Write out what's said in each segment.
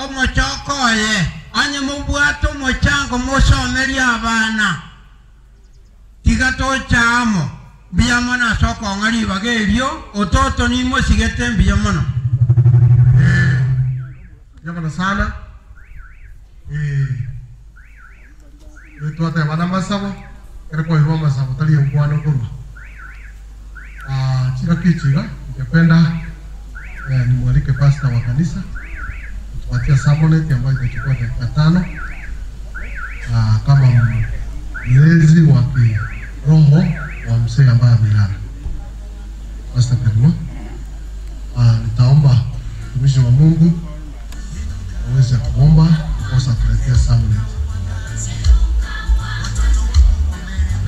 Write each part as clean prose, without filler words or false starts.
omochokoye anye mubwato mochango mosomeri abana tigato chamo biyamana soko ngari bagerio ototo ni mosigete biyamana yamana sana tuate bana masabo era kwa hivyo masabo tali mkwano kuma chira kichiga ningependa nimwalike pastor wa kanisa tupatie sermon ambayo itachukua dakika 5 kama mlezi wa kiroho wa mzee ambaye amelala. Pastor Pedro, nitaomba mtumishi wa Mungu aweze kuomba kwa kuletea sermon.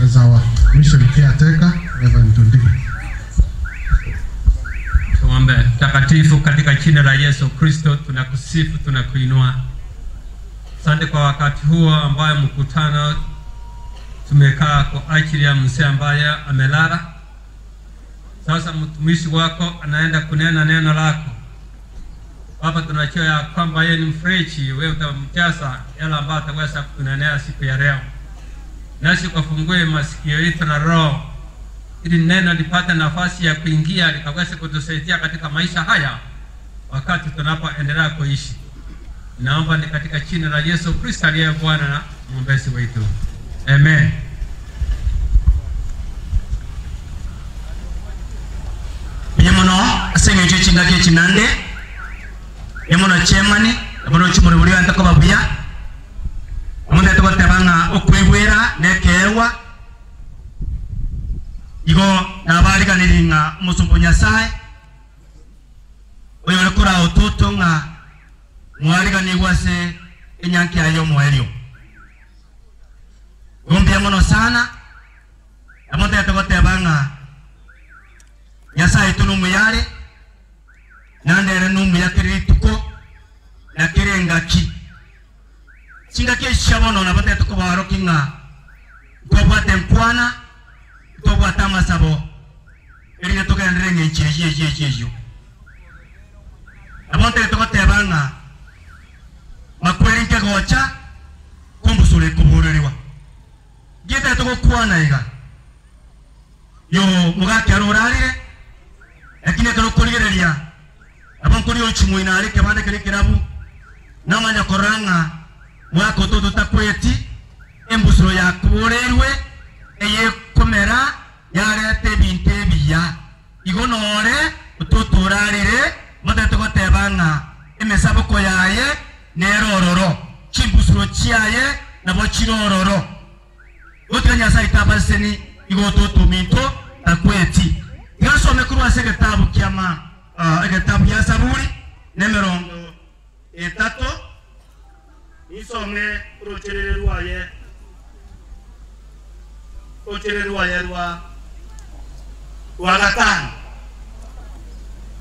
Nazawa mission caretaker Reverend Tundiki. Tuombe. Takatifu katika jina la Yesu Kristo tunakusifu, tunakuinua. Asante kwa wakati huo ambayo mkutano tumekaa kwa ajili ya mzee ambaye amelala. Sasa mtumishi wako anaenda kunena neno lako. Baba, tunajua ya kwamba yeye ni mfreshi, wewe utamjaza yale ambayo ataweza kunenea siku ya leo. Nasi kufungue masikio yetu na roho ili neno lipate nafasi ya kuingia likaweze kutusaidia katika maisha haya wakati tunapoendelea kuishi. Naomba ni katika jina la Yesu Kristo aliye Bwana na mwombezi wetu. Amen. Yemono asenga chinga ke chinande yemono chemani abono chumuri buri anta ko babuya omunde to batebanga okwebwera nekewa igo nabali kaniringa musumbu nyasaye oyo lekora ototo nga mwali kanigwase enyanki ayo mwelio gombia mono sana amonde to batebanga nyasaye tunumu yale nandere numu yakirituko nakirengaki singa ke shabono na batete ko baro kinga ko bate nkwana to bata masabo eri to kan renge cheje amonte to tebanga makwerenke gocha kumbusule kubureriwa gita to kwana iga yo mugake arorarire lakini to kuligereria abon kuri ochimuina ari kebande kiri kirabu namanya koranga mwako toto takweti embusuro ya kuborerwe eye komera yarete binte biya igonore utotorarire matete gotebanga emesabo ko yaye nerororo chimbusuro chiaye nabo chirororo otanya saita baseni igototo minto takweti ngasome kuri ase kitabu kyama kitabu ya Zaburi nemerongo 3 isome ochererwa rwa gatano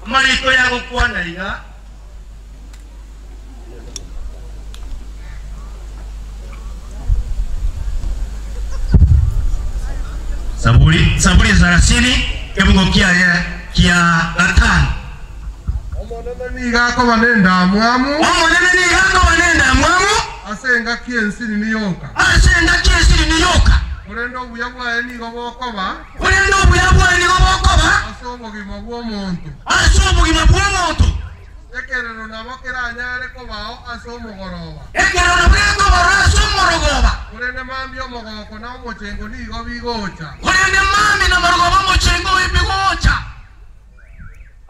amariko yago kwana iga Zaburi za rasini ebungo kia gatano omonene ni gako banenda mwamu asenga kiensini niyoka Urendo buyabwa ni gobokoba asobogima bw'omuntu ekerero nabokera nyare kobao asomogoroba urende mambi omogoko na omochengo ni go bigocha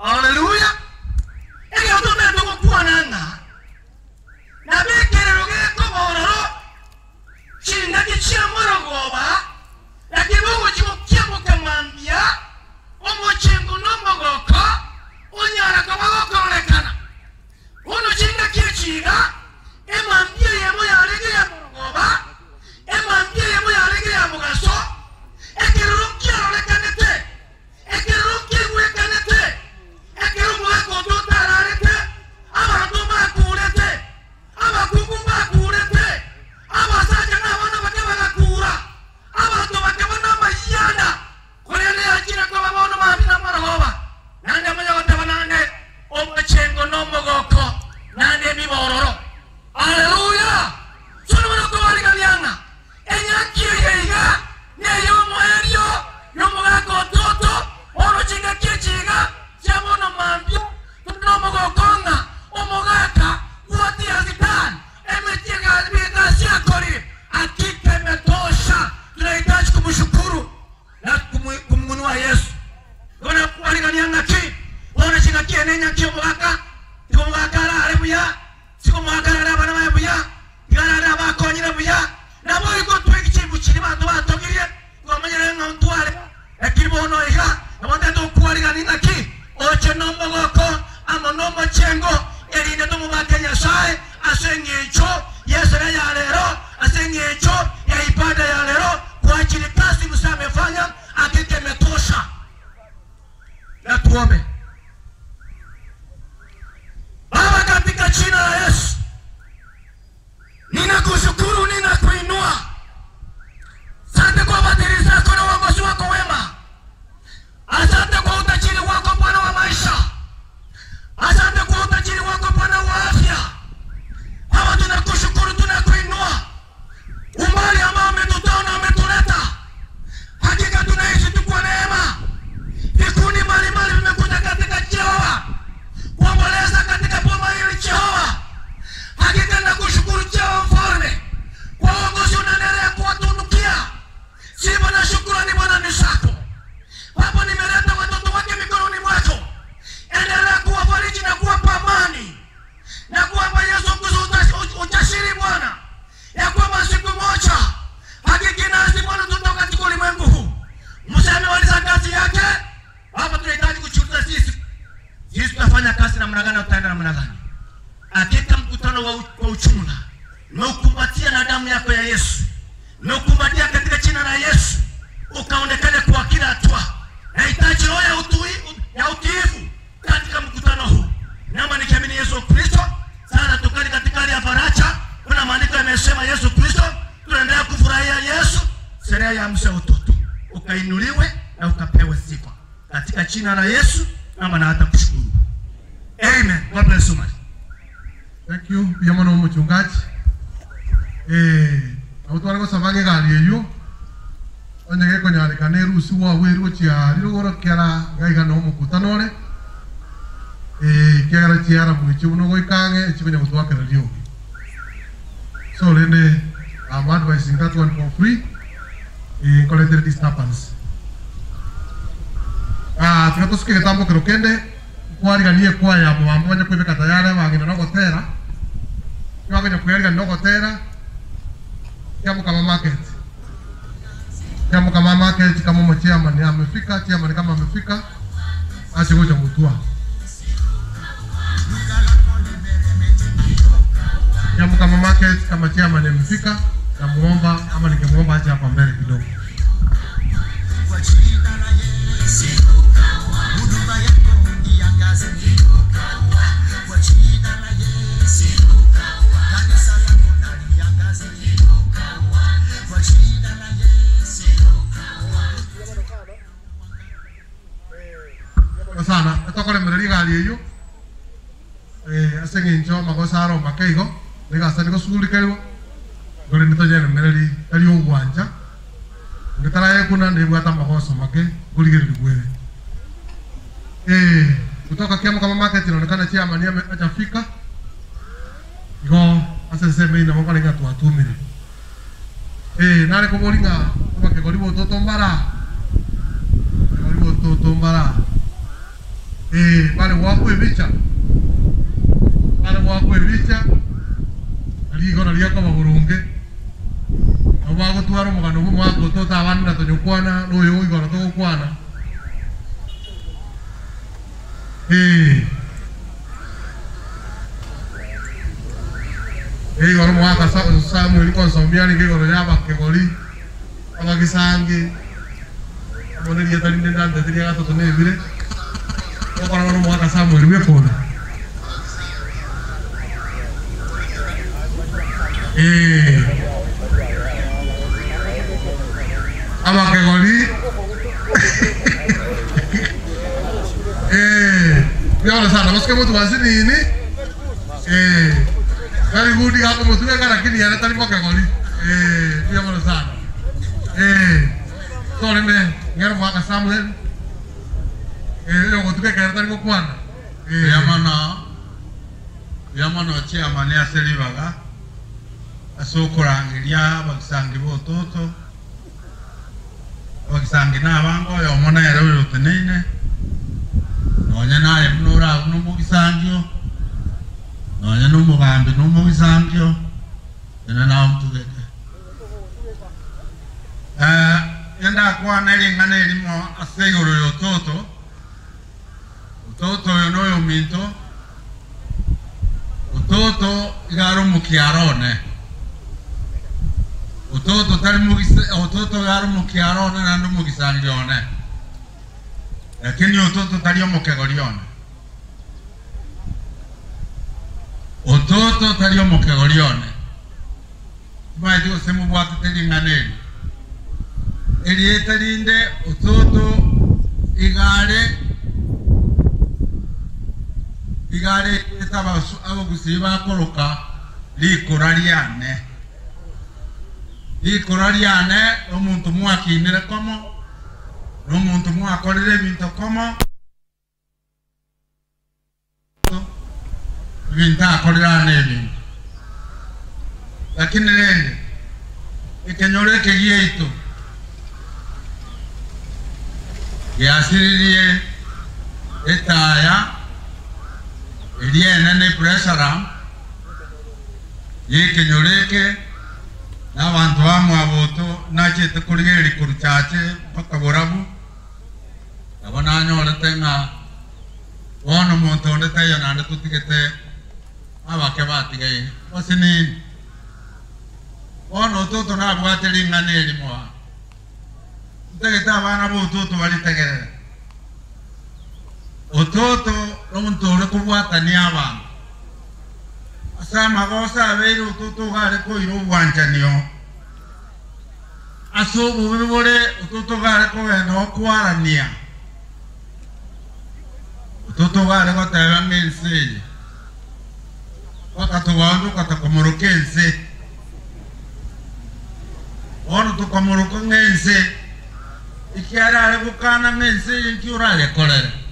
Haleluya. Ege otote toko kuananga. Na bekerero geko bororo. Chinda kichia morogoba. Na kibungu chimokiamo kamambia. Omochengo nomogoko. Onyara kabagoko onekana. Ono chinda kichiga. Emambia yemo ya alege ya morogoba. Emambia yemo ya alege ya mugaso. Ekerero kia olekanete. Ekerero kia uekanete. Ekero mwako tota rarete, abantu makurete, abakungu makurete, abasaja na wana bakaba kura, abantu bakaba na mayana, kurele akira kwa babono mabina maragoba, nande manya wata banane, omachengo no mogoko, nande bibororo, Nyasaye asengecho yesera ya lero asengecho ya ibada ya lero kwa ajili kazi msamefanya hakika imetosha. Na tuombe. Baba, katika jina la Yesu ninakushukuru, ninakuinua. Asante kwa fadhili zako na uongozi wako wema. Asante kwa utajiri wako Bwana wa maisha. Asante kwa utajiri wako Bwana wa afya. Baba, tunakushukuru, tunakuinua. Umbali ambao umetutoa na umetuleta, hakika tunaishi tu kwa neema. Vikundi mbalimbali vimekuja katika Jehova kuomboleza katika boma hili Jehova. Hakika nakushukuru Jehova Mfalme kwa uongozi unaendelea kuwatunukia. Sifa na shukrani Bwana ni zako. Baba, nimeleta watoto wake mikononi mwako. Endelea kuwafariji na kuwapa amani na kuwapa Yesu Kristo ujasiri Bwana, ya kwamba siku moja hakika nasi Bwana tutoka katika ulimwengu huu. Mseme waliza kazi yake. Baba, tunahitaji kuchunguza sisi tutafanya kazi namna gani, utaenda namna gani. Hakika mkutano wa uchunga na ukumbatia na damu yako ya Yesu, na ukumbatia katika jina la Yesu, ukaonekane kwa kila hatua. Nahitaji roho ya utiifu katika mkutano huu. Naomba nikiamini Yesu Kristo sana tukali katika hali ya faraja. Kuna maandiko yamesema Yesu Kristo, tunaendelea kufurahia Yesu. Sheria ya msha utoto ukainuliwe na ukapewe sifa katika jina la Yesu. Naomba na hata kushukuru. Amen. God bless you much. Thank you. Pia mwana mchungaji. Autore ko sabange gali eyo. Onye ko nyale kaneru suwa weru chia rirogoro kiara gaiga no mukutano re. Kiara chiara muichi uno go ikange ichikonya mutwake radio. So lene I'm advising that one for free. Collected disturbance. Tukatusikia tambo kirokende kwari ganie kwa ya mwambonya kwebeka tayari wagina no gotera. Wagina kweri no gotera. Kama market. Kama market kama mchairman amefika, chairman kama amefika, asigoja mutua. Kama market kama chairman amefika, na muomba ama ningemuomba aje hapa mbele kidogo. Sana atokole mreri gali eyo asenge njo magosaro makeigo lega sani ko sukuli kaigo gore nito jene mreri ali ongwanja ngitara ye kuna ndebwa ta magoso make guligere ligwere kutoka kiamo kama market inaonekana chairman hajafika go aseseme ina moko ninga tu atumire nale ko bolinga kwa ke golibo totombara pale wako ebicha aligo nalia kwa burunge abago tuaro mugano mwako tota abana tonyokwana noyo igora to kwana igora mwaka Samuel konsomiani igora yaba kegoli abagisangi moneria talinde ndande tiria gato tonebire okora no mwaka Samuel wekona ama kegoli yona sana maske mtu wazini ni very good hapo mtu weka lakini yana tani kwa kegoli yona sana so nime ngero mwaka Samuel yo tuke kaertari ko kwana yamano chairman ya selibaga asokorangiria bakisangi bototo bakisangi nabango yo mona yero rutenene nonya naye munora no mugisangio nonya no mugambe no mugisangio ena na mtugeke yenda kwa nelingana elimo asegoro yototo utoto yonoyo minto utoto ototo igaro mukiarone ototo garo mukiarone na ndo mugisangirone lakini ototo tali mukegorione ototo tali mukegorione maji osemu bwatu teli nganeni eli etalinde ototo igare etaba abo gusiba koroka likorariane omuntu mwakinire komo n'omuntu mwakorere ebintu komo ebintu akorera n'ebintu lakini rende ikenyore kegieitu yasiririe etaya eliene ne pressure yekenyoreke n'abantu bamwe aboto nachete kurigeri kuruchache pakaborabu abana nyorete nga wono muntu ndete yana tutigete abake batigaye osini wono toto na bwateli nganeli mwa tegeta abana bototo balitegerera ototo omuntu ore kubwatani abantu asama gosa abere ototo gare ko iro bwanjanio asobo bibore ototo gare ko eno kwarania ototo gare ko tabangense wakati wangu katakomorokense ono to komorokense ikiara ale bukana mense inkiurale kolere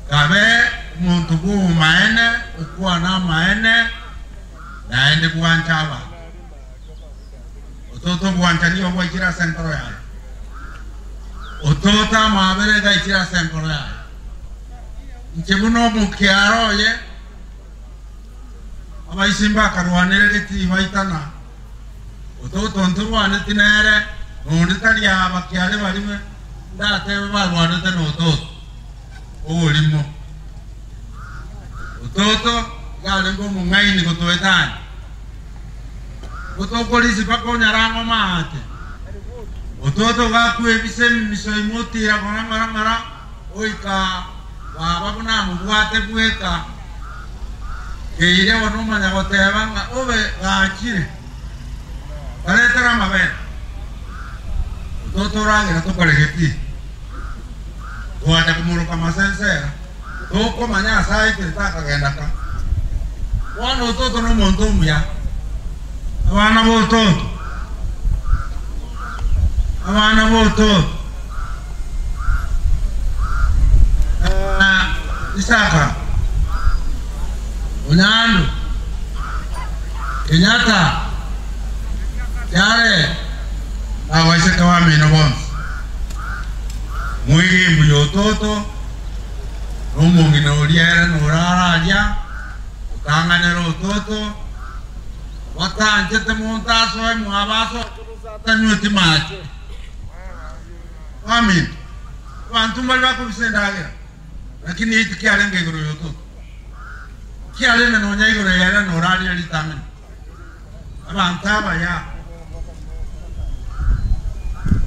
kabe muntu bu maene ukwana maene naende buanchaba ototo buanchani obwa ikira sentro ya otota mabere ga ikira sentro ya nchebuno mukiaro ye abayisimba karwanere geti baitana ototo nturwane tinere onditali abakiale balime ndate barwane tano ototo olimo ototo gale ngo mungaini kotoetani otokolisi pakonyarango mate ototo gakwe bisemi misoimoti ya mara oika baba kuna mubwate bweka keire wanoma ya gotebanga obe gachire baletera mabere ototo rangira tokolegeti wada kumuruka masensera toko manya saite taka genda ka wana ototo no muntu muya abana bototo Isaka Unando Kenyatta yare awase kawame no bons mwiri mbuyo toto omungi no riera no raraja ukanganero toto watanje te montaso mu abaso tanyuti mache amin wantu malwa ko bisendaga lakini hiki kiale ngegoro yoto kiale na nonya igoro yara no raraja litamen abantaba ya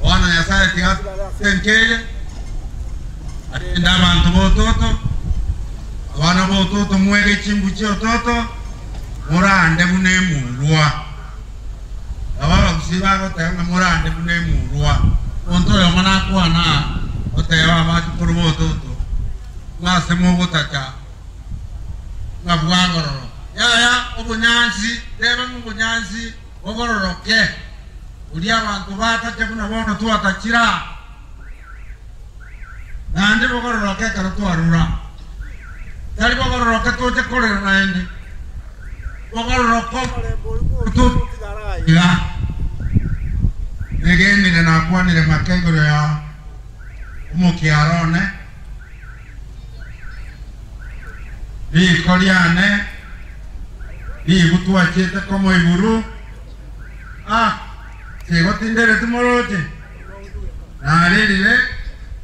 wana ya saya tiga tenkele ndaba bantu bototo wana bototo mwege chimbuchi ototo murande bune murwa ababa kusiba ko tanga murande bune murwa onto yo mana kwana otewa ba ku bototo ngase mo botacha ngabwangoro ya obunyansi deba mubunyansi ogororoke uli abantu batache kuna bono tu atachira nande bogororoke karutu arura tari bogororoke toche kolera naende bogororoko tu ya negeni na kwani le makegoro ya umukiarone ni koliane ni butua chete como iburu Sego tindere tumorote na lelile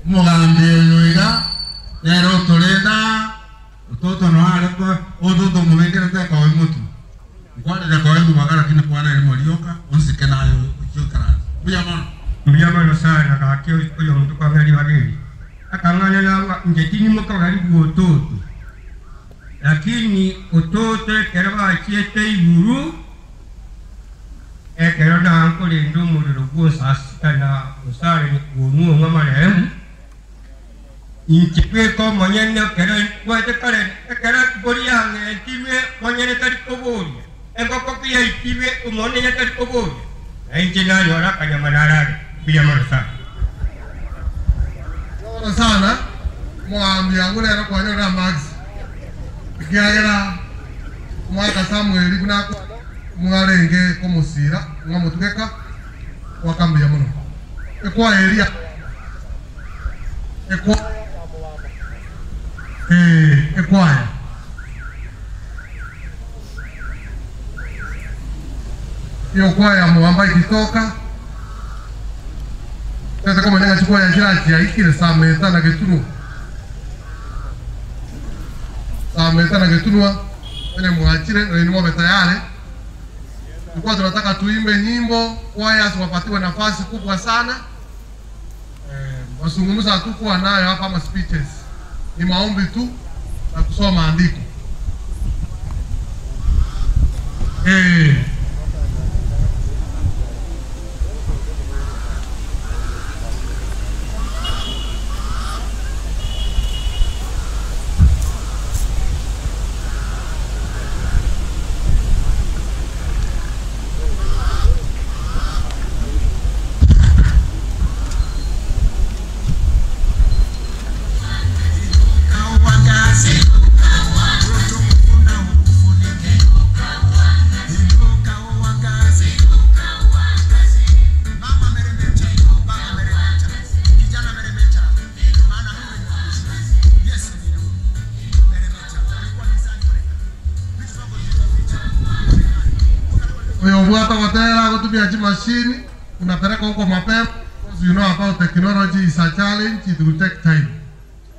mugambe yoiga nero toleda Utoto no ale kwa ototo mumengere te kwa mutu. Kwani de kwa ndu magara kini kwa na molioka unsike nayo ukikara. Muyamano sana kakio uyo mtu kwa veli wageni. Akangana na njetini mwaka gali utoto. Lakini utoto kerwa chiete iburu kero na ankole ndo muliro guo sasita na usare guo ngama lemu. Inchikwe ko monyene kero kwete kare kero boria nge time monyene tari kobori. Eko kopia itime umone ya tari kobori. Ainjina yora kanya manara pia marasa. Yora sana mwambi angule ro kwa nyora max. Kiagera mwaka Samuel kuna mwarenge komusira ngamutugeka wakambia muno. Ekwa eria ekwaya hiyo kwaya mwamba ikitoka sasa kama nanga chukua ya jirachi ya ikile sameta na getunu ene mwachire ni mwa tayari tulikuwa tunataka tuimbe nyimbo kwaya wapatiwe nafasi kubwa sana wasungumuza hatukuwa nayo hapa kama speeches ni maombi tu na kusoma maandiko. Machine unapeleka huko mapema because you know about technology is a challenge, it will take time,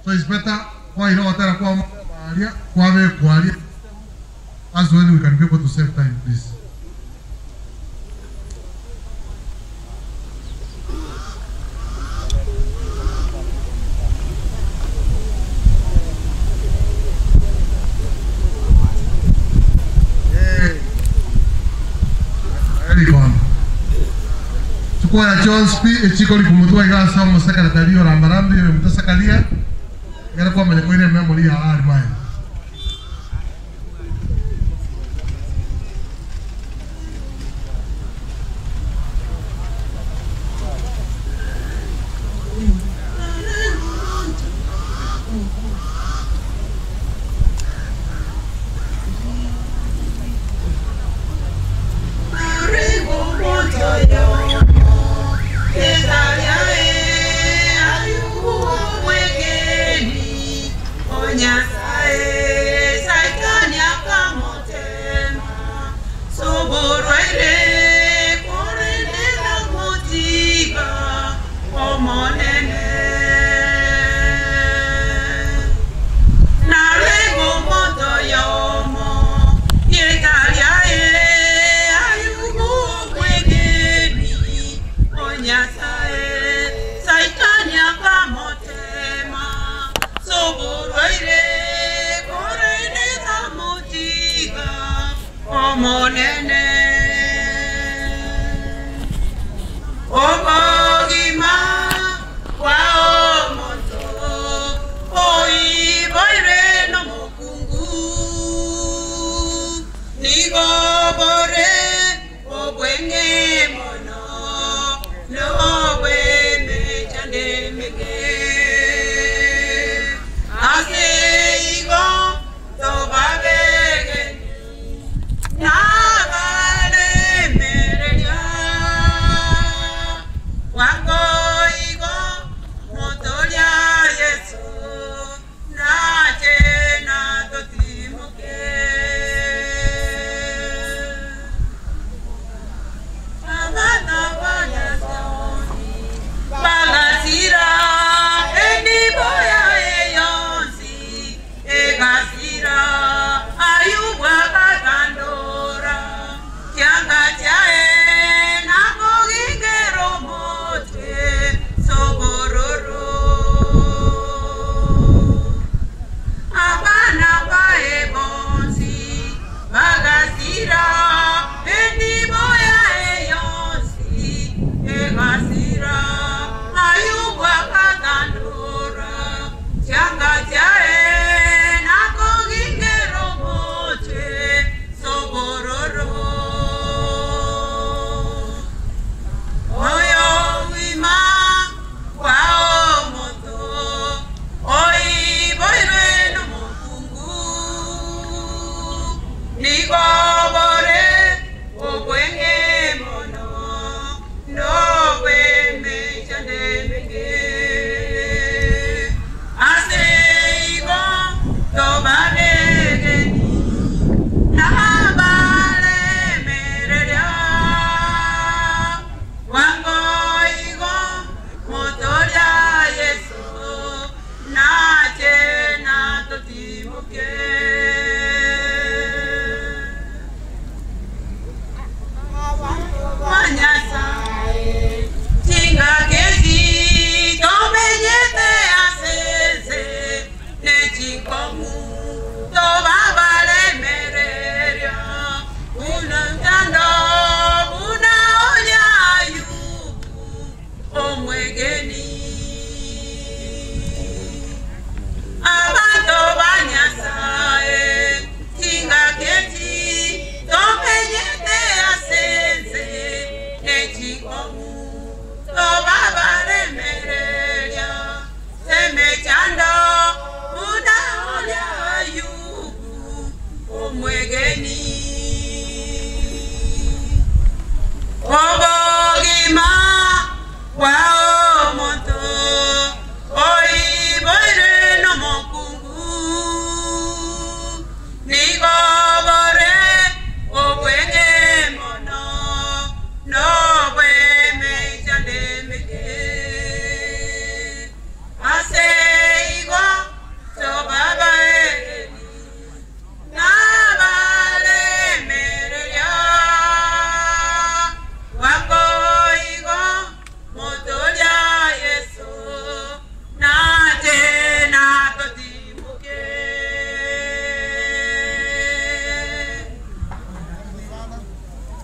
so it's better kwa ino watera kwa maria kwa as well we can be able to save time please. Kwa ya Jones P echiko likumutua igasa mu secretary ora marambi mtasakalia yara kwa mwenye kwene memory ya armai Nada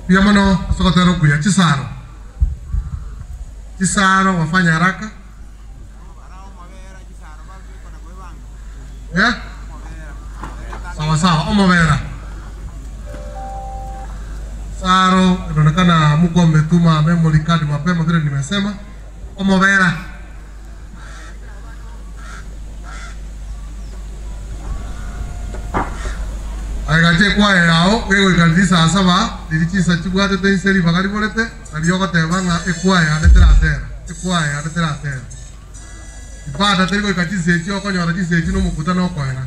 Piamono sokotero kuya Chisaro. Chisaro wafanya haraka. Yeah? Sawa sawa, Omavera. Saro inaonekana Mungu ametuma memory card mapema vile nimesema. Omavera. Agache kwa yao wego ikandisa asaba dirichisa chibwate tenseri bagari bolete aliyoka tebanga ekwaya aletera atera ibada teriko ikachise chyo konyora chise chino mukutano kwera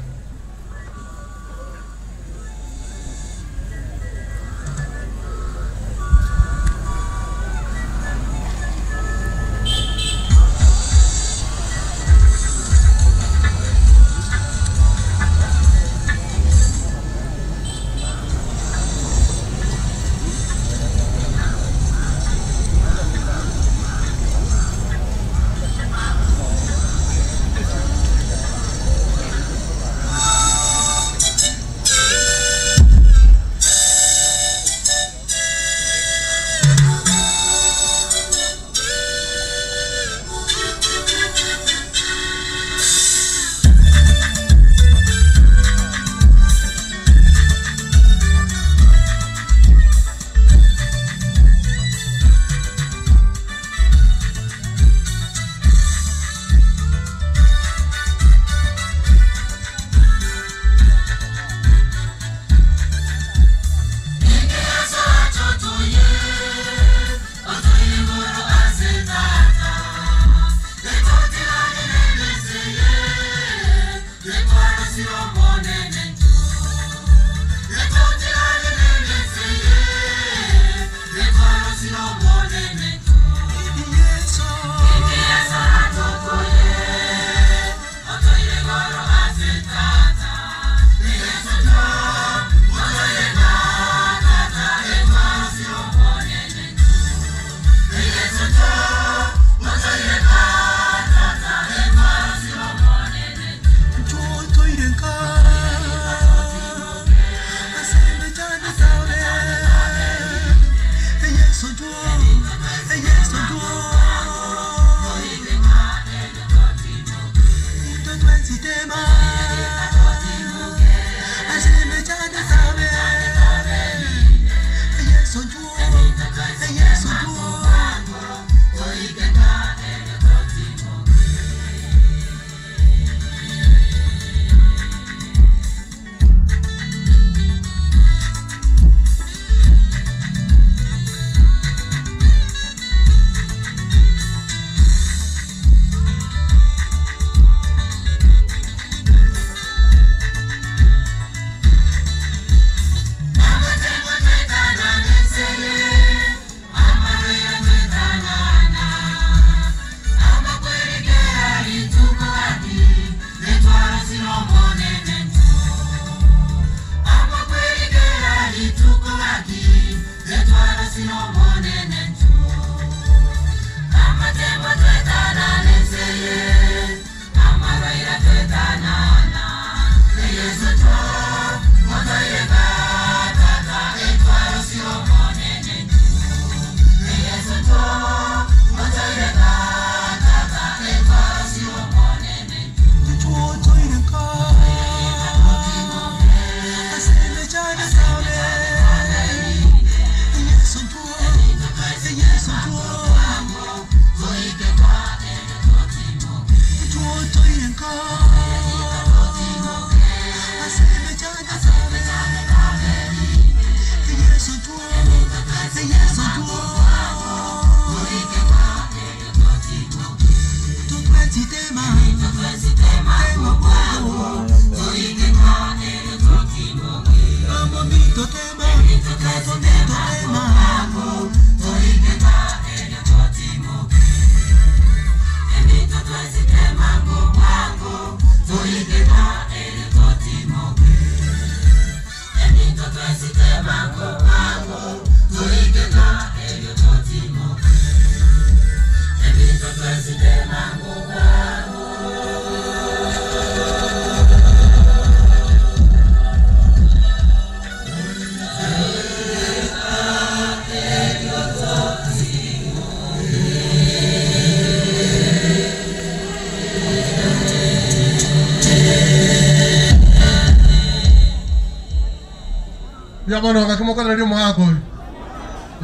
Yamono ngakimo kana rio mwako.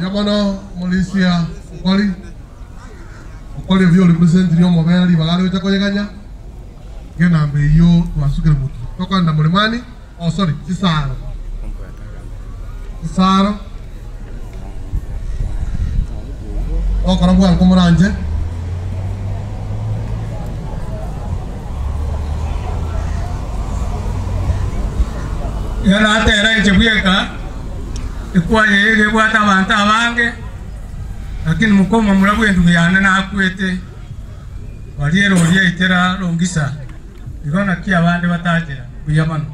Yamono Malaysia ukoli vyo represent rio mobera li bagalo ita konyeganya. Gena mbe yo twasukire mutu. Toka nda mulimani. Oh sorry, Kisaro. Kisaro. Oh karabu an komoranje. Yana tera ichibuyeka ikuwa yeye bwata abantu abange lakini mukoma mulabu endu yana nakwete waliero itera longisa irona kia abande batajera kuyamano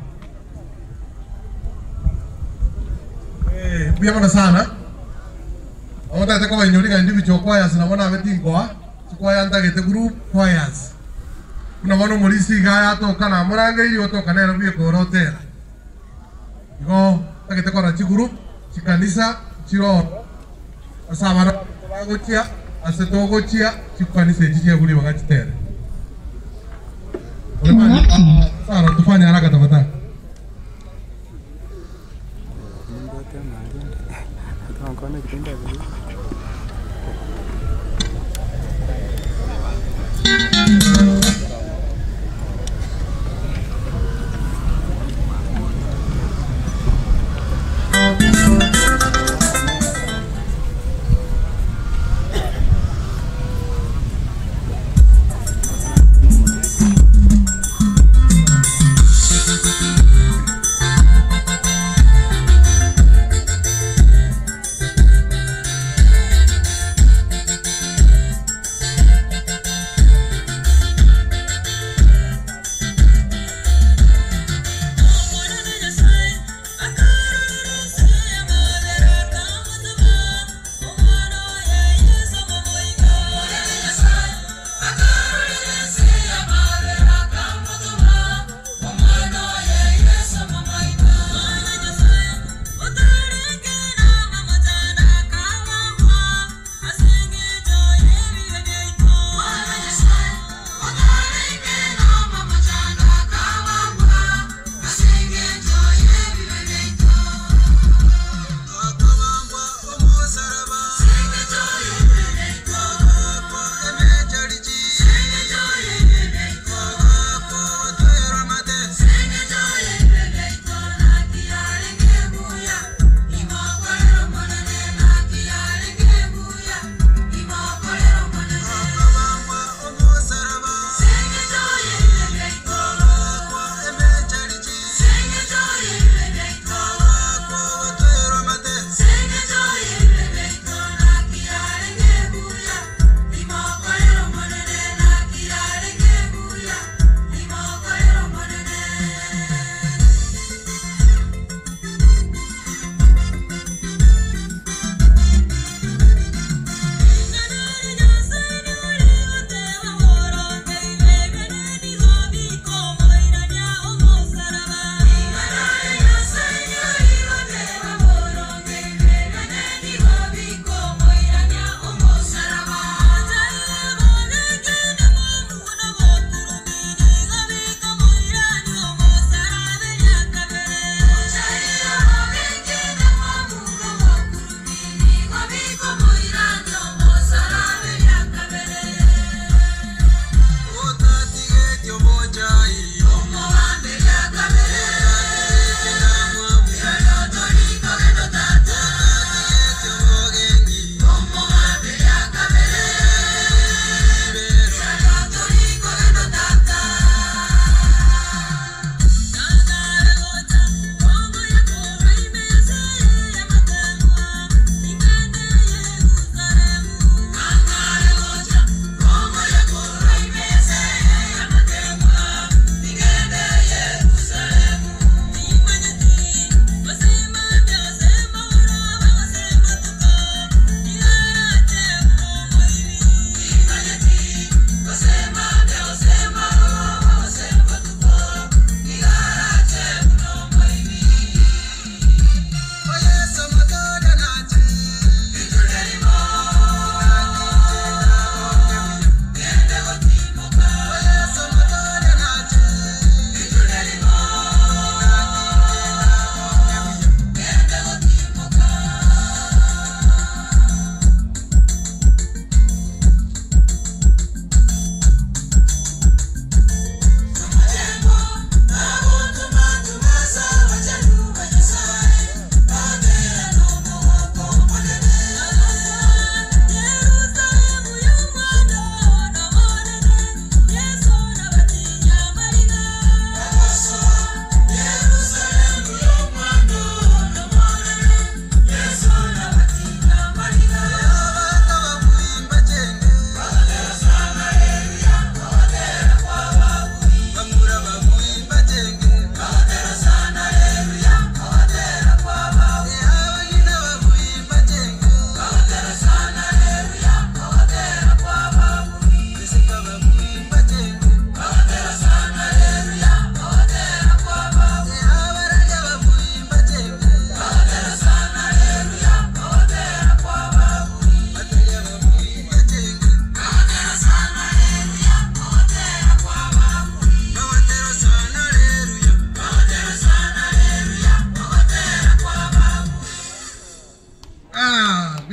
Kuyamano sana. Awata te kwa nyori ga individual choirs na wana beti kwa choir ndagete group choirs. Kuna wano mulisi ga ya to kana murange iyo to kana rabi ko rotera. Go tagete kwa chi group chi kanisa chiro asabara bagochia asetogochia chi kanisa jije guri bagachitere. Sara tufanye haraka tafadhali.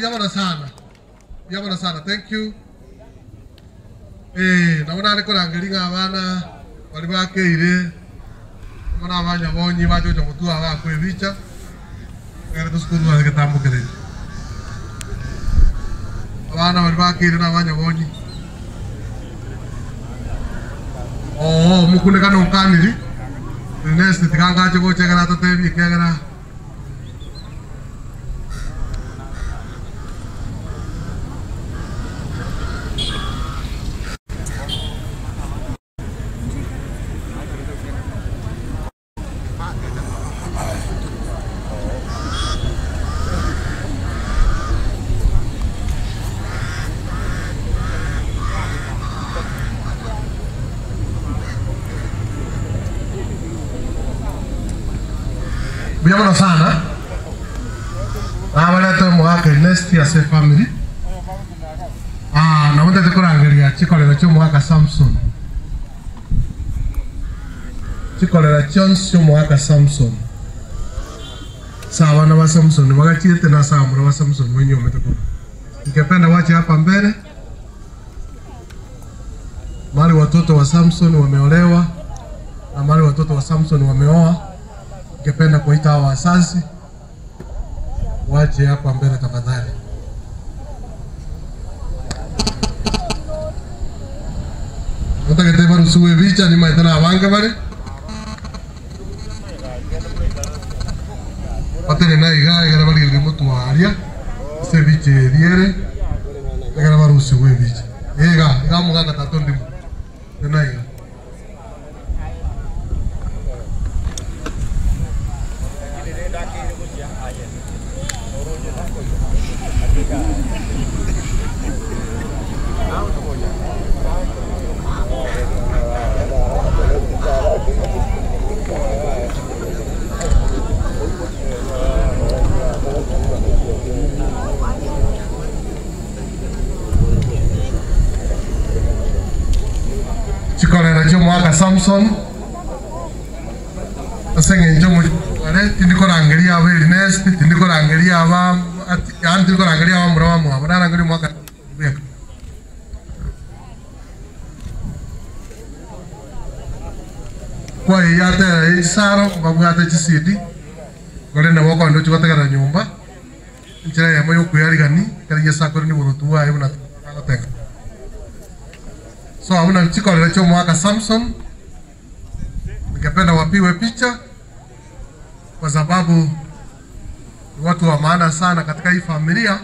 Biyamana sana. Thank you. Naona niko rangiringa abana bali bakeire mana abanya bonyi bajoja mutua bakwe bicha ngara tuskuru wa ketambukire abana bali bakeire n'abanya bonyi mukune kano kaniri next tikanga cyo chegera totebi kegera Biyamana sana. Abaleta muhaka Ernest ya se family. Na wanda tukurangiria chikolera cyo muhaka Samson. Chikolera cyo muhaka Samson. Sawa na wa Samson wakachite na sawa wa Samson wenyewe umetukua. Ningependa wache hapa mbele. Mali watoto wa Samson wameolewa na mali watoto wa Samson wameoa. Ningependa kuita hawa wazazi waje hapa mbele tafadhali. Utakete baru suwe bicha ni maitana abanga bare. Patene na igara bali remoto aria. Se biche diere. Igara baru suwe bicha. Iga muganga tatondi. Na iga. Chikolera cyo muhaka Samson asenge njomo are tindiko rangeria aba Ernest tindiko rangeria aba tindiko rangeria aba murawa mu aba rangeria muhaka beka kwa yate isaro babu yate chisidi gore na wako ndo chikotegera nyumba nchira ya moyo kuyarigani kali yesakore ni burutu ayo na teka. So hamuna chikolera cyo muhaka Samson. Ningependa wapiwe picha kwa sababu watu wa maana sana katika hii familia.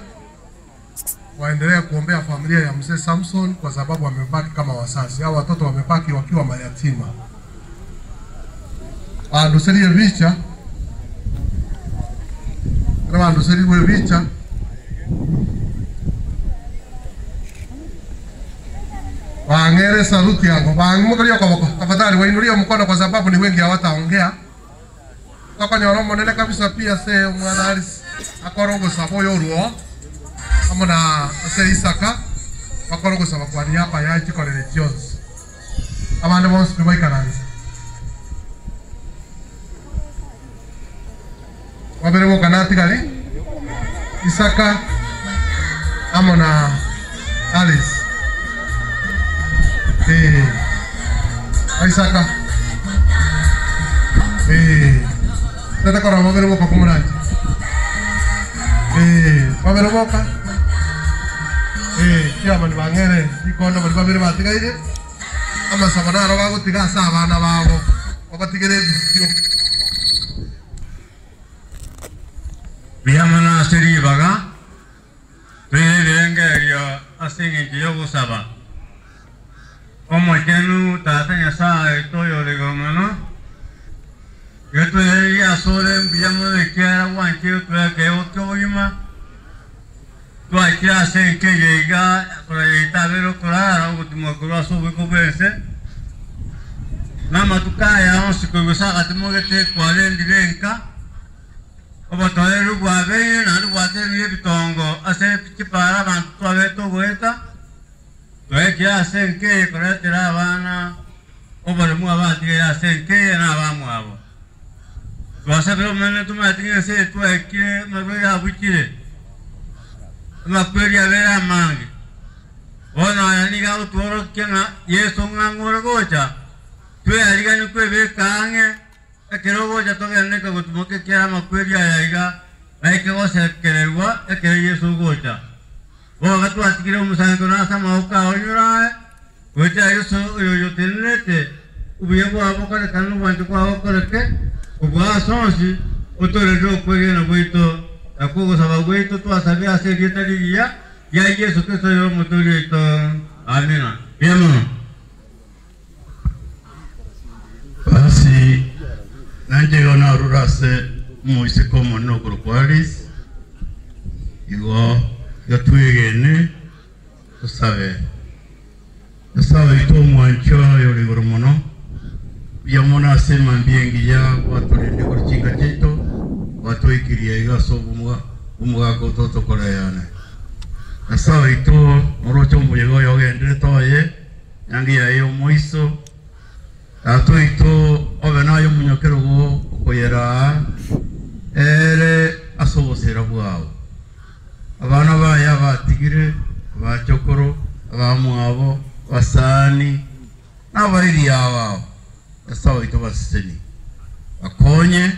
Waendelee kuombea familia ya mzee Samson kwa sababu wamebaki kama wazazi. Hao watoto wamebaki wakiwa mayatima. Ndoserie bicha. Kama ndoserie bicha. Wangere saluti yangu. Wangumokalio kwa wako. Tafadhali wainulie mkono kwa sababu ni wengi hawataongea. Kwa nyoromo nene kabisa pia se mwanalisi akorongo saboyo ruo. Amona se Isaka akorongo sabakwani hapa ya chikolere Jones. Abande bonse kwa ikaranza. Wabere mo kanati gali. Isaka amona Alice. Isaka. Tata kora wabere mo pakumuraji. Wabere mo ka. Kia mani bangere ikondo bari babere batigaire. Ama sabana ro bago tiga sabana bago. Obatigere bisyo. Biyamana seri baga. Renga yo asingi yo gusaba. Como chenu tata ya sa toyo de gomano. Yo to ya sole biyamo de kera wanche to ke otro yima. Tu aquí hacen que llega por ahí tabero claro, último corazón de coberse. Nama tu kaya on se cobersa a tu mogete 40 direnka. Oba toero guave na guate ni bitongo, hace pichi para van to vuelta. Tu aquí hacen que con el tiravana oba de muava ti hacen que na vamos a. Tu hace pero me tu me tiene ese tu aquí me voy a buchire. makweli avera mangi ona yaniga utoro kenga yeso ngangora gocha twe aliga ni kwe bekange ekero gocha togene ka gutumoke kera makweli ayaga aike gocha kererwa ekero yeso gocha o gatu atikire umusango na sama oka onyura gocha yeso yo tenete ubiyego abokore kanu wantu kwa okoreke ubwa sonsi otore ro kwegena boito akugo sabagoito tu asabia segetaria ya Yesu Kristo yo motori ito amina yemo basi nanje gona rurase moise como no corporalis igo yatwegene sabe ito mwancho yo ligoromono yamona sema mbiengi ya watu ndio kurchinga cheto watu ikiria igaso umuga ko toto koreane asa ito morocho muyego yogendere toye yangi ya yo moiso ato ito obena yo munyokero go koyera ere asobosera bwao abana baya batigire bachokoro abamwabo basani nabariri yabo asa ito baseni akonye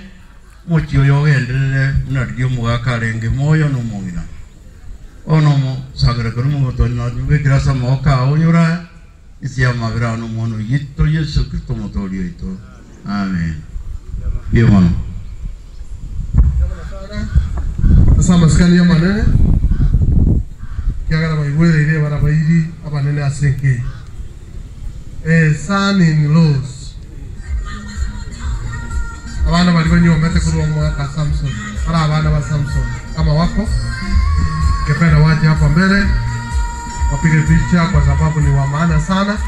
mochi yogendere naryo mugakarenge moyo no mugina ono mo sagara kono mo to na nube grasa mo ka onyura isia mabra no mono yito Yesu Kristo mo to ito amen biyono asama skani yamanene kiagara baigwele ile bara bairi abanene asenke son in laws abana bali banyomete kuruwa mwaka Samson para abana ba Samson kama wako kependa waje hapa mbele wapige picha kwa sababu ni wa maana sana,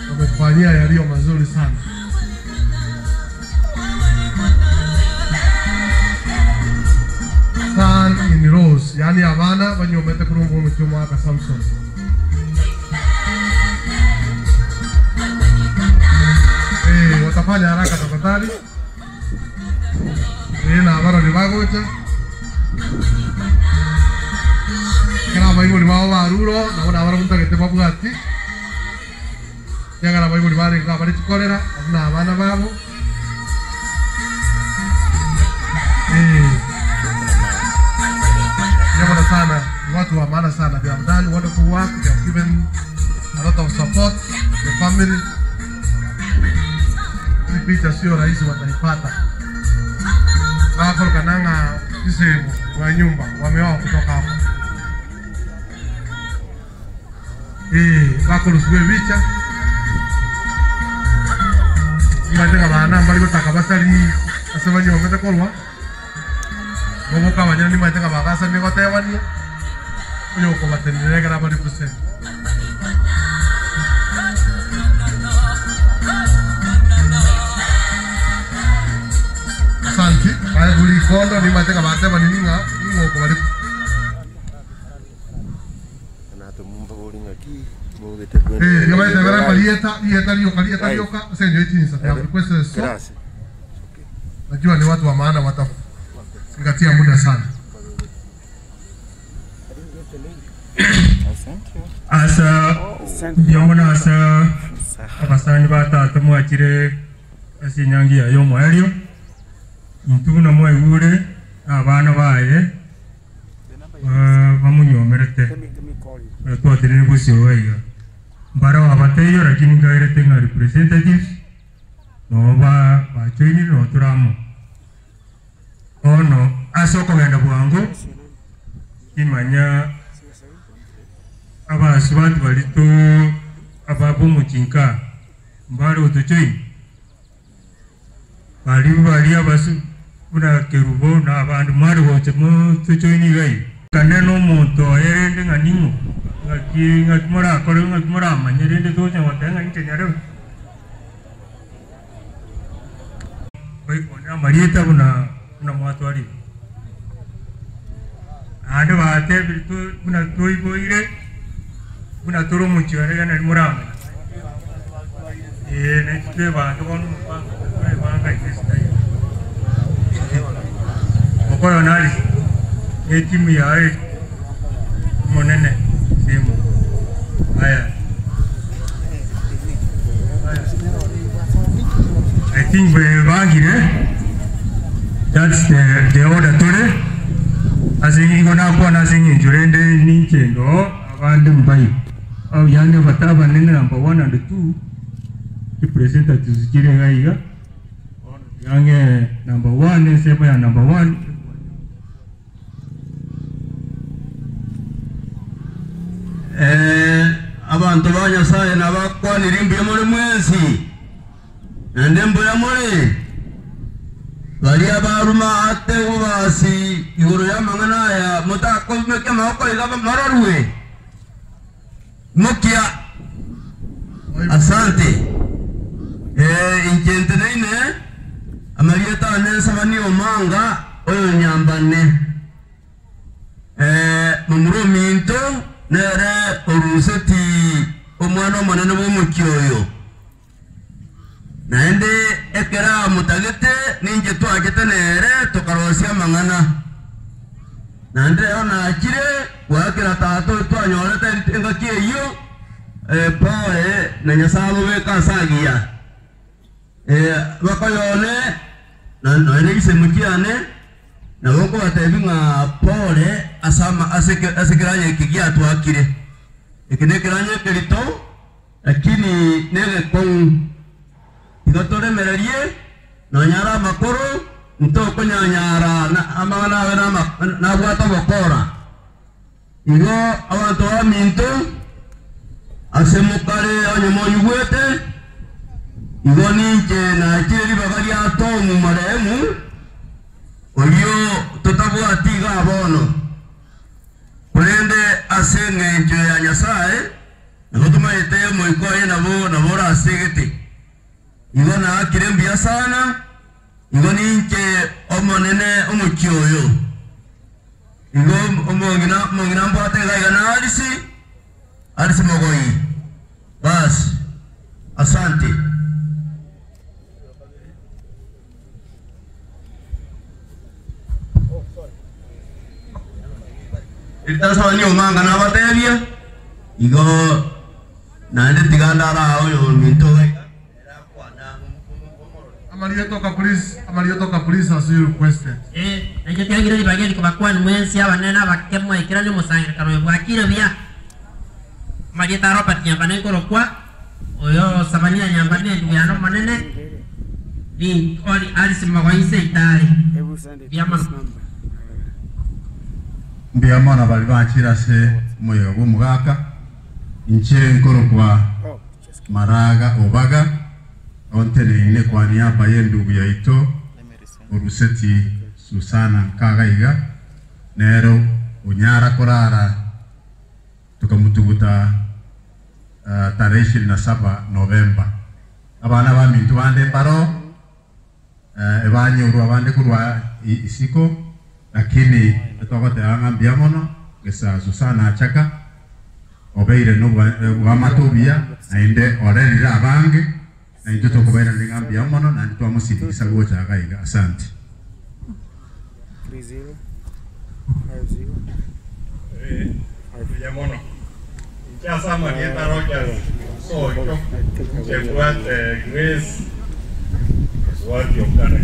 wamefanyia yaliyo mazuri sana. Son in Rose, yani abana banyomete kurungu mchuma ka Samson. Watafanya haraka tafadhali. Na habari ni wagocha. Kana bayigo ni wao aruro na ona abara mutakete babugati. Yagara bayigo ni bari ngabari chikorera na abana babo. Yamana sana, watu wa maana sana. They have done wonderful work. They have given a lot of support to the family. Hii picha sio rahisi wataipata. Wako kananga kisemu wa nyumba wameoa kutoka hapo. Wako luswe picha. Mbatenga bana mbali kutaka basari asema nyumba metakolwa. Bobo kama nyani mbatenga bagasa ni kotewani. Oyo ko batendere kana bali kusema. Santi, kaya guli kondo ni mate kabate baninga ngo ko bari. Anato mumba bolinga ki bogete kwenda. Yo mate vera palieta yoka senyo itinsa. Request eso. Gracias. Najua ni watu wa maana watazingatia muda sana. Asa yomona asa abasani batatu mwakire asinyangi ayo mwelio. Mtuna mwegure abana baye bamunyomerete twatirene busiwaiga mbara wabateyo lakini ngairete nga representatives no bachoini no turamo ono asoko genda bwango imanya abasibati balito ababu muchinka mbara utuchoini bali abasu una kerubo na abandu mari wote mo tuchoini gai kaneno monto erende nganingo ngakimora kore ngakimora manyerende tocha watenga nchenyare bai kona marieta una mwatwari ande bate bitu una toi boire una toro muchare kana murama next ba to kon ba ga istai Koyo nari timu ya monene simu haya. I think we that's the order today. As in gonna go na sing in Jurende Ninchendo, Avandum Bai. Oh, Yana Vatava number 1 and 2. To present that to Jiraiga. Young number 1 and Seba number 1. Abantu banyasaye nabakwanira imbiyamore mwezi endembo yamore bari abaruma ate ubasi iguru yamangana ya mutako meke mako igaba mararwe mukia asante ingente nene amarieta nesa bani omanga oyo nyambane mumuro minto nere oruseti omwana manene bomukyoyo naende ekera mutagete ninje twagete nere tukarosia mangana nande ona akire wakira tato twanyorete engakiyo pole na nyasalo beka sagia bakoyone na nere semukiane na woko batebinga pole asama asekiranye kigia twakire ekinekiranye kerito lakini nege kon igotore mererie no nyara makuru ntoko nyanyara na amana wena na bwata bokora igo abantu aminto asemukare onyomo yugwete igo ninje na kiri bagari ato mu maremu oyo totabwati ga bono kurende asenge nje ya nyasaye nagotuma ite mo ikoye na bora asegete igo na kirembia sana igo ninke omonene omukyoyo igo omongina mbate ga na alisi mogoi bas asante itasa wani omanga na batebia igo na ndi tigandara oyo minto Amario toka police as you requested. Nje kyangira libageli kubakwa mwensi abanena bakemwa ikirani musangire karo bwakire bya Marieta ropa nyambane ko kwa oyo sabania nyambane nduyano manene ni oli alisi magwaise itali Mbiamana bali bachira se moyo bumugaka inche nkoro kwa maraga obaga ontene ine kwa niaba yendugu yaito uruseti Susana Kagaiga nero unyara korara tukamutuguta tarehe 27 Novemba abana ba mintu bande paro ebanyuru abande kurwa isiko lakini tutakote angambia mono gesa Susana achaka obeire no wamatobia ainde orerira abange na into tokobaira ngambia mono na twamusirikisa gocha Kagaiga asante 3050 ya mono Casa Marieta Rojas soy Chefuate Grace Suati Okare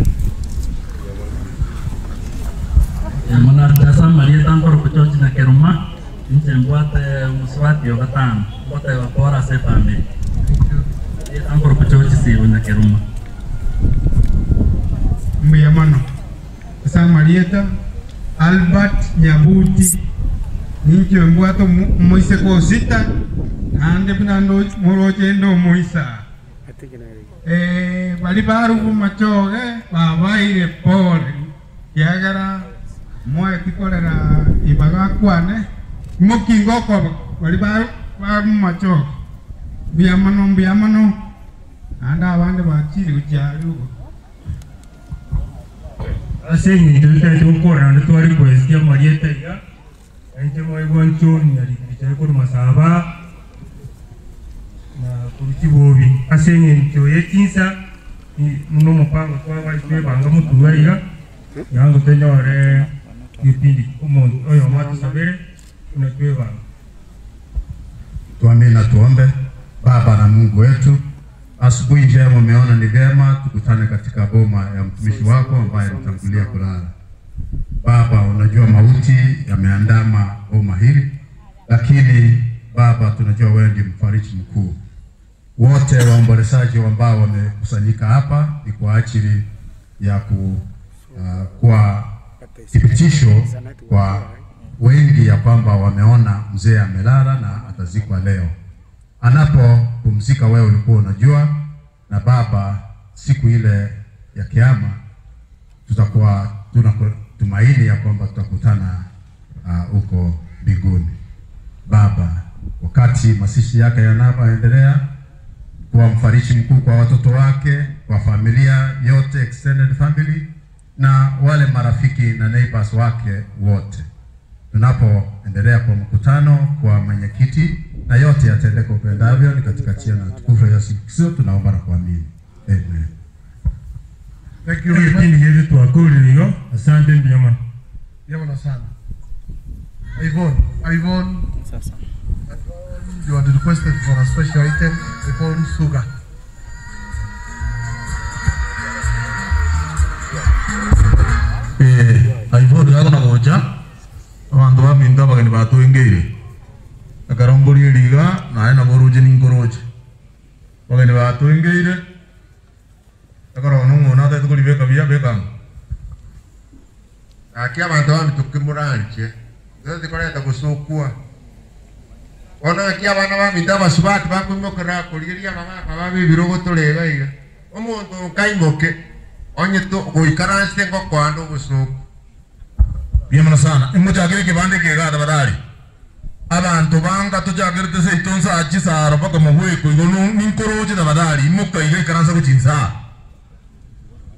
Mona Casa Marieta por kuchochi na keruma Chefuate Muswati Okatan bote wapora sepame por kuchochi si na keruma Mbiyamano Casa Marieta Albert Nyabuti Ninki mbuato moise ko sita ande pinando moroche ndo moisa bali baru machoge babaire pole yagara moe tikolera ibaga kwane mokingo ko bali baru machoge biamano anda abande bachiri ucharu asengi ndute tukora ndo request ya Marieta ya Ente mo igonchoni ali bichare ko masaba na kuriki bobi asenge ncho yekinsa no mupango kwa waitwe banga mutuwaiga yango tenyore yipindi umuntu oyo matu sabere unakiwa. Tuamini na tuombe. Baba na Mungu wetu, asubuhi njema umeona ni vyema tukutane katika boma ya mtumishi wako ambaye mtangulia kulala. Baba, unajua mauti yameandama boma hili, lakini Baba tunajua wewe ndiye mfariji mkuu. Wote waombolezaji ambao wamekusanyika hapa ni kwa ajili ya kwa thibitisho kwa wengi ya kwamba wameona mzee amelala na atazikwa leo. Anapopumzika wewe ulikuwa unajua, na Baba siku ile ya kiyama tutakuwa tunatumaini ya kwamba tutakutana huko mbinguni. Baba, wakati mazishi yake yanapoendelea, kwa mfariji mkuu kwa watoto wake, kwa familia yote, extended family, na wale marafiki na neighbors wake wote. Tunapoendelea kwa mkutano, kwa mwenyekiti, na yote yatendeke upendavyo, ni katika jina na tukufu Yesu Kristo tunaomba na kuamini. Amen. Thank you very much. Kipindi yetu tuwakuli asante mjama. Jambo sana. Ivon. Sasa. You are requested for a special item, Ivon Sugar. Ivon yako na moja. Abantu baminda bagani batu engere. Akarongoli liga na ena boruje ningoroje. Bagani batu engere. Akarono ngona ta tukuli beka bia beka. Akia abantu bamitukimuranje. Zote koleta kusukua. Ona akia bana baminda basubati bakumokera kuliria baba babi birogo tolega iga. Omuntu kaimoke onye to goikaranse ngo kwando gusuku. Biemana sana. Imujagire kibande kega tabadari. Abantu banga tujagire tese itonsa achisa arapaka muhwe ko igonu ninkoroje tabadari imuka iga ikaransa kuchinsa.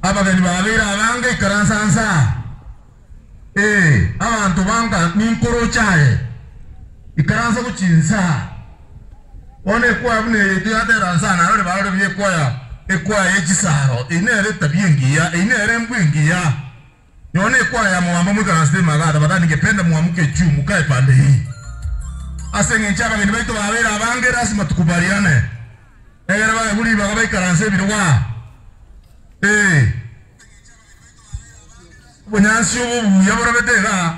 Abagani babira abanga ikaransa ansa. Abantu banga ninkorochaye ikaransa kuchinsa. One kwa bune tuyatera sana role barole bye kwaya ekwaya echisaro inere tabiengia inere mbwingia. Yone kwa ya mwamba mwikaransi magada badani ningependa muamuke juu mukae pande hii. Asenge nchaba ngini baito babera abange rasima tukubaliane. Egera bae buli bagabe ikaransi birwa. Bunyansi ubu yabora betega.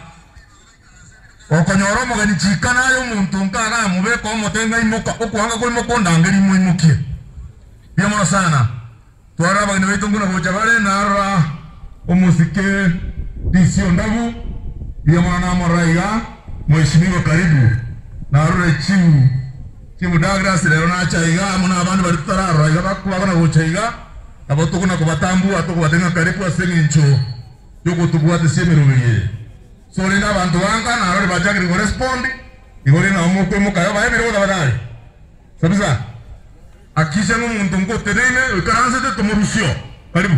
Okonyoro mogani chikana yo muntu nkaga mube ko motenga imoka okwanga ko imokonda ngeri mu imukie. Yamona sana. Twara bagini baito nguna bochabale nara omusike disio ndabu ya mwana maraiga mheshimiwa karibu na rure chimu Douglas lero na chaiga muna abantu bari tararo iga bakuba bana gochaiga aboto kuna kubatambu atoko batenga karibu asengincho yoko tubuate semerubiriye so lenda abantu banga na rure bajagiri go respond igore na omukwe mukayo bae biro dabadari sabisa akisha ngumuntu ngoterene ikaranze te tomurusio karibu.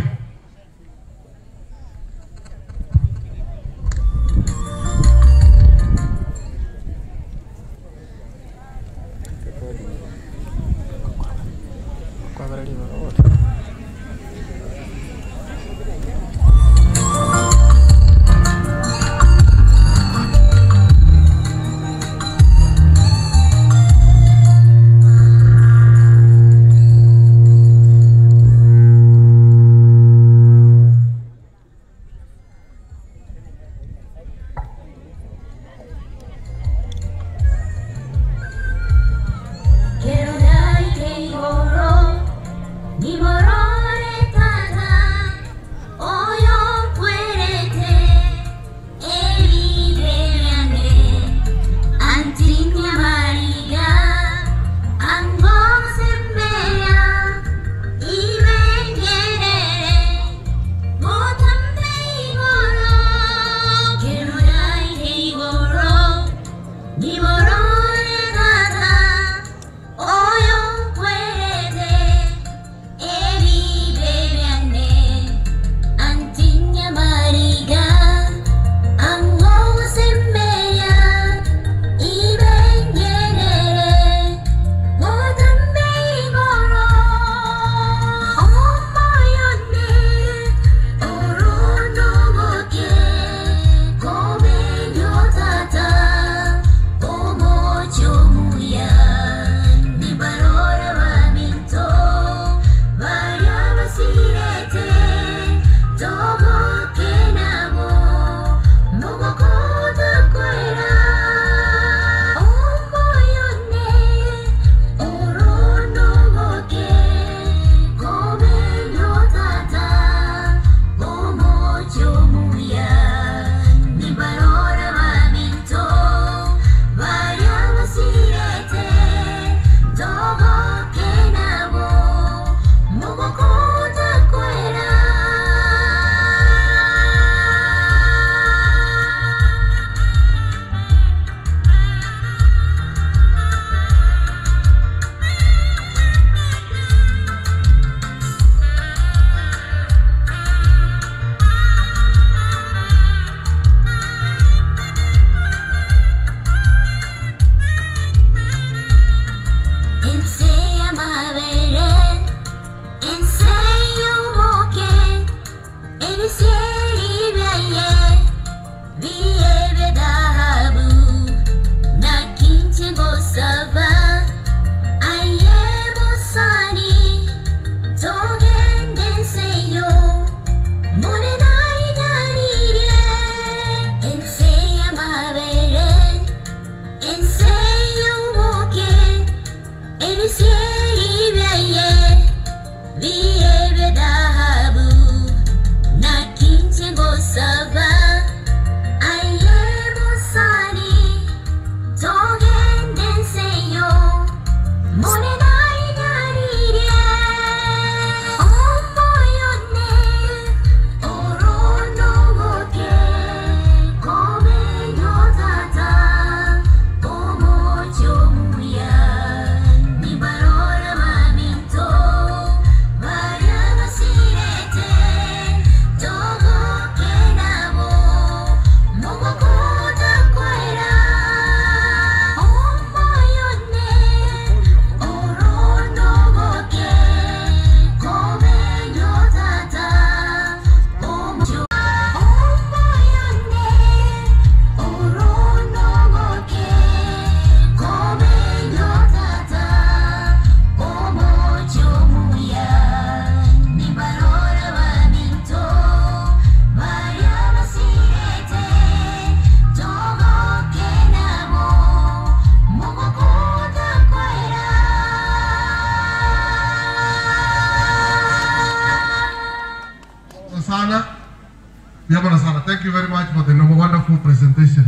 Biyamana sana. Thank you very much for the wonderful presentation.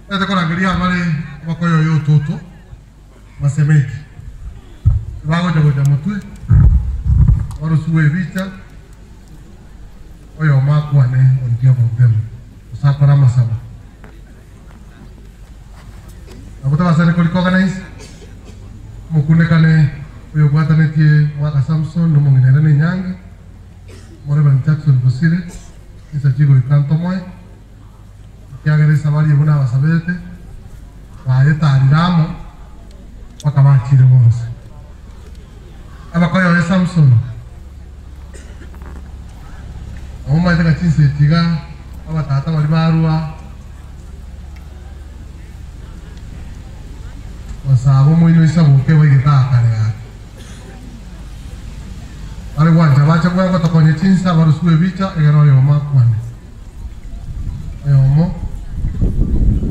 Ete kora ngiria wale wakoyo yo toto. Masemeki. Wago jago jamutwe. Waro suwe bicha. Oyo makwane on behalf of them. Usapara masaba. Abutaba sana kuli organize. Mukune kane oyo bwatane tie mwaka Samson no mungine ne nyanga. Moreba Jackson Bosire. Isa chico ikanto moy. Kiagere sabari buna basabete. Waeta aliramo. Wakabachire bose. Abakoyo Samson. Oma ita kachinse tiga abatata bali barua wasabo moino isabuke wigita kare ya ale wanja bacha kwa ko tokonye chinsa baru suwe bicha egero yo makwane ayomo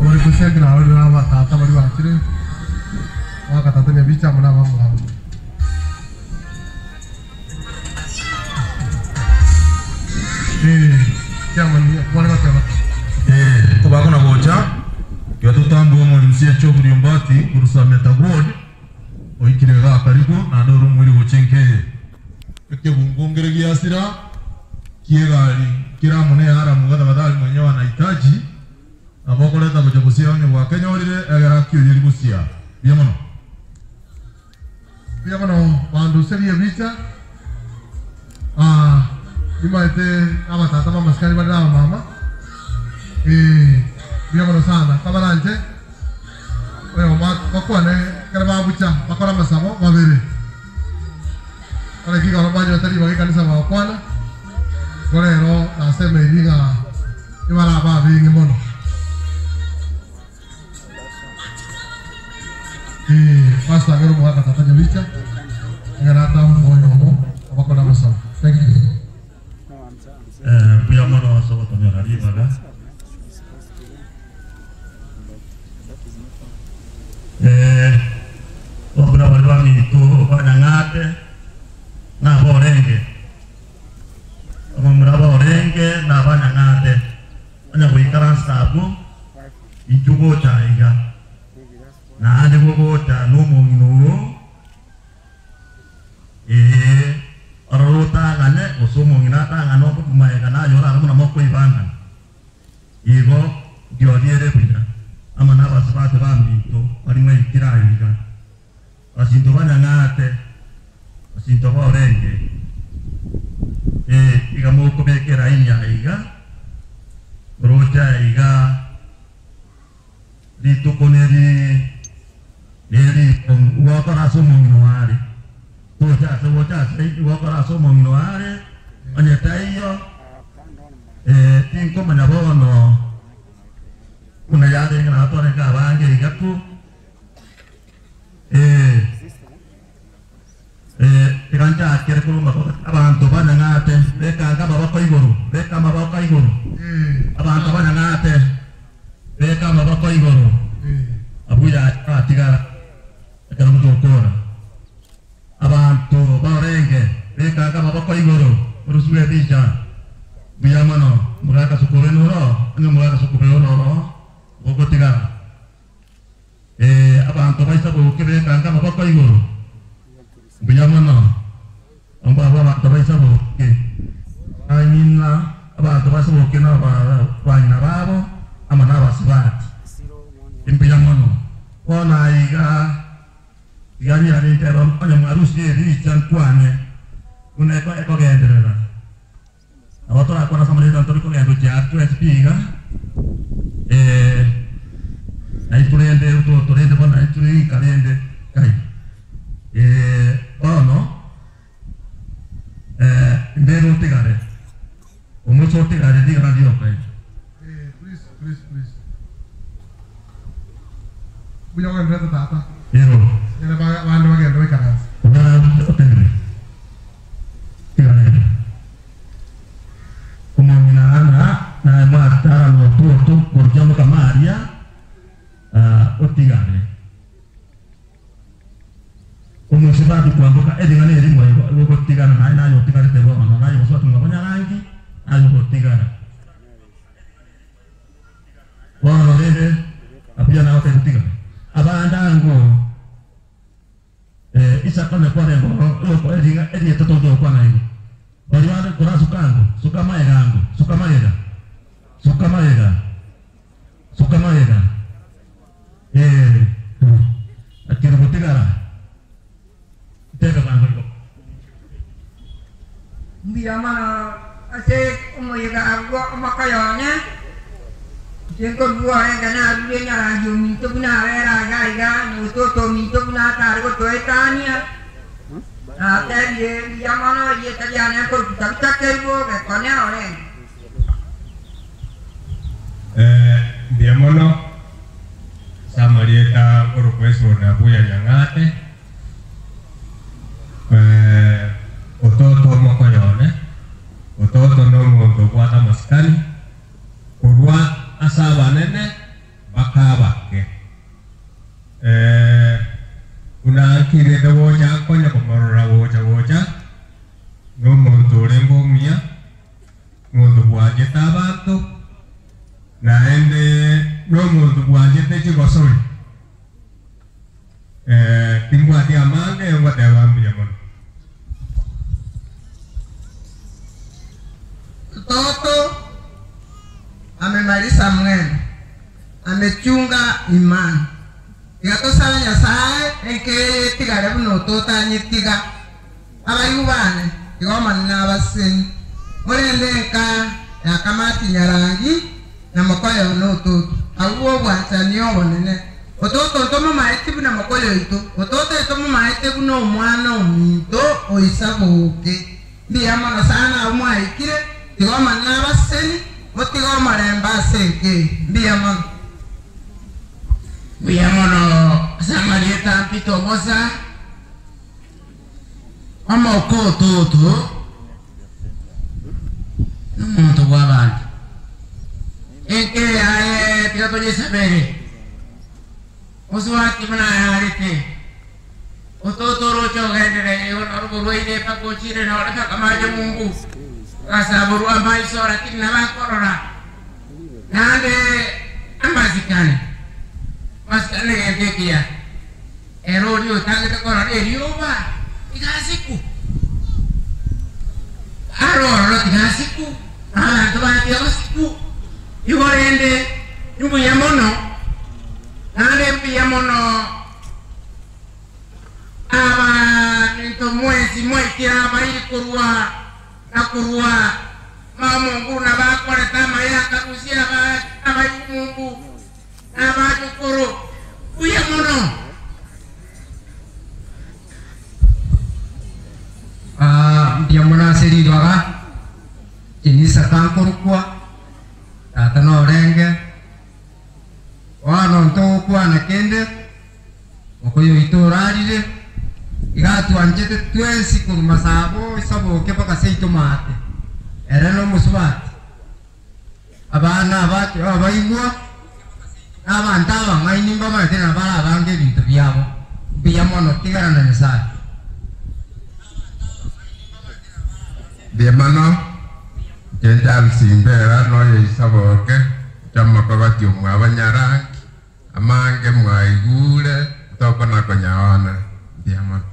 ori kusenge na ori na batata bali bachire wakatata ne bicha muna bamu kubakona bocha yatutambo mwanzia choburi mbati kurusa metagod oikirega karibu na ndoro mwiri gochenke eke bungongere giasira kiegali kira mune hara mugada badali mwenye wanahitaji abakoleta bojabusia onye wa Kenya orire egera kyo yiri busia biyamano bandu serie bicha Imate abatata mama sekali bada mama. Biyamano sana. Kabaranje. Oyo makwane karaba bucha bakora masabo mabere. Ole kiko no banyo tari bagi kanisa makwana. Kolero na seme dinga ibara ba bingi mono. Pasta ngero muka tata nyabicha. Ngarata moyo mo bakora masabo. Thank you. Biyamano sobo tonyo hari baga. Obra balwami itu banangate na borenge. Omra borenge na banangate. Anya kuikara sabu ijugo chaiga. Na ade gogo ta no mongino. Arota ngane osomo nginata ngano kumai kana yora ramuna moko ibanga. Igo diodiere pina. Amana basabate bambi to ari mai kiraiga. Asinto banangate. Asinto borenge. Iga moko bekera inya iga. Roja iga. Dito koneri neri kon uwakara somo nginoari. Bocha sei wakara somo nginoare anyataiyo tinko manabono kuna yade ngana tore ka bange igaku tikanja akere kulu mako abantu banangate beka baba ko igoro beka baba ko igoro abantu banangate beka baba ko igoro abuya atigara akara mutokora abantu barenge beka kama bako igoro urusule bicha biyamano muraka sukure noro anga muraka sukure noro boko tigara abantu baisa boke beka kama bako igoro biyamano amba abantu baisa boke anyina abantu baisa boke na banyina babo amana basibati imbiyamano ona iga yani hari teror yang harus dicang kuane una eko gendera awak tu aku rasa macam tu kau yang tu jatuh SP kan naik turun deh tu turun deh pun naik turun kalian deh kai oh no beru tiga deh umur sorti ada di radio kai please punya orang berapa tata beru yang mana bagian doi karas. Kumamina anak na mata lo tu kerja muka Maria otigane. Umur sebab tu kuang buka dengan ini boleh otigane na yo otigane tebo mana na yo suatu ngapa lagi ayo otigane. Bono rere apia na ote kutiga. Abandango isa kone kwa rengo loko edi toto do kwa na hiyo. Bali wale kura sukango, suka maega. Akira kutigara. Tega bango. Biamana ase umoyega agwa makayanya. Jengko dua yang kena dunia lagi minta guna era gaya nuto minta guna tarik tuai tanya. Tadi dia mana dia tadi aneh kau kita kerbo berkonya orang. Dia mana sama dia tak profesor na buaya yang ate. Ototo makoyone, ototo nomo untuk buat amaskani, kurwa asaba nene bakaba ke una kire de boja konya komorora boja no monto rembo mia monto buaje tabato na ende no monto buaje te chigosori tingwa dia mange ngwa dewa miyamon Toto amemaliza mwendo, amechunga imani. Igato sana nyasaye eke tigare buno tota nyitiga abayubane igomana abaseni murendenka yakamati nyarangi na makoyo no toto awo bwanchani obonene ototo ntomo maete buna makoyo ito ototo ntomo maete buno mwana ominto oisaboke ndiyamana sana umwaikire igomana abaseni motigo maremba seke biamono samarieta pito mosa amo ko toto no to guaban eke aye tiga to sabere oswati mana arite ototo rocho gene on orbo roide pa kochire na ora kamaje mungu asa buru amai sora tinna ba korora nande amazikane maskane ente kia erodio tangi te korora erioba igasiku aro igasiku to ba igasiku igorende nyumu yamono nande piyamono aba nito mwezi aba ili kurua na kurua Mungu na bakore tama ya karusia ba Mungu na ba kuru uya mono dia mona seri doa ini sakang kurukwa tatano renge wano nto kwa na kende okoyo itu rarire igatu anjete tuensi kurumasabo isabo kepa kaseito mate erano muswati abana abati abaigwa abantaba ngaini mbaba tena bala bange bintu byabo biyamono tigarana nesa Biamano Jental simbera no isabo ke jamma babati umwabanyara amange mwaigule tokona konyawana biamano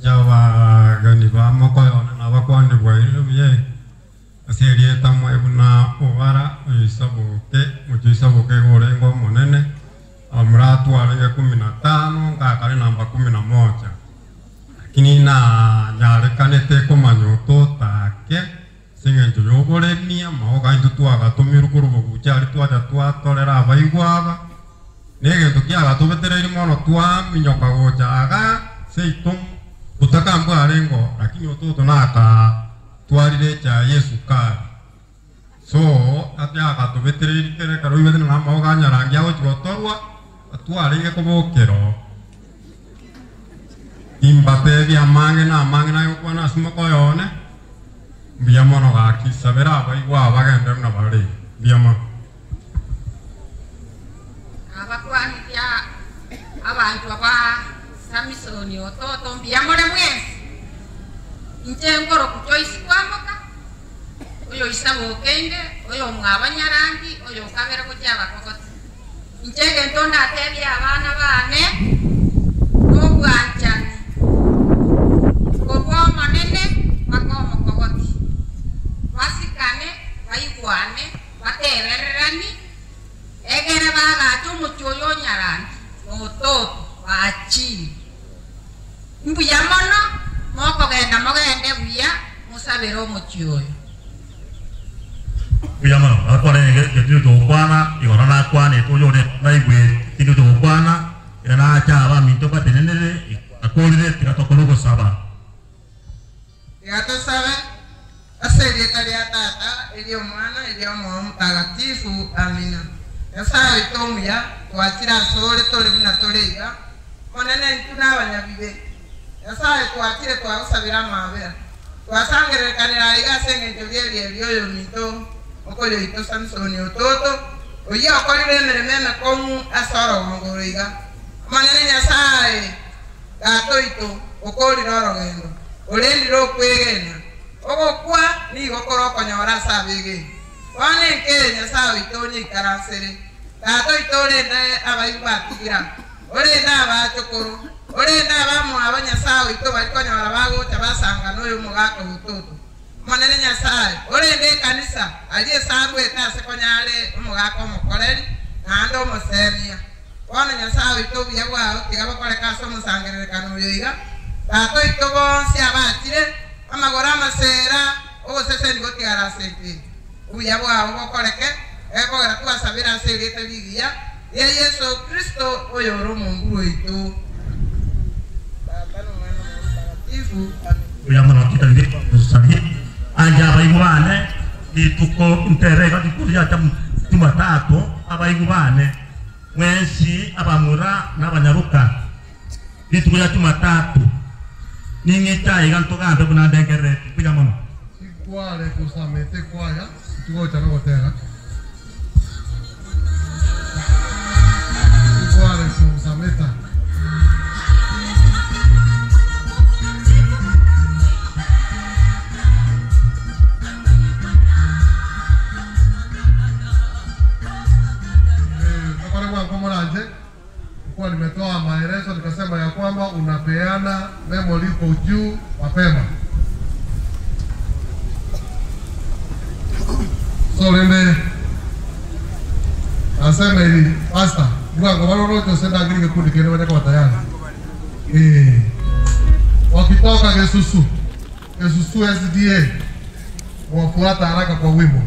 Jawa gani ba makoyo na ba kwande bwa ile biye asiri tamu ebuna ovara isabo ke gorengo monene amratu alinga 15 ngakale namba 11 lakini na nyare kanete komanyoto take singe njogore mia maoga ndutu agatumiru kurugo buchari twa tolera abaigwaga nege tukiaga tubetereri mono twa minyoka gocha aga seitum utakambo arengo lakini ototo naka twarire cha Yesu kari so atya tubetereri kere karo ibete na maoga nyarangi ago chigotorwa atwarige kobokero imbate bia mange na yokwana sumako yone biamono ga kisabera abaigwa abagende na bari biamono abakwanitia abantu aba Samisoni ototo mbiamore mwezi inche ngoro kuchoisi kwamoka oyo isabo kende oyo mwabanyarangi oyo kabere kutyaba kokoti inchege ntonda atebya abana bane n'obwanjani obwomonene bakomo kokoti basikane baigwane batebererani egere bagate omuti oyo onyarangi n'ototo bachiri mbuya mono mokogenda mogende buya musabire omuti oyo Uyama, apa ni jadi tu kuana, ikan nak kuana itu jo ni naik gue, itu tu kuana, yang nak cakap minta pada ni, aku ni tidak tahu kalau siapa. Tidak tahu siapa, asal dia tadi ada, dia mana, dia mau tagatifu, amina. Yang saya itu ya, wajib sore tu lebih nak toleh ya, mana ni itu nak banyak bibe. Yang saya itu wajib tu aku sabira maafir. Tu asal kerana lagi asing itu dia yo minta. Okoyo ito Samsoni ototo oye okolire merememe komu asoro ngoriga manene nyasaye gato ito okolire orogendo olendiro kwegena ogokwa ni gokoro konyora sabege wane ke nyasaye ito ni karasere gato ito olenda abayibatigira olenda abachokoro olenda abamu abanyasaye ito bakonyora bago tabasanga noyo mugako ototo manene nyasaye olende kanisa aliye sangu etase konyale omugako omukoreri nando omusemia wana nyasaye itobi yabwao tigaba kore kaso omusangererekano yoiga tato ito bonsi abatire amagora amasera ogoseseni gotigara sente ubuya bwabo bokoreke ekogera twasabira ase erieta ligiya ya Yesu Kristo oyo ori omungu waitu Baba n'Omwana n'Omutagatifu Uyama kita ini usahih. Anja abaigubane dituko interega dikuria Jumatatu abaigubane mwensi abamura n'abanyaruka ditukuya Jumatatu ningita igantogambe kunandengere kujamono Iguale kusamete kwaya tugocha no gotera Iguale kusameta Kwa nimetoa maelezo nikasema ya kwamba unapeana memo liko juu mapema. So lende nasema hivi pastor, kwa wale wote senda ngine kundi kile wako tayari. Wakitoka Yesusu SDA wafuata haraka kwa wimbo.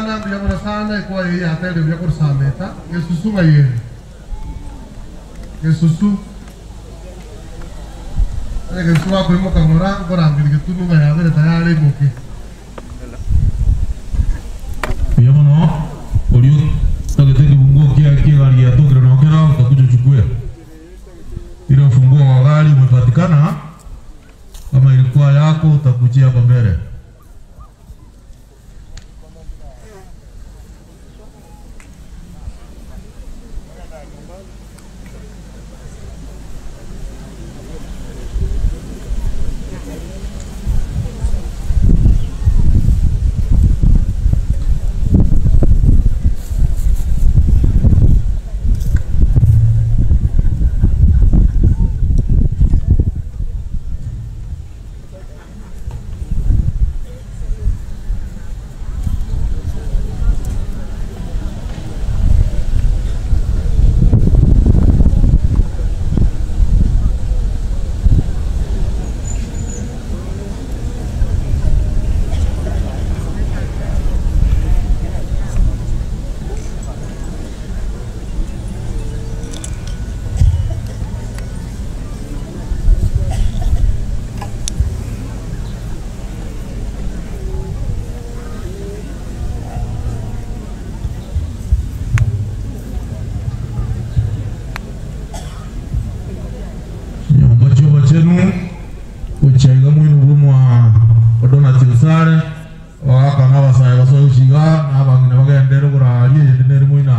sana kwa hii atende vya kursameta Yesusu baye Yesusu ale kesua ko mo kamora ko rambili ke tunu ga ya bere tayari moki Biamono Olio taketeke funguo kia gari ya tokira na okera utakuja chukue ile funguo wa gari umepatikana kama ilikuwa yako utakujia hapa mbele Uchaiga mwinu rumwa odona tilsare waka na basaya baso ushiga na bangine bagendero kurali yendere mwina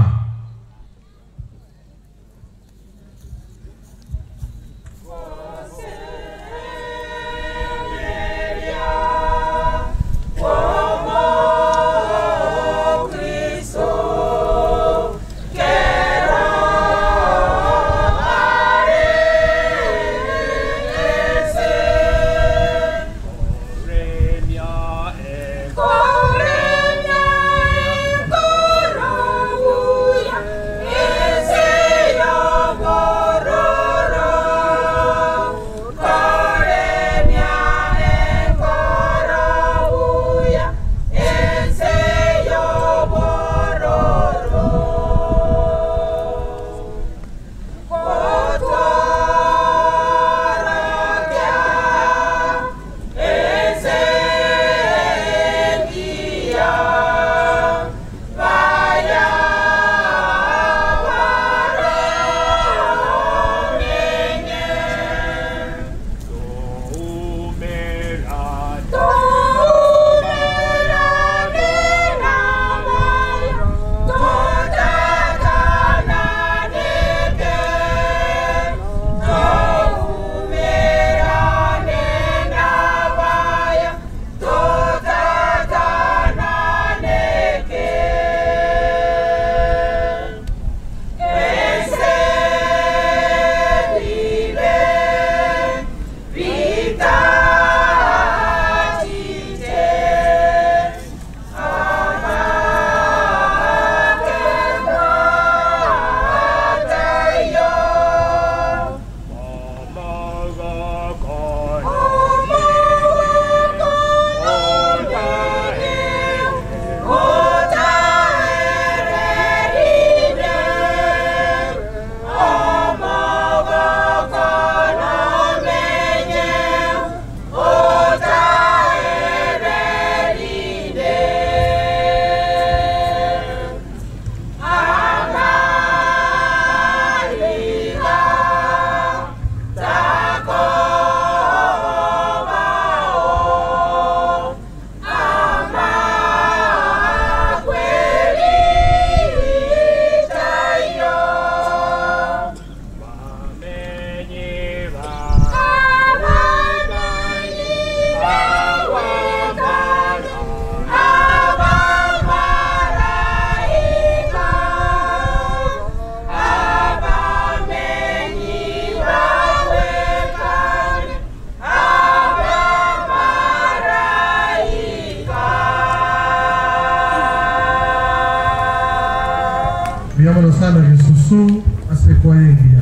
Biamono sana Yesusu asekwa yengia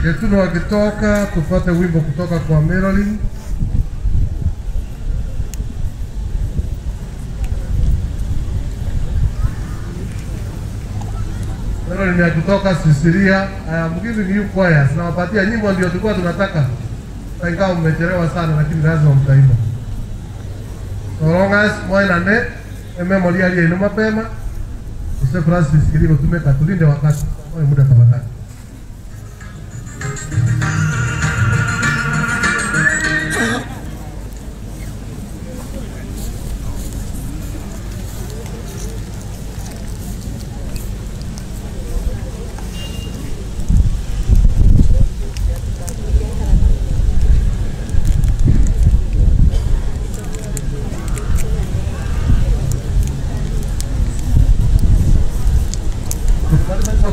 Getuno akitoka, tupate wimbo kutoka kwa Marilyn. Marilyn akitoka Sisiria. I'm giving you choirs. Nawapatia nyimbo ndio tulikuwa tunataka. Ingawa mmechelewa sana lakini lazima mtaimba. So long as mwana ne memory ali ino mapema. Use Francis kilivyo tumeka tulinde wakati. Kwa muda tafadhali.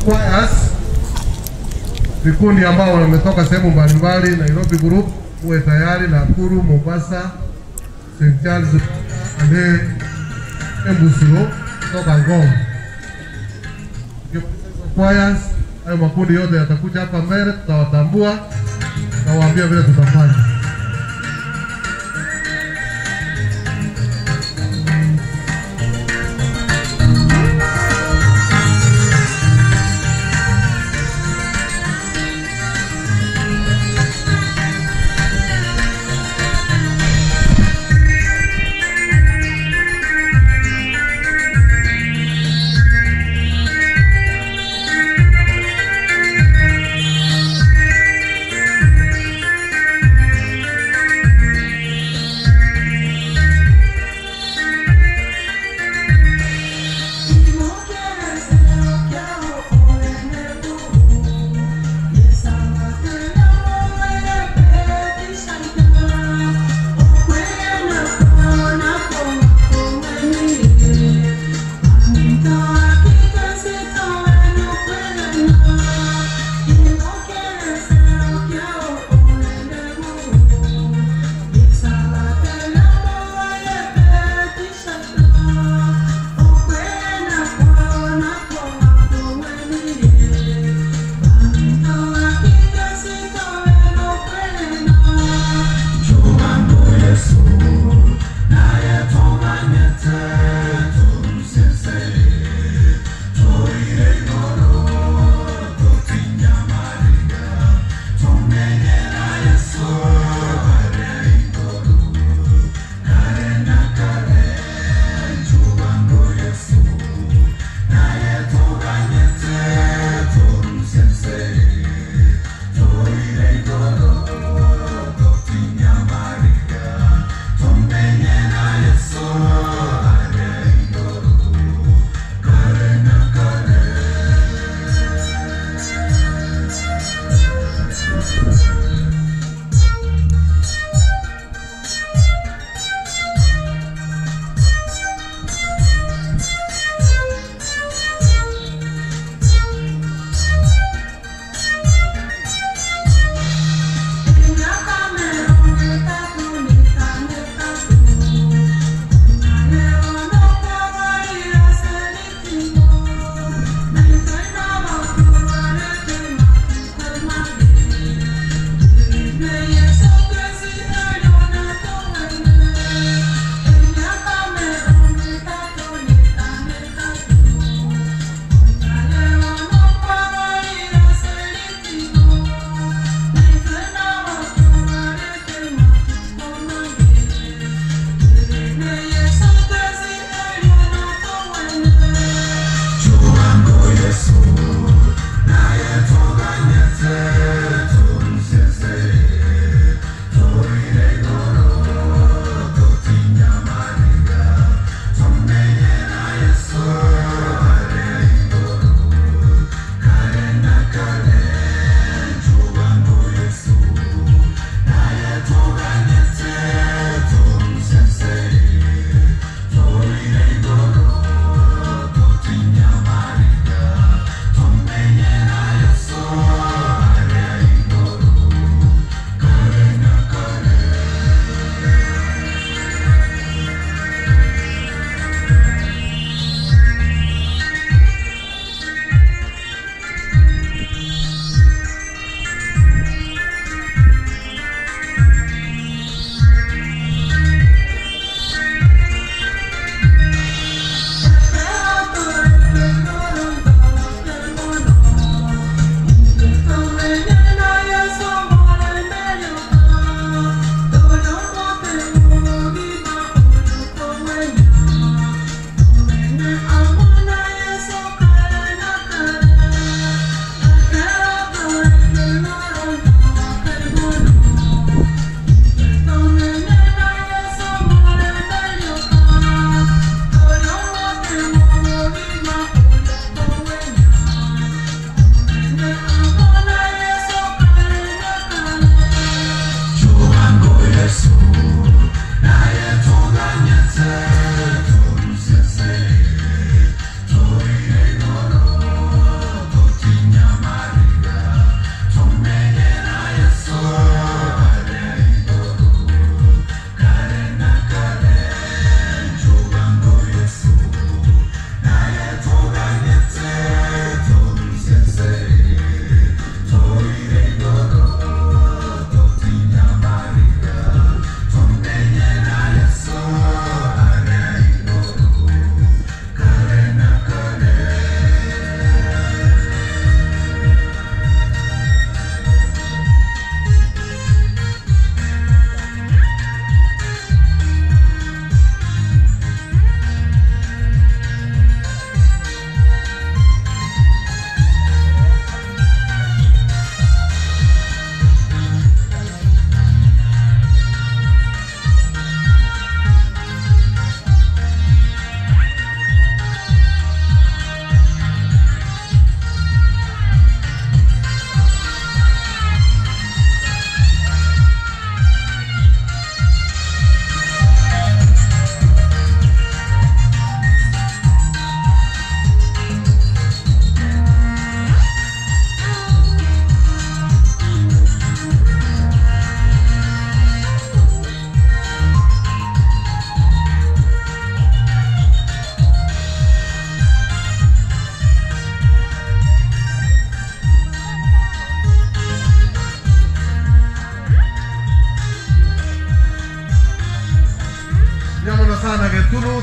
Choirs, vikundi ambao wametoka sehemu mbalimbali, Nairobi Group, uwe tayari, Nakuru, Mombasa, St. Charles, ande Embusiro, kutoka Ngong. Choirs, hayo makundi yote yatakuja hapa mbele, tutawatambua na waambia vile tutafanya.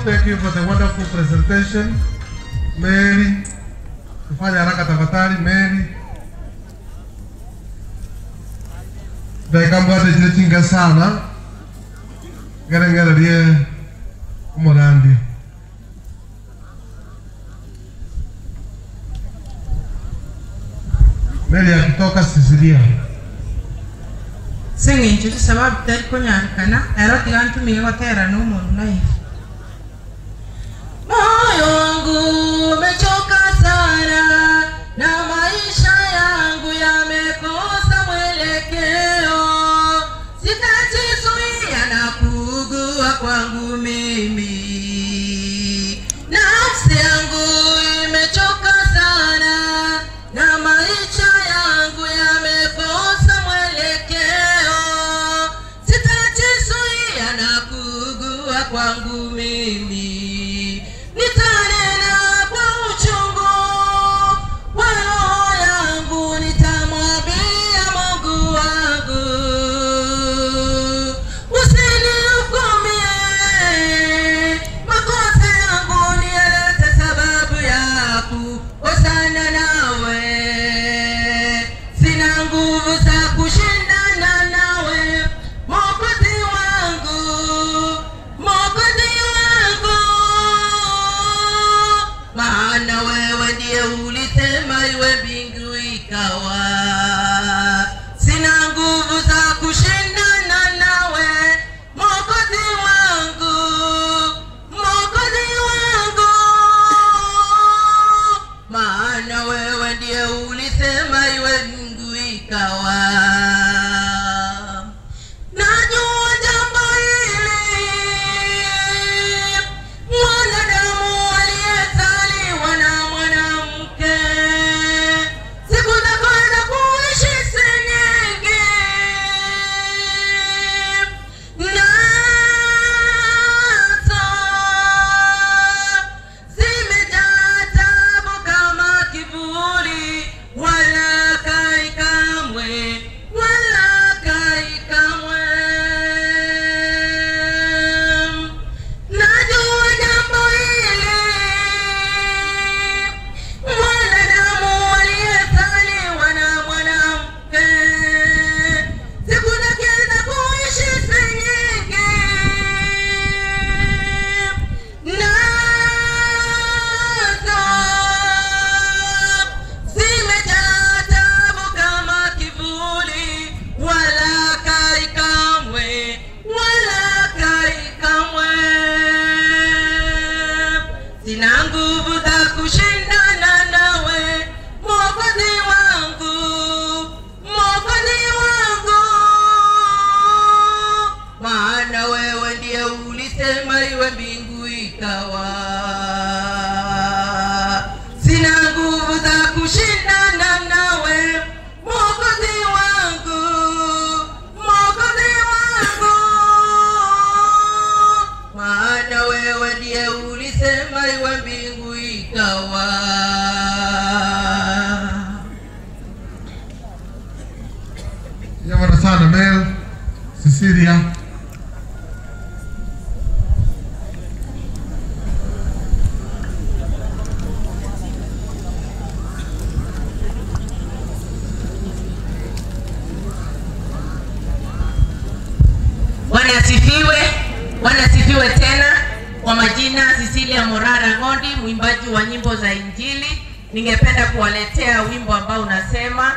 Thank you for the wonderful presentation. Mary, tufanye haraka tafadhali. Mary, dakika mbili zilitinga sana. Ngara rie umorandi. Mary akitoka Sicilia. Singincho sababu tari konyankana ero tigantu migotera n'umuntu nayo. Moyo wangu umechoka sana na maisha yangu yamekosa mwelekeo. Sitajizuia na kuugua kwangu mimi. Nafsi yangu imechoka sana na maisha yangu yamekosa mwelekeo. Sitajizuia na kuugua kwangu mimi. Nitanena kwa uchungu wa roho yangu, nitamwambia Mungu wangu, usinihukumie makosa yangu, nielete sababu ya kukosana nawe. Sina nguvu za kushindana nawe, Mwokozi wangu, Mwokozi wangu, maana wewe ndiye ulisema iwe mbingu ikawa. Sina nguvu za kushindana nawe, Mwokozi wangu, Mwokozi wangu, maana wewe ndiye ulisema iwe mbingu ikawa. Najua jambo hili, mwanadamu aliyezaliwa na mwanamke, siku za kwenda kuishi si nyingi, nazo zimejaa taabu kama kivuli, wala kai kamwe, wala kai kamwe. Najua jambo hili, mwanadamu aliyezaliwa na mwanamke, siku zake za kuishi si nyingi, nazo zimejaa taabu kama kivuli, wala kai kamwe, wala kai kamwe. Sina nguvu za kushindana nawe, Mwokozi wangu, Mwokozi wangu, maana wewe ndiye ulisema iwe mbingu ikawa. Sina nguvu za kushindana nawe, Mwokozi wangu, Mwokozi wangu, maana wewe ndiye ulisema iwe mbingu ikawa. Yamara sana Mel, Sicilia. Bwana asifiwe. Bwana asifiwe tena. Kwa majina Cecilia Morara Ngondi, mwimbaji wa nyimbo za Injili. Ningependa kuwaletea wimbo ambao unasema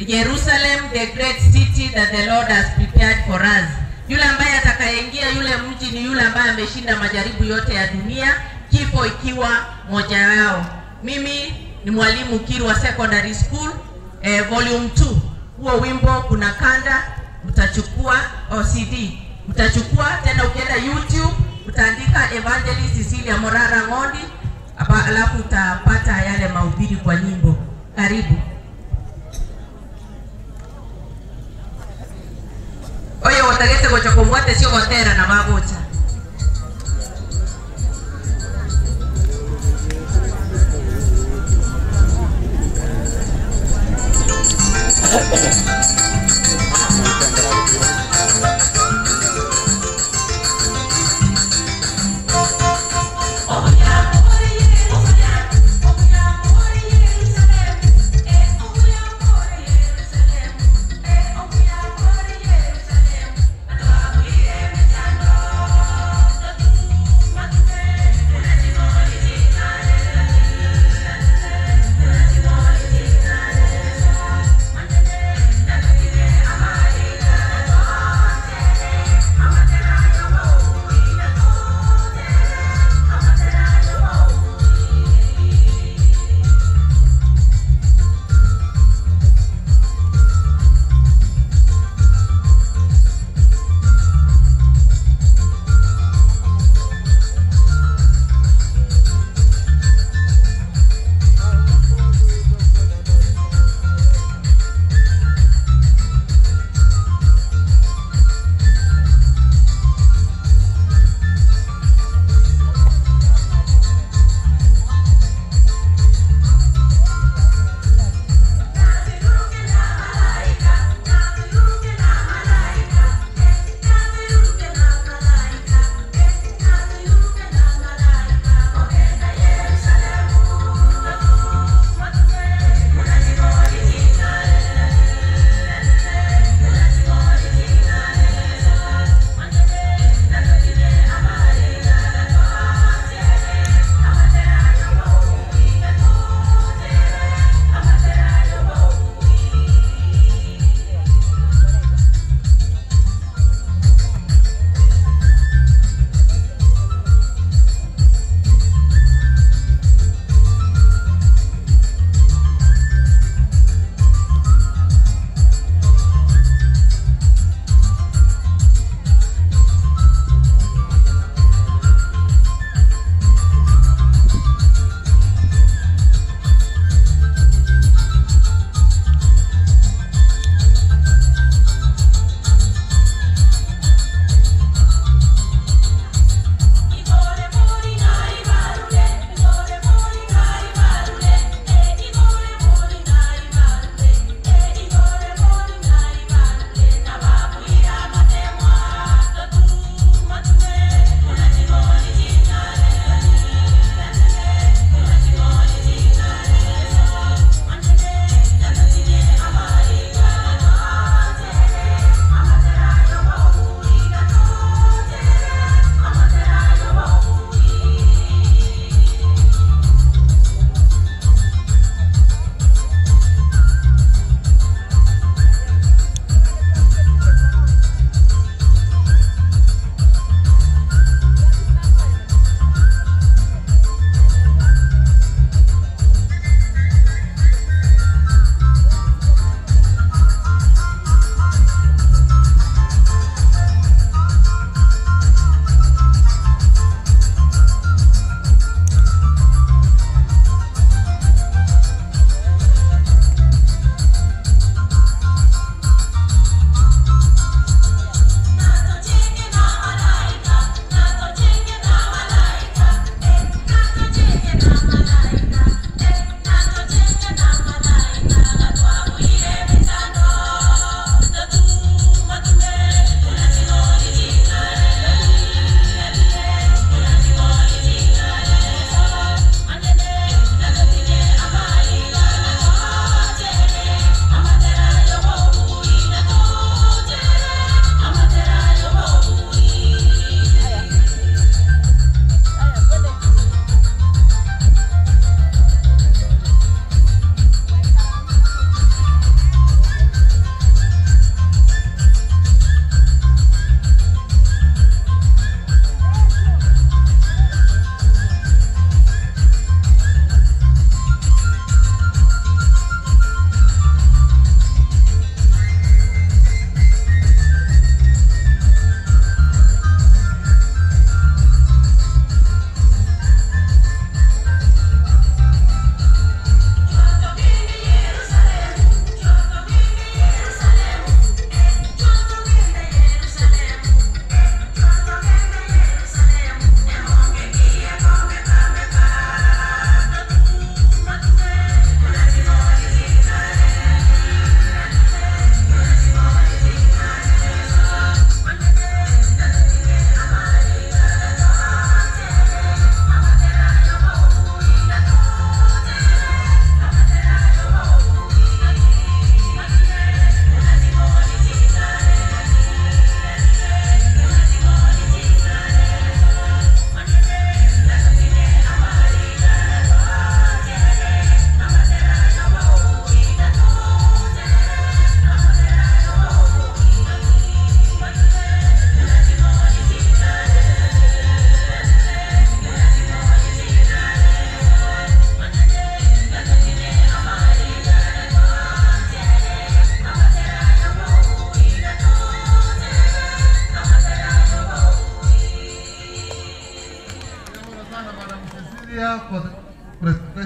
Jerusalem, the great city that the Lord has prepared for us. Yule ambaye atakayeingia yule mji ni yule ambaye ameshinda majaribu yote ya dunia, kifo ikiwa moja yao. Mimi ni mwalimu Kirwa Secondary School, volume 2. Huo wimbo kuna kanda, utachukua CD. Utachukua tena, ukienda YouTube utaandika Evangelist Cecilia Morara Ngondi, alafu utapata yale mahubiri kwa nyimbo. Karibu. Oye watagete gocha kumwate sio gotera na magocha.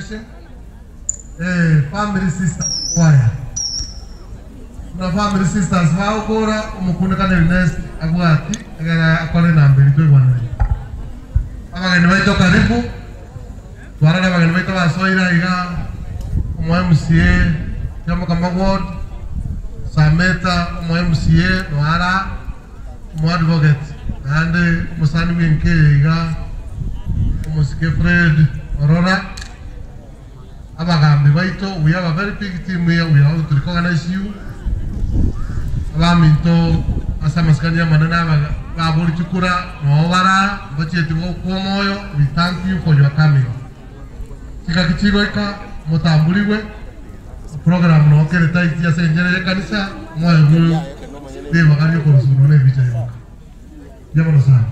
celebration. Family sister choir. Na family sisters vao kora umukunda kana Ernest agwati agara akole nambere twe bwana. Abageni baito karibu. Twarana abageni baito basoira iga umu MCA kama kama ward Sameta umu MCA Noara umu advocate and musani winke iga umu Fred Aurora. Abagambi baito, we have a very big team here. We have to recognize you. Abaminto asamaskania manana baburi chukura noara bacheti komoyo. We thank you for your coming. Chika kichigo ika motambuliwe program no kere taiti ya senjere kanisa moyo guru de magani ko suno ne bichayo. Yamano sana.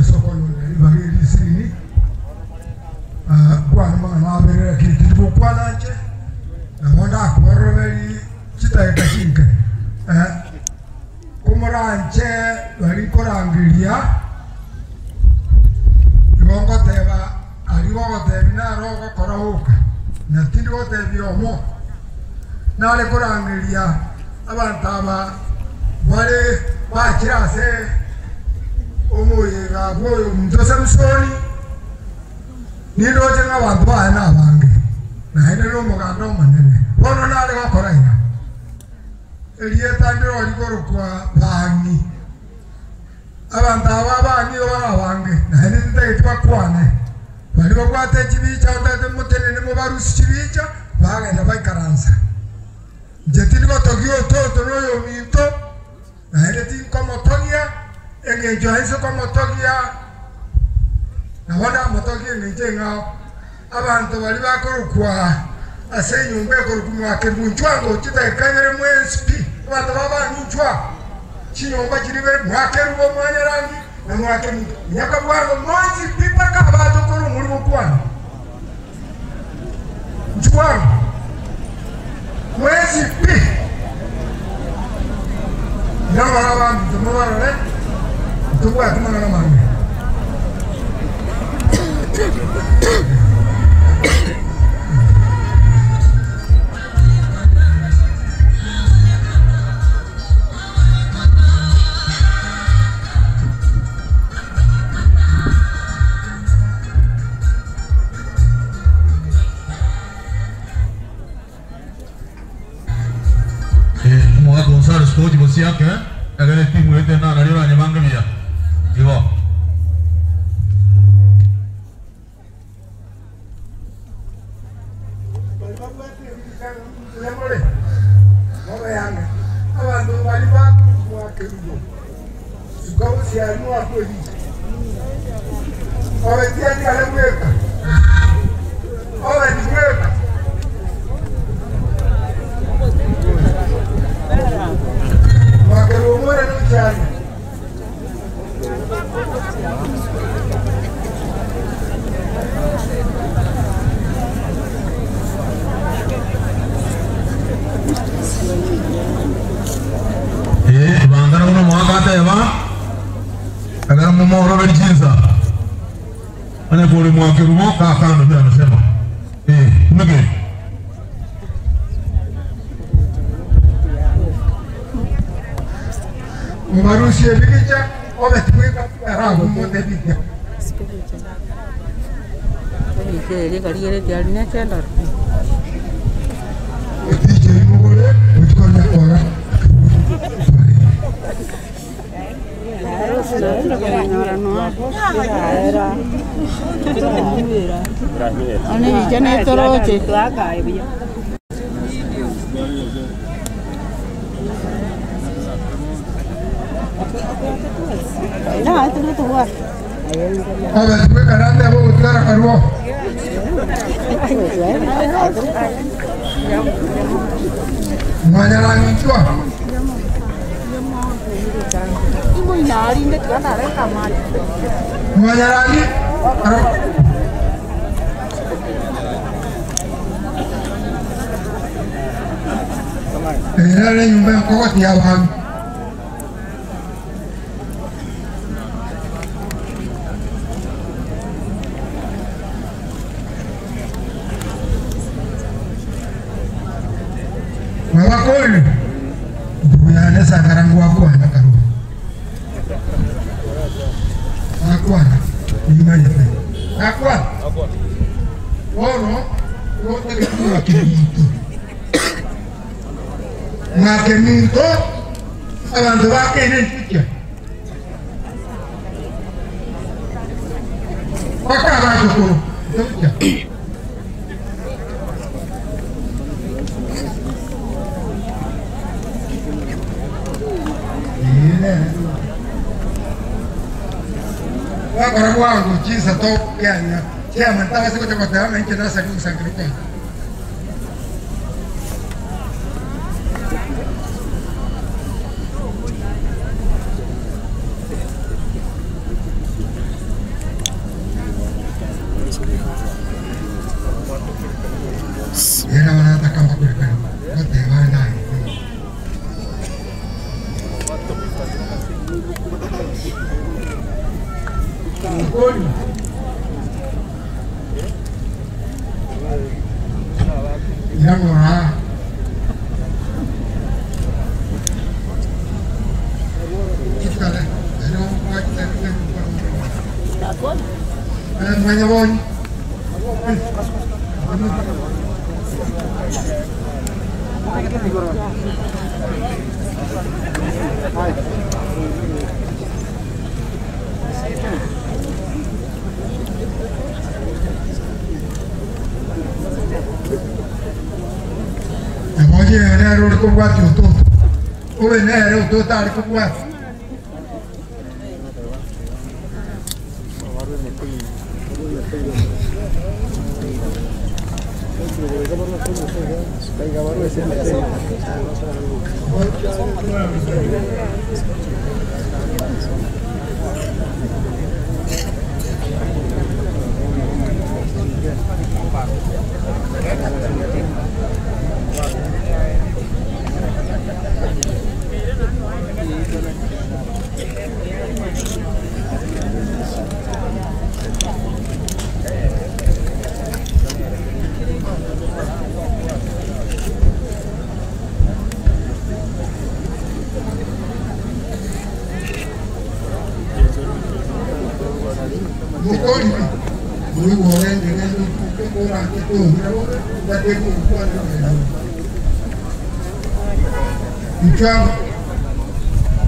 soko ni bagiri sini kwa na bere kitu kwa lanje na honda kwa roveri chita kashinka kumuranje bari korangiria ibongo teba ariwo tebina rogo korohuka na tindwo tebiomo nale korangiria abantu aba bari bakirase umuyiga boyo mutose musoni niroje n'abantu bana bange na hene no muganda omunene bono nale bakoraina eliyetandiro alikoro kwa bangi abantu aba bangi baba bange na hene ndetwa kwane bali bakwate kibicha utate mutenene mu barusi kibicha bagenda bayikaranza jetiri batogio toto noyo minto na hene tinkomo togia engejo haiso komo togia na wada motogia ngejenga abantu bali bakoro kwa asenyu mbeko kumwa kebunchwango chita kanyere mwesp abantu baba nchwa chinyomba chiribe mwakerubo mwanyarangi na mwakemu nyakabwango mwanzi pipa ka abantu koro muri mukwana nchwa mwesp na baba mtumara le tuwa tumana na mama Gonzalo Scott você quer? Agora tem muito na área da Nyamanga via. Digo. Abantu bali bakwa kerubo. Sukawo si anu akoli. Owe tia ni ale mweka. Owe ni mweka. Wakerubo mwana ni chani. Bangana uno mwakata eva. Agara mumoro berikinza. Ane bori mwakerubo kakando bya nasema. Nige. Umarushi ebikicha obe tweka arabo mote bikya. Ele kariere dia ni chenda. DJ mugore utkonya kwara. Ani jane toroche. Nah, itu tua. Obe tweka rande abo utara karwo. Manyarangi chwa. Ibu inari ndet kan ada kamar. Manyarangi. Era nyumba koko tiawan. Mawakoli buyane sakarangu wako anakaru akwana imanye pe akwana ono wote kwa kitu ngake minto abantu bakene ntikya bakaba ko ntikya Wakora wangu jinsa to yanya chama tawa siko chako tawa nje na sagu sangrika mukoni. Irangora. Iskale. Ano makita ko. Banyak bon. Oye, era lo que guacho todo. O era todo tal que guacho.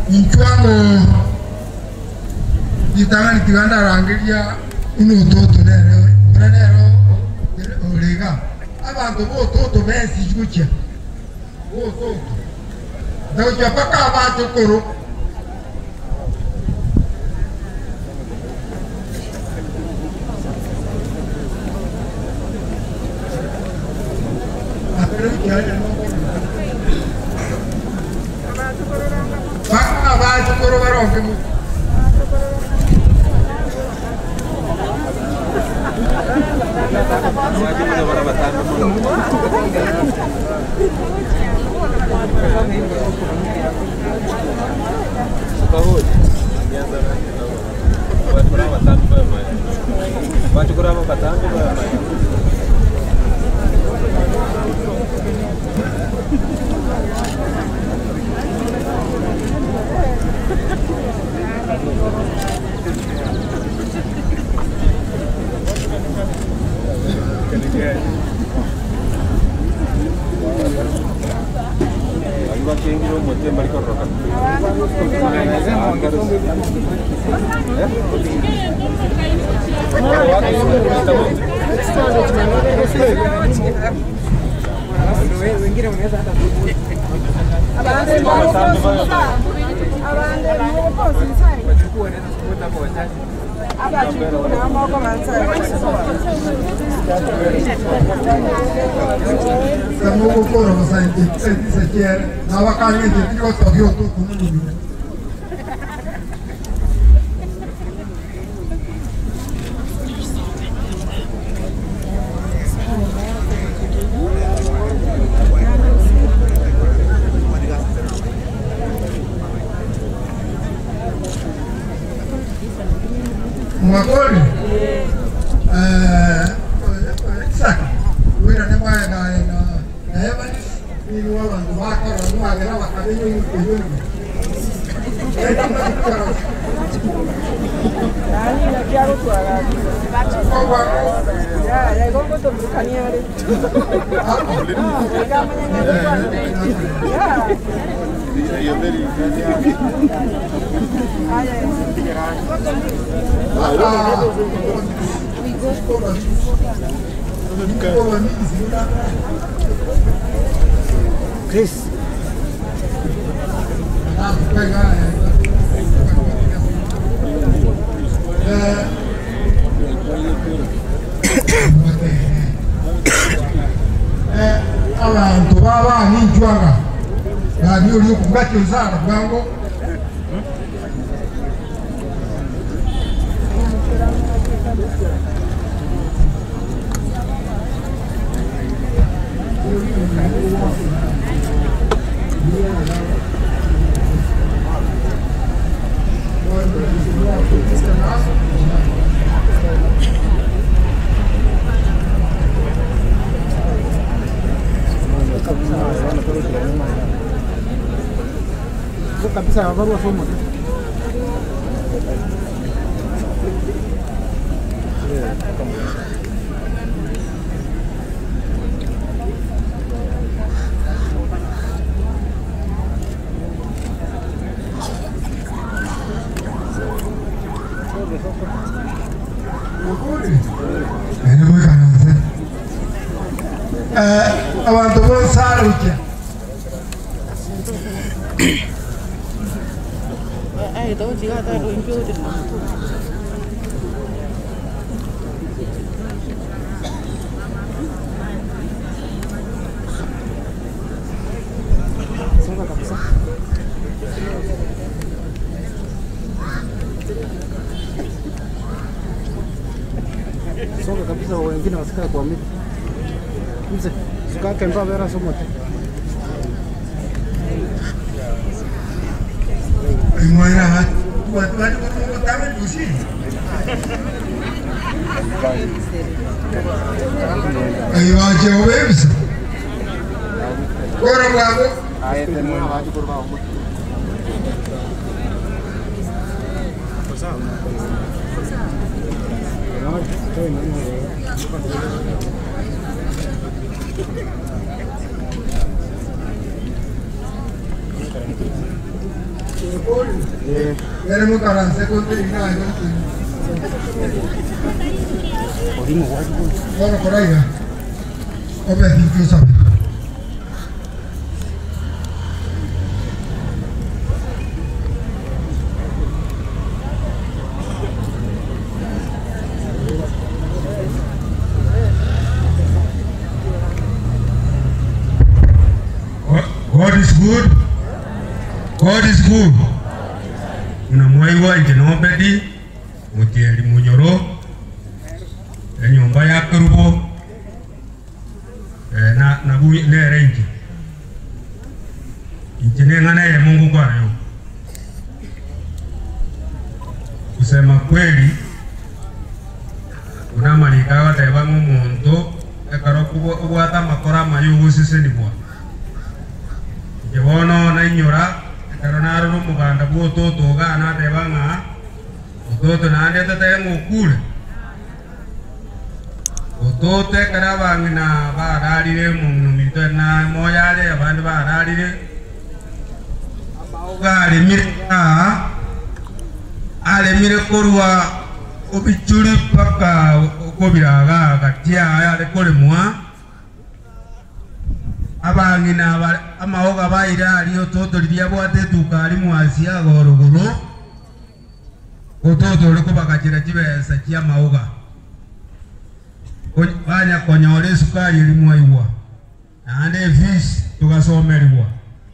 Inchwango ditangani tiganda rangiria ino toto nero orega abantu bo toto besi jucha bo toto dauja paka abantu koro Magori, saka, wira ne mwana na Evanis, ni wala ndwaka na mwana na wakadeni yuko. Nani na kiaro tu ara. Ya gongo to mkaniare. Kama nyanya. Yo very. Chris. Abantu baba ninjwanga bani uri kubwati uzara bwango kabisa barua somo. Abantu bonsaluke Ito jika tayo included. Soka kabisa. Soka kabisa, wengine wasikaa kwa miti. Mzee, sukake ndo vera somo tu. Moira watu kutama dusi. Ayo webs. Kora babo. Ayete mwana watu kurba umu. Queremos carranza con trina. Bueno, por ahí. Hombre, incluso. God is good. God is good. Unamwaiwa Njenobedi, Mutieri Munyoro, nyumba ya Kerubo, na bui ne renji. Njene ngana ya Mungu kwa yo. Kusema kweli, unamalika wa taiba mumonto, ekaroku wata makora mayugu sisi ni bwa. Jewono na inyora, karonaro no muganda buo toto ga na tebanga toto na ande tete ngukule otote karabangi na bararire mu mito na moyale abandu bararire amauga ale mire korwa obichuri paka okobiraga katia ale kole mwa abangi na amaoga baira aliyo toto liya bwate tukali mwasia gorogoro ototo liko bakachira chibesa chia maoga banya konyole sukali limwaiwa ande fish tukasomerwa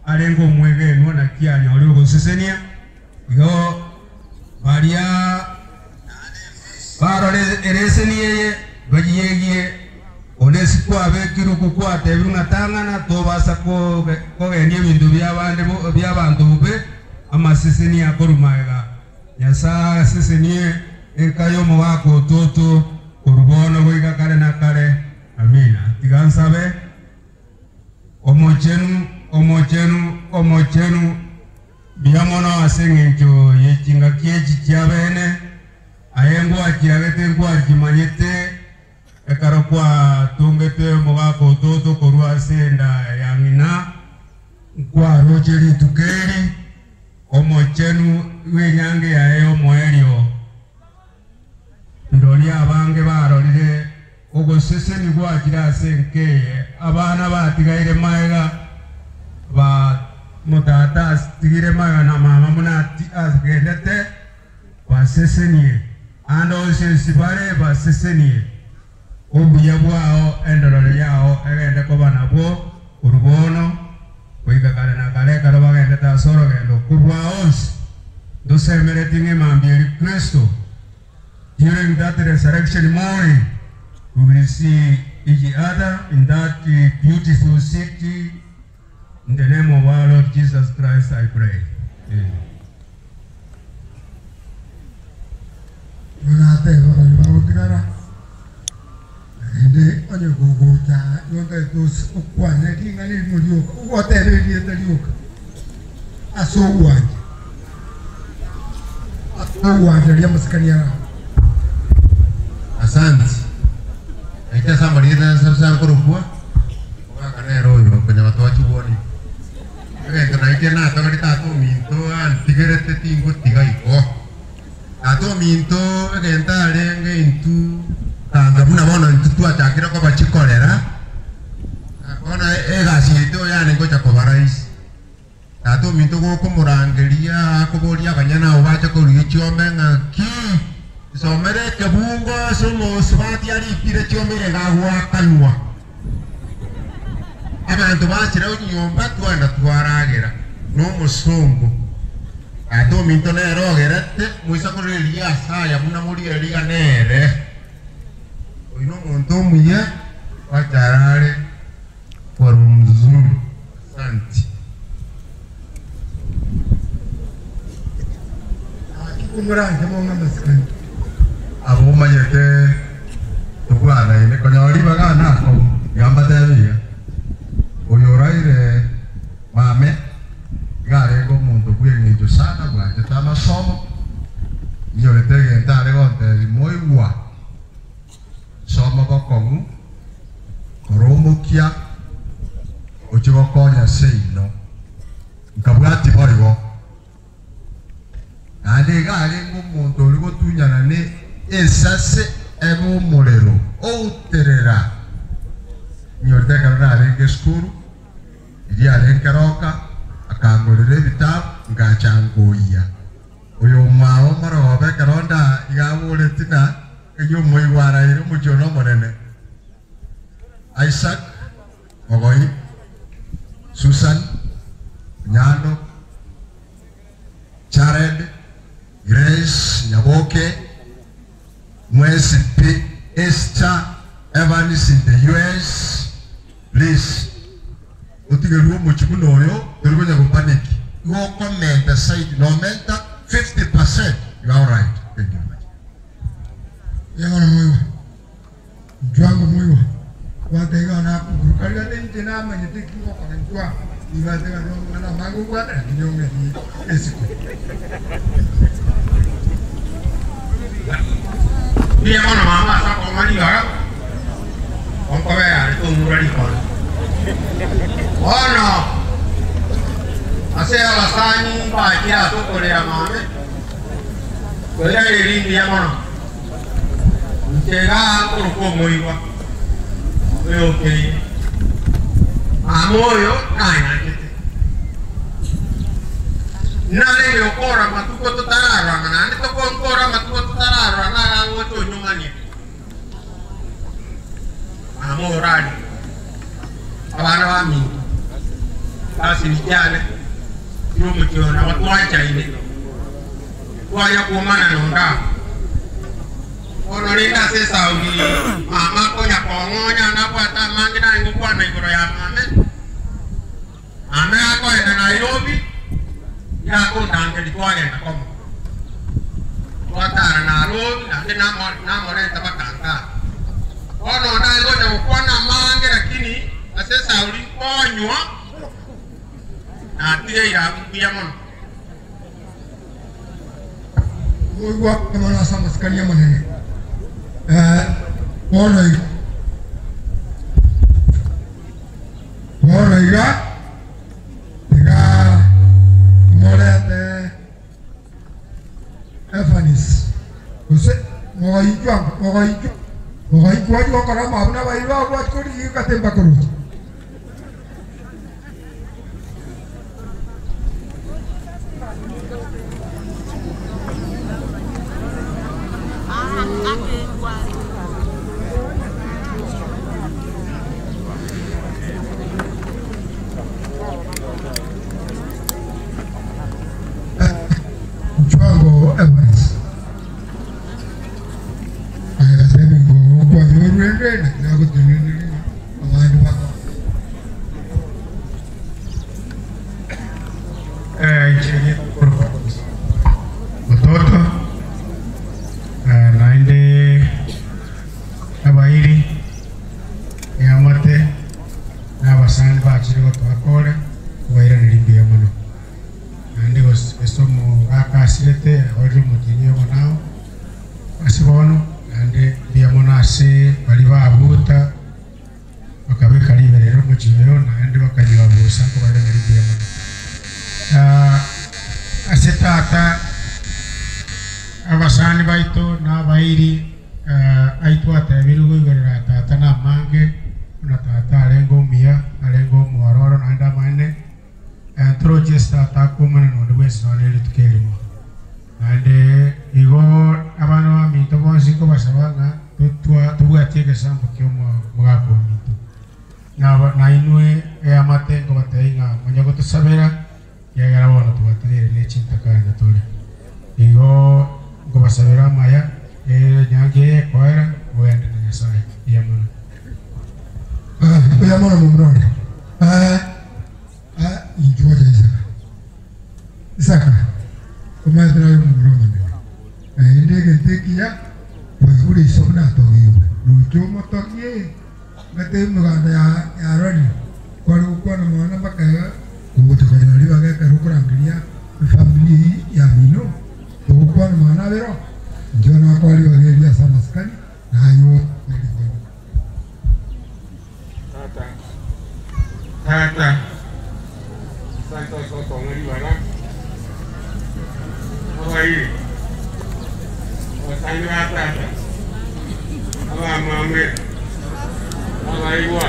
alengo mwege nona kianya oli gusesenia igo baria ande fish baro eresenie bajiyegie onesi kwa bekiru kukwa tebunga tangana to basa ko enie bintu by'abantu bube amaseseni akorumaga yasa seseni ekayo mu wako toto kurubono goiga kale na kale amina tigansabe omochenu biamono asengejo yechinga kiechi chiabene ayengo akiagete ngo akimanyete ekaro kwa tungete mugako toto korwa senda yangina kwa rocheri tukeri omochenu wenyange yayo moerio ndoli abange barorire ogoseseni gwakira senkeye abana batigaire maega ba mutata tigire maega na mama munati asgendete basesenie ando sesibare basesenie obuya bwao endorore yao egende kobana bwo urubono kuigakale na kale karo bagende ta soro gendo kurwaos dosemere tinge mambieri Kristo. During that resurrection morning we will see each other in that beautiful city. In the name of our Lord Jesus Christ I pray. Ende onye gogo ta yonde dos okwane kinga ni mulioka ugotere die talioka aso wanje uwanjalia masikania. Asante. Aita sambarita sabsa kurukua. Kana royo kwenye watu wachuoni. Ega tunaite na tokari tato minto antigerete tingo tigaiko. Tato minto ega ntarenge intu tanga muna bona intu tuachakira kwa bachikorera. Ona ega sito yani ngocha kobarais. Tato minto goko murangeria akoboria kanyana obacha kuri chiome ngaki. Somere kebungo somo swati ari pire chiomere gagwa kanwa. Abantu bachira unyomba twana twaragira no musongo. Tato minto nero gerete muisa koreria saya muna muri eriga nere. Oino monto muya wacharare por mzuri. Asante. Kumuranje monga masikani. Abo mayete tubwana ine konyori bagana ko gamba tabiya. Oyoraire mame gare go mundo kwenye sana bwanje tama somo. Nyorete gentare gonte moiwa. Somo bakongu koromukia ochigo konya seino. Nkabwati boigo. Ade gare go mundo ligo tunyana ne esase ebo morero outerera. Nyorte karna renge skuru. Idia renge roka akangorere bitabu ngachangoia. Oyo mao marobe karonda igabule tina eyo moiwara ire mujono monene. Isaac Ogoi Susan Nyando Jared Grace Nyaboke Mwesi P. Esther Evans in the US. Please utigeruo muchiku noyo turugonya panic. You comment the site no menta 50%. You are right. Thank you much. Yangona mwiwa. Jwango mwiwa. Watega na kurukalia tena manyete kwa kwa njwa. Ibatega no na mangu kwa nyonge ni esiko. Dia mana mama sa ko mani ga. On ko ya to murari ko. Oh no. Ase alasani ba kia to ko le amame. Ko ya ri dia mana. Chega ko moiwa. Okay. Amoyo kaya kete. Nale yo kora matuko to tarara manani to kora matuko to tarara na ngoto nyumani. Amorani. Abana wami. Kasi nijane. Yumu kiona watu wacha ile. Waya kuomana nonda. Onorinda se Saudi. Mama ko ya kongonya na kwata mangina ngukwa na igoro ya mame. Ame ako ina Nairobi. Ya ko dange di kwa ya komo. Kwata na Nairobi na more tabakanga. Ono na ngoja ukwana mange lakini ase Saudi konywa. Na tie ya kuya mono. Mwiwa kama na sama skania manene. Alright. Tiga morete Evanis. Use mogai kwa kara mabna bai wa kwa kori katemba kuru. asibono ande byamonase bali babuta bakabeka liberero mu kibero nande bakanywa busa ko bali muri byamono asetata abasani baito n'abairi aitu atabirugo igorora tata na mange na tata alengo mia alengo muaroro nanda mane antrojesta takumana no de west no le tukelimo ande igo abana minto bonsiko basabanga tuwa tieke sampo kyomo mwako minto na inue amate ko bateinga manyago to sabera ya garabona tu batire le chinta kana tole igo ko basabera maya nyange kwara boyande na sai yamono yamono mumrone injoja isaka kuma tena mumrone ndege tekia buri sona to hiyo lujo motokie ngate muganda ya rani kwa na mwana baka ngoto kwa na liwa ga karukurangilia family ya mino to kwa na mwana bero jona kwa liwa ga sana skani na ayo tata santo soto ngari wala awai wasani tata awa mame awai wa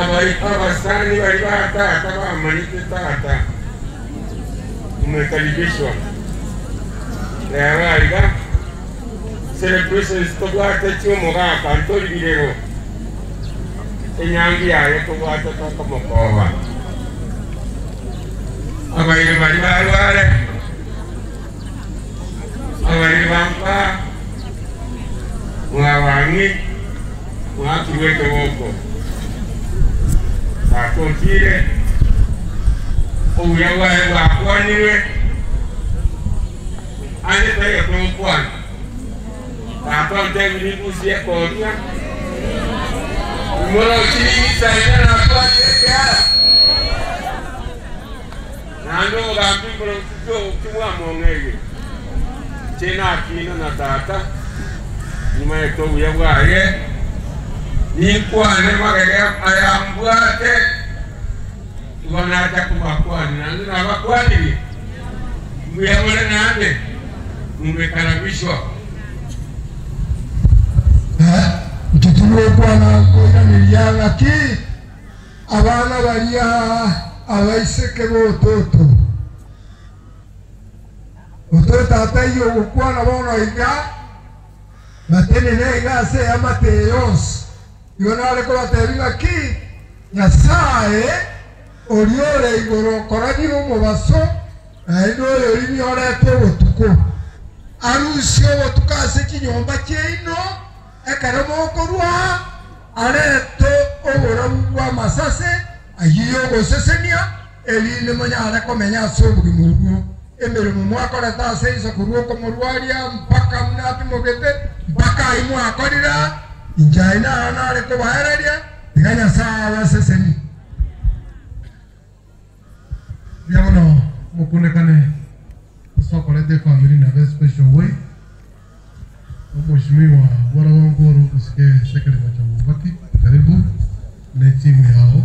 awai awasani wali tata awa manite tata umekaribishwa leo iga celebration stogwate chumo ga kantori bilero enyangi yaye tugwate tokomokoba abaire bali balwale abaire bampa mwawangi mwakiweke woko akontire obuyawaye bwakwanirwe ane taye kumukwana atontemilikusie koria Moro chini sana na kwa yake nando gambi moro kwa mongege tena kino na tata nyuma yetu yawaye ni kwa ne magere ayambwate wanaacha kubakwani na bakwani muyabona nande mmekarabishwa tutuwe kwana koina nilianga ki abana balia abaiseke bototo otota atayo kwana bona iga batene nega se amateos yona ale ko bateringa ki nyasaye oriore igoro korani mu baso aido yori ore to botuko arusyo botukase kinyomba kyeino ekaramo korwa areto obora masase ayiyo gosesenia eline manyara komenya soburi murugo emere mu mwakora tase isa kuruo komorwaria mpaka mnati mogete mpaka imu akorira injaina anare ko bahereria tiganya sawa seseni yamono mukunekane usokolete family na very special way. Mheshimiwa Bwana Wangoro usikie sekretari wa Chambaki, karibu na timu yao.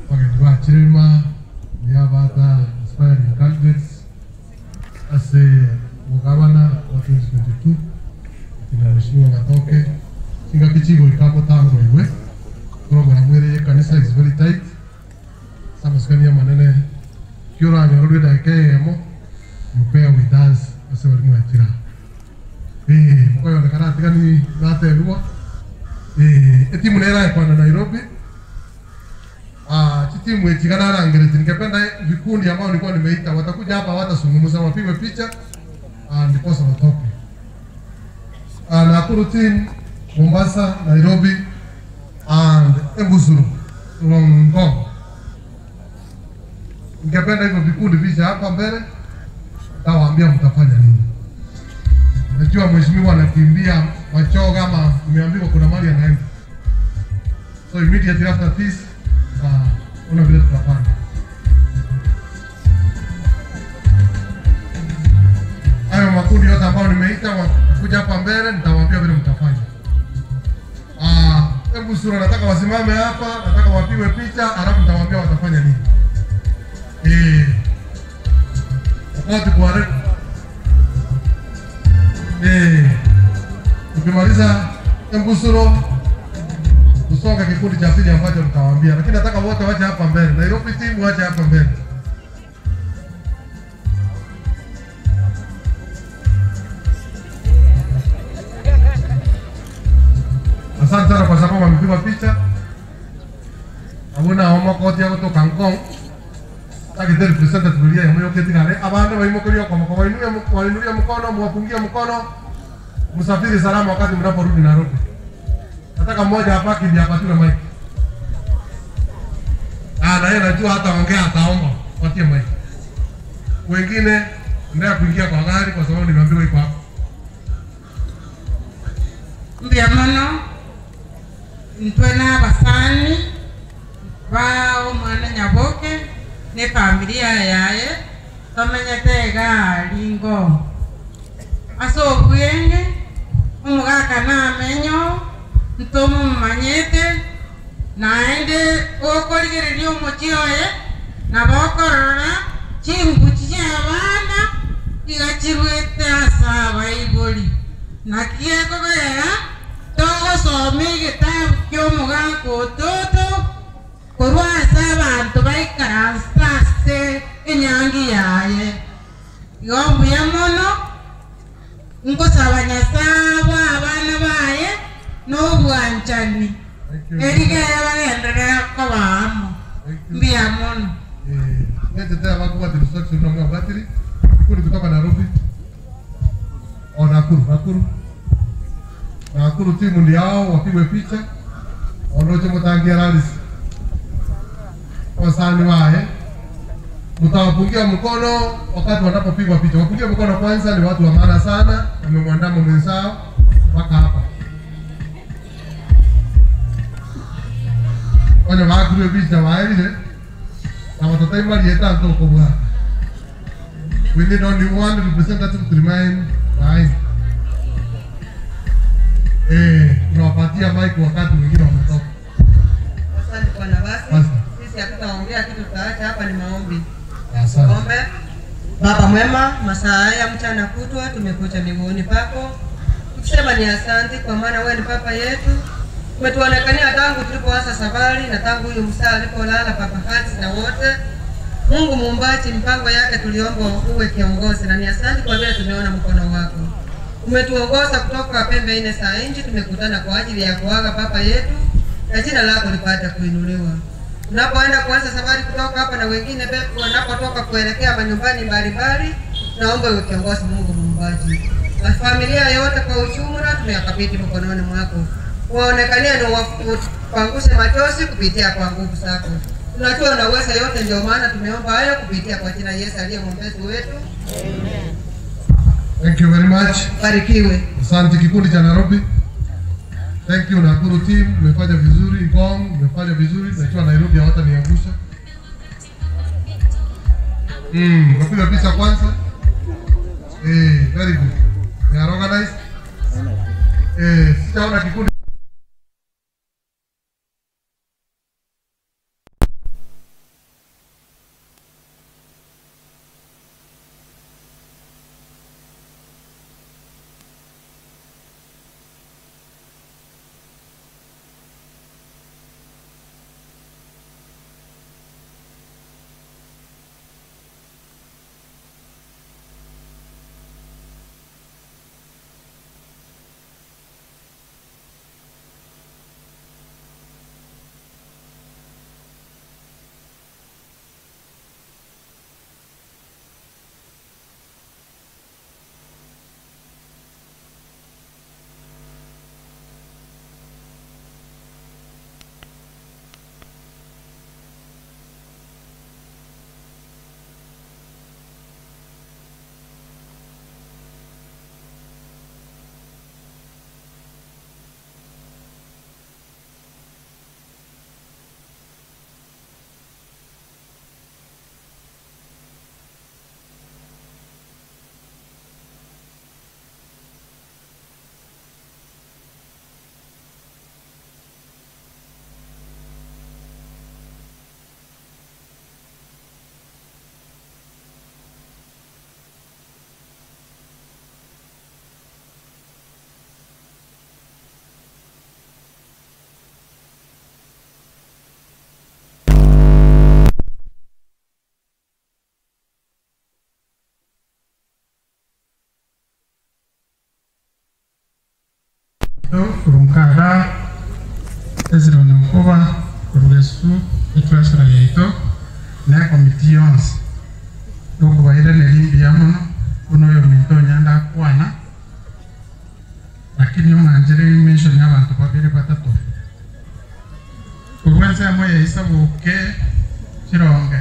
Wageni wa Chirima, Nyabata, aspiring candidates, ase mugabana wa 2022, kina Mheshimiwa Matoke, singa kichigo ikamo tango iwe. Programu ile kanisa is very tight. Samaskania manene kiora nyorwe da kemo, mupea with us ase walimu ya Chirima. Mkoyo na karate gani nate ruwa timu nera kwa Nairobi timu echigana rangere ningependa vikundi ambao nilikuwa nimeita watakuja hapa watazungumza wapigwe picha ndipo sasa watoke Nakuru team Mombasa Nairobi and Embusuru Ngong ningependa hivyo vikundi visha hapa mbele tawaambia mtafanya nini. Najua mheshimiwa anakimbia machoo kama nimeambiwa kuna mali anaenda. So immediately after this, una vile tutafanya. Hayo makundi yote ambao nimeita kuja hapa mbele, nitawaambia vile mtafanya. Hebu sura nataka wasimame hapa, nataka wapigwe picha, alafu nitawaambia watafanya nini. Wakati kwa refu. Tukimaliza Embusuro kusonga kikundi cha pili ambacho nitawaambia, lakini nataka wote waje hapa mbele. Nairobi team waje hapa mbele. Asante sana kwa sababu wamepigwa picha. Abuna homo koti yako to Kangkong. Taki del representative ya mmoja keti ngale. Abana wa imokolio kwa mkoa wainulia mkono, mwapungia mkono. Msafiri salama wakati mnaporudi Nairobi. Nataka mmoja hapa kidi hapa tu na mic. Na yeye anajua hata ongea ataomba. Watie mic. Wengine ndio kuingia kwa gari kwa sababu nimeambiwa iko hapa. Mbiamono ntwena abasani bao mwana Nyaboke ne familia yaye tomenyete galingo aso bwenge umugaka na menyo ntomo manyete naende okoligereria omochioye na bokorora chimbuchi abana igachirwete asa baibuli nakieko gera togosoma egitabu kiomogaka ototo korwa ase abanto baikaransa ase enyangi yaye igo mbuya mono nkosaba Nyasaye abana baye n'obwanchani erigere bagenderera kobamo mbuya mono. Ngetetea wakuwa distraction na battery kuli kutoka Nairobi. Nakuru timu ndio wapigwe picha. Ondoje mtangia rallies. Wasani wae. Mtawapungia mkono wakati wanapopigwa picha. Wapungie mkono kwanza, ni watu wa maana sana, wamemwandama mwenzao mpaka hapa. Wale wakuru picha waile. Na watoto imali yeta ndo kwa. We need only one representative to remain behind. Tunawapatia mic wakati wengine wametoka. Asante kwa nafasi. Sisi hatutaongea kitu, tutaacha hapa ni maombi. Tuombe. Baba mwema, masaa haya mchana kutwa tumekuja miguuni pako. Tukisema ni asante kwa maana wewe ni papa yetu. Umetuonekania tangu tulipoanza safari na tangu huyu msaa alipolala papa hati na wote. Mungu muumbaji, mpango yake tuliomba uwe kiongozi, na ni asante kwa vile tumeona mkono wako. Umetuongoza kutoka pembe ine saa nchi, tumekutana kwa ajili ya kuaga papa yetu, na jina lako lipate kuinuliwa. Tunapoenda kuanza safari kutoka hapa na wengine bepu wanapotoka kuelekea manyumbani mbalimbali, naomba uwe kiongozi Mungu muumbaji. Na familia yote kwa ujumla tumeyakabidhi mkononi mwako. Waonekania na wapanguse machozi kupitia kwa nguvu zako. Tunajua unaweza yote, ndio maana tumeomba hayo kupitia kwa jina Yesu aliye mwombezi wetu. Amen. Thank you very much. Barikiwe. Asante kikundi cha Nairobi. Thank you Nakuru team, umefanya vizuri. Ngong umefanya vizuri. Najua Nairobi hawataniangusha. Napiga picha kwanza. Very good. They are organized. Sijaona kikundi maito kurunkaga eziro nkuba kurugesu etrashara yaito na komiti yonse okubaira nelimbi yamuno kuno yo minto nyanda kwana lakini umwanjire mention y'abantu babiri batatu kubanza moya isabuke kironge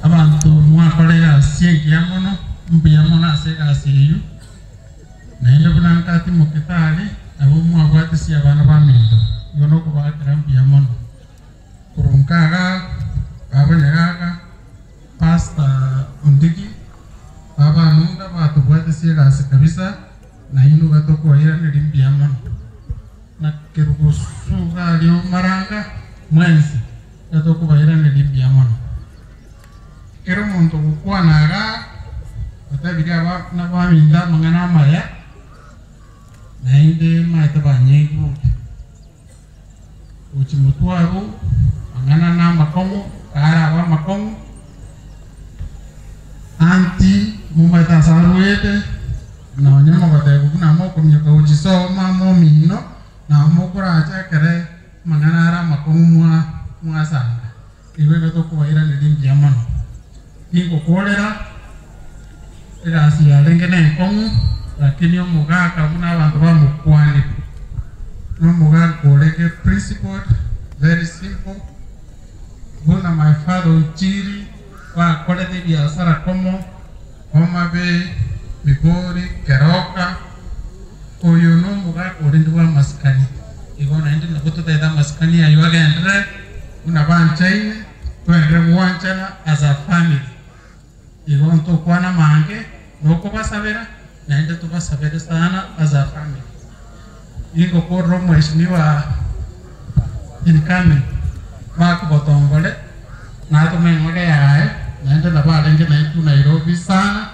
abantu mwakolera siengi yamuno mbi yamuno asega asiyu naende bunankati mukitali abo mwabwatisi abana baminto yono kubakira mbi yamuno kurunkaga aboneraga pasta undigi abanunda batubwatisi gasi kabisa na hino gatoko ira nilimbi yamuno na kerugusuga lyo maranga mwenzi gatoko baira nilimbi yamuno kero muntu kukwanaga batabiri aba nabaminda mangana maya nainde maita banyegu uchimutwaru mangana na makongo kara aba makongo anti mumata saruete na wanyama batego na moko mnyaka uchiso mamo mino na moko racha kere mangana ara makongo mwa sanga iwe gatoko baira nilimbi yamuno iko kolera ila asiyalengene kongo lakini omugaka kuna abantu bamukwani nomugaka koleke principle very simple bona my father uchiri wa kolete biashara komo Homa Bay Migori Keroka oyo nomugaka orindiwa maskani igona ndi nakutoteta maskani ayiwage andre una banchaine twende muanchana as a family igon to kwana mange noko basabera naende tubasabere sana as a family iko korro mheshimiwa incoming Mark Botongole na tumengole yae naende na balenge na itu Nairobi sana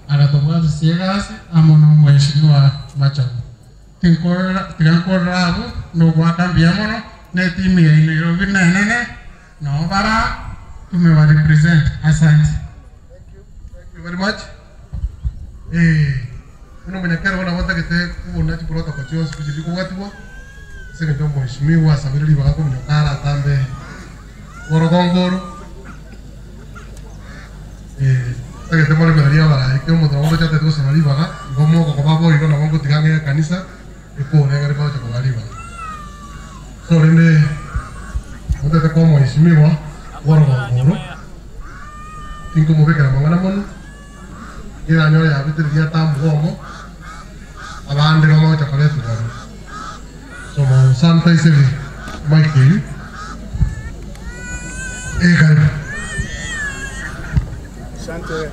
agatobwaza siegasi amono mheshimiwa Machago tinkora abu no gwakambia mono ne timu ya Nairobi nene no bara tumewa represent asante. Thank you very much. Uno mwenyekero wana wata kete kuona chikurota kwa chio siku chiliko watiwa. Sege ndio mheshimiwa sabiri liba kako mnyokara tambe Gorogongoro. Sege temole medalia bara ike mo trabajo chate tu sana liba ka. Ngomo ko babo iko na bongo tigange kanisa iko ngare kwa chako liba. So rende mutete kwa mheshimiwa Gorogongoro. Tinko mo bekera mangana mono. Ira nyore ya bitir dia tambomo abande gomo chocolate garo so mo santa iseli Michael egal sante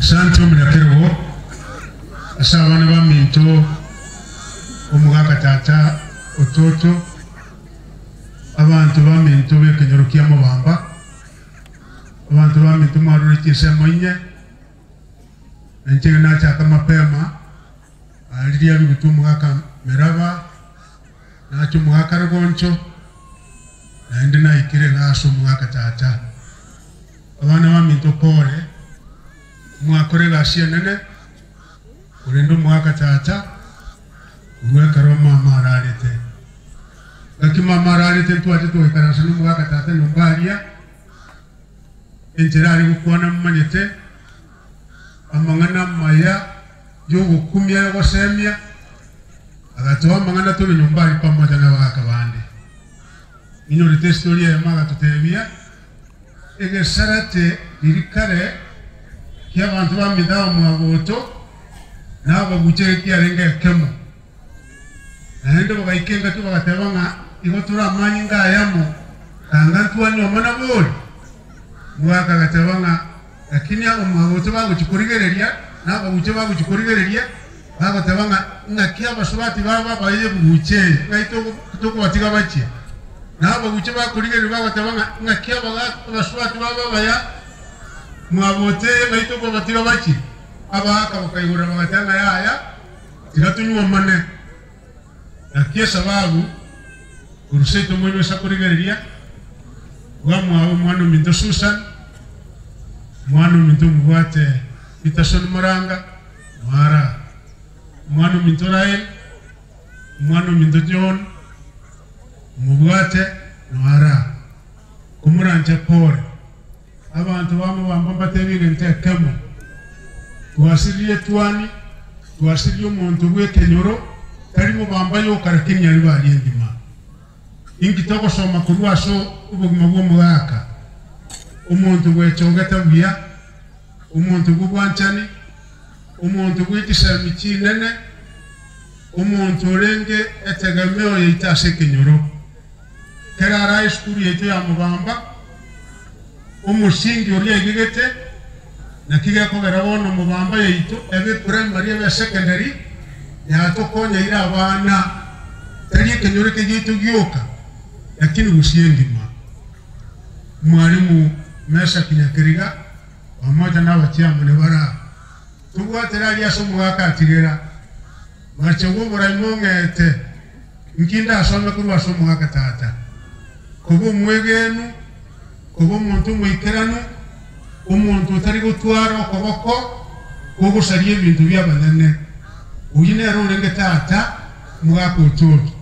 sante mnakero asabana baminto omugaka tata ototo abantu baminto bekenyorukia mubamba abantu baminto marurikise moinye enchege nachaka mapema aliria bibutu omugaka meraba nacho omugaka rugoncho naende naikire gaso omugaka tata abana baminto pole mwakore gasia nene urendo mwaka tata umweka roma mararite lakini mararite tuaje tuwekana sanu mwaka tata numbaria enjerari kukuana mmanyete amangana maya yo gukumya yo semia agatoa mangana tuli nyumbani pamoja na waka bande inyo rite historia ya maga tutebia ege sarate dirikare kia bantu bamidao mwagoto nabo buche kia renge kemo naende bagayikenga tu bagatebanga igotura manyinga yamo kangantu anyo mana boli mwaka gatebanga lakini abo mwagoto bago chikurigereria nabo buche bago chikurigereria bagatebanga ngakia basubati baba baye buche ngaito kutuko batiga bachi nabo buche bakurigereria bagatebanga ngakia basubati baba baya mwagote ngaito ko batiga bachi abaka bakaigura bagatanga yaya tiratunywa mane nakia sababu Kuruseto mwenye sakurigeria wamwa mwana minto Susan mwana minto Mugwate Peterson Moranga Mwara mwana minto Ryan mwana minto John Mugwate Mwara kumuranje Paul abantu bamwe bamba tebige ntekemo twasiriye twani twasiriye umuntu gwekenyoro karimo bambayo karakinya ari bari ndima ingitoko soma kurwaso ubugima bwo mwaka umuntu gwecongata bwiya umuntu gugwanchani umuntu gwigisha mikinene umuntu orenge etegameo yitase kenyoro karara iskuru yeto ya mubamba umusingi uri yegegete nakiga ko garabona mubamba yito ebe primary ebe secondary ya tokonya ira abana tari kenyoro kegito gyoka lakini usiyendima mwalimu Mesha Kinyakiriga pamoja na wachiamune bara tugwatera ya somo akatigera macho burayimongete nkinda asome kuri wasomo akatata kubo mwegenu kubo muntu mwikeranu umuntu utari gutwara okoboko kubo sariye ibintu byabanane uyine rurenge tata mwako utoto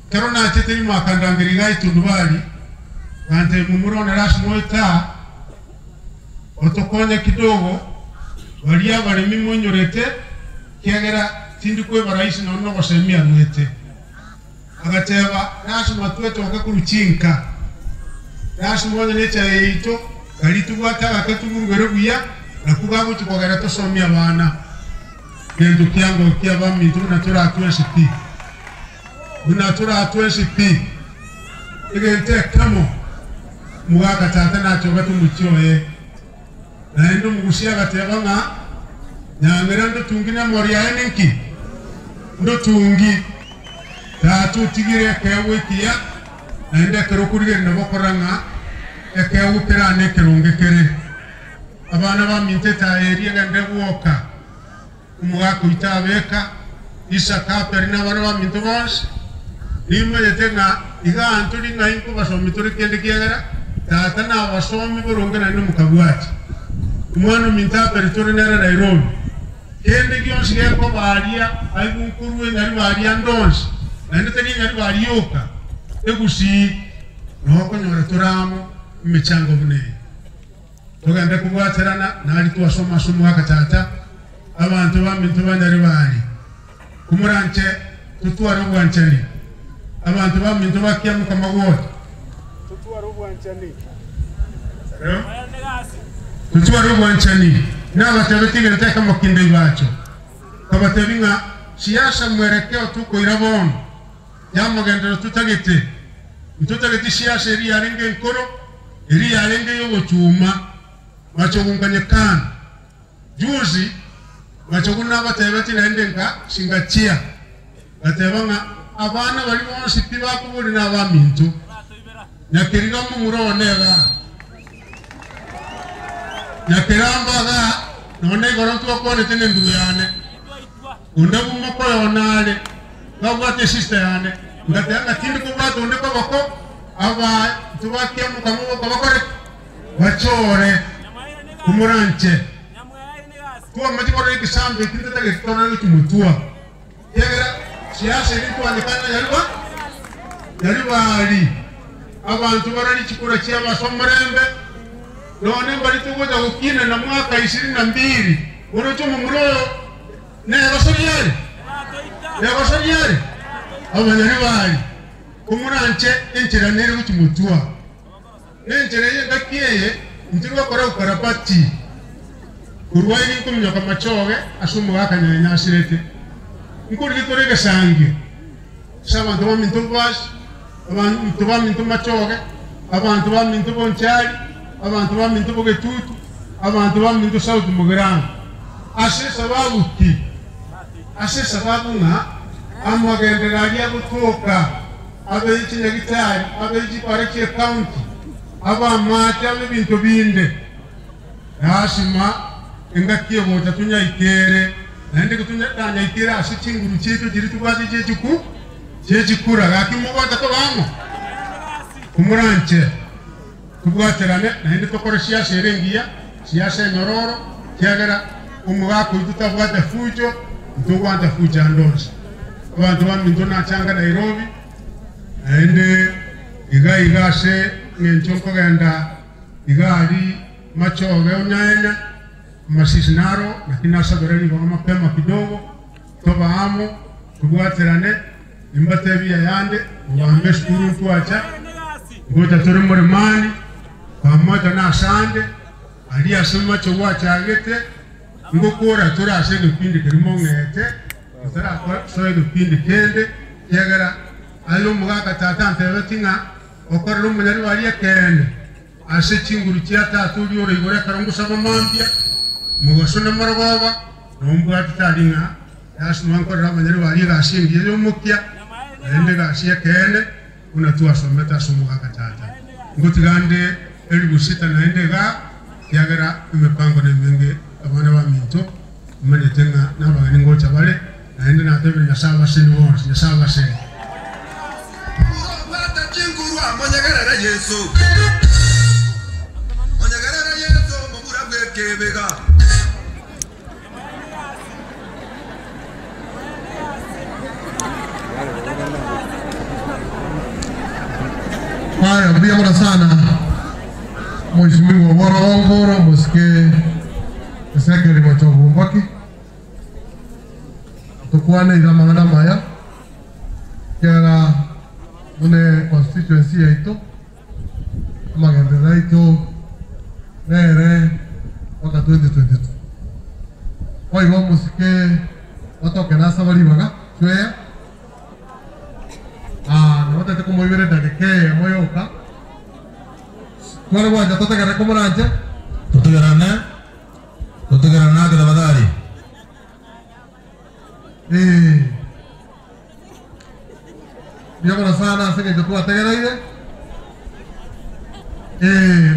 kero na teteri mwakandangiriga itundubali kante mumurona rasmoita otokonye kidogo walia barimi monyorete kiagera tindikwe baraisi na ono basemia mwete agateba rasmo tweto akakuruchinka rasmo necha yeito kalitugwata akatugurugero buya nakugabo tukogera tosomia bana gendo kyango kyaba mintu na tura atwesipi unatura atwesipi igente kamo mwaka tata na chobatu muchoye na endo mugusia gateba nga nyangera ndo tungina moria enenki ndo tungi tatu tigire kewe kia na ende kerokurige na bokoranga ekewu terane kerongekere abana ba minteta eri ngende buoka umwaka itabeka isa kaperi na bana ba mintobas nimwe yetenga iga anturi na inko basomi turi kende kiagara tata na basomi borongana no mukabwati umwana minta peritori nera Nairobi kende gyonsi yako baria ayunkurwe ngari baria ndonsi nende tani ngari barioka egusi noko nyora turamo michango bune toganda kubwaterana nali twasoma somo akatata abantu bamintu bandari bari kumuranche tutwara ubwanchani abantu bamintu bakia mukamagota tutwara ubwanchani tutwara ubwanchani n'abatabetiga nteka makinde bacho kabatabinga siasa mwerekeo tuko irabon yamagendero tutagete siasa eri arenge nkoro eri arenge yogo chuma bacho bunganye kan juzi bacho kuna batabeti naendenga singachia batebanga abana bali bonse tibakubuli n'abamintu nyakiriga mu muronega nyakirambaga none gorontu okone tene nduyane undabu mokoyo nale ngabwate sister yane ngatanga kindi kubwato unde bako aba tubakia mukamu bakore bachore kumuranche kwa majiboro ikisambe kindi tage kitona n'ikumutua yegera siasa ilitu andikana yaliba ali abantu barali chikura chia basomrembe none bali tugoja kukina na mwaka 22 unochoma muroyo ne basoriere abanyari bali kumuranche enchera nere uchimutua enchera yengakiye ntirwa kora ukarapati kurwaini kumnya kamachoge asumu akanyanya asirete nkuri gitorege sange sabantu bamintu bas abantu bamintu machoge abantu bamintu bonchari abantu bamintu bogetutu abantu bamintu sauti mugranga ase sababu nga amwagenderalia gutuka abeji nyagitari abeji pareke county aba mata bintu binde yashima engakiye boja tunya ikere nende kutunya tanya ikere ase chinguru chetu jiri tubaje chechuku chechi kura gaki mugota to bamo kumuranche kubwaterane naende tokore siasa erengia siasa nyororo kiagera umugako tutabwata fujo ntugwanta fujo andozi abantu baminto nachanga Nairobi naende igase ngenchonko genda igari machoge unyanya masisinaro lakini asadoreni kwa mapema kidogo toba amo kubwaterane imbatebia yande wambe shukuru tuacha ngota turi muri mani pamoja na sande ali asema chowa chagete ngokora turi asene pindi kirimo ngete tara kwa soyo pindi kende yagara ayo mugaka tatante wetinga okora rumanyari wali kende ase chinguru chiata turi ore igore karongo sama mambia mugosona marababa nombwa tatalinga yasuma nkora rumanyari wali gashingi yo mukya ende gashia kende unatua someta sumuga katata ngotigande elibusita naende ga yagara imepango ne menge abana ba minto mane tenga nabagani ngocha bale naende natebe nyasaba sini wons nyasaba sini wata chinguru amonyagara Yesu monyagara Yesu mumura bwekebega Haya, biamana sana Mheshimiwa Warongoro Moske Sekere Machovu Mbaki tukwane ila mangana maya kera mune constituency yaito magendera ito nere waka 2022 kwa hivyo Moske watoke nasa waliwaga chwea na wata como vivere da que moyoka kwani waja totegera kumuranje totegera na kada badari biamana sana senge jotua tegera ile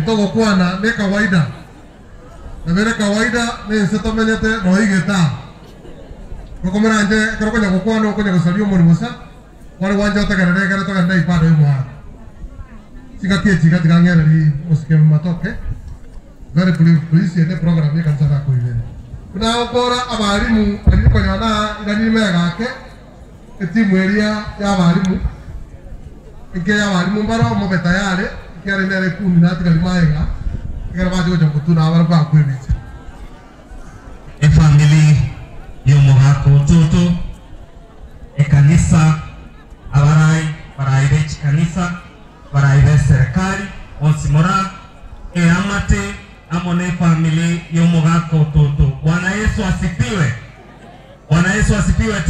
togo kwana ne kawaida na vile kawaida ne settlemente no igeta ko kumuranje karo konya kwana konya kusalio murimusa wale wanja otagarere gara toga ndai pado imwa sikatie chika tigangera ni Moske matoke gari polisi ene program ya kanisa ko ile kuna okora abarimu ari ko nyana irani mega ke etimu area ya abarimu ike ya abarimu mbaro mo betayare ike ari ndere kumi na tigari maega ike baje ko kutuna abara kwa kwebitse e family yo mogako toto e kanisa abarai baraibe kanisa baraibe serikali onsimora e amate amone family yomogako toto. Bwana Yesu asifiwe. Bwana Yesu asifiwe.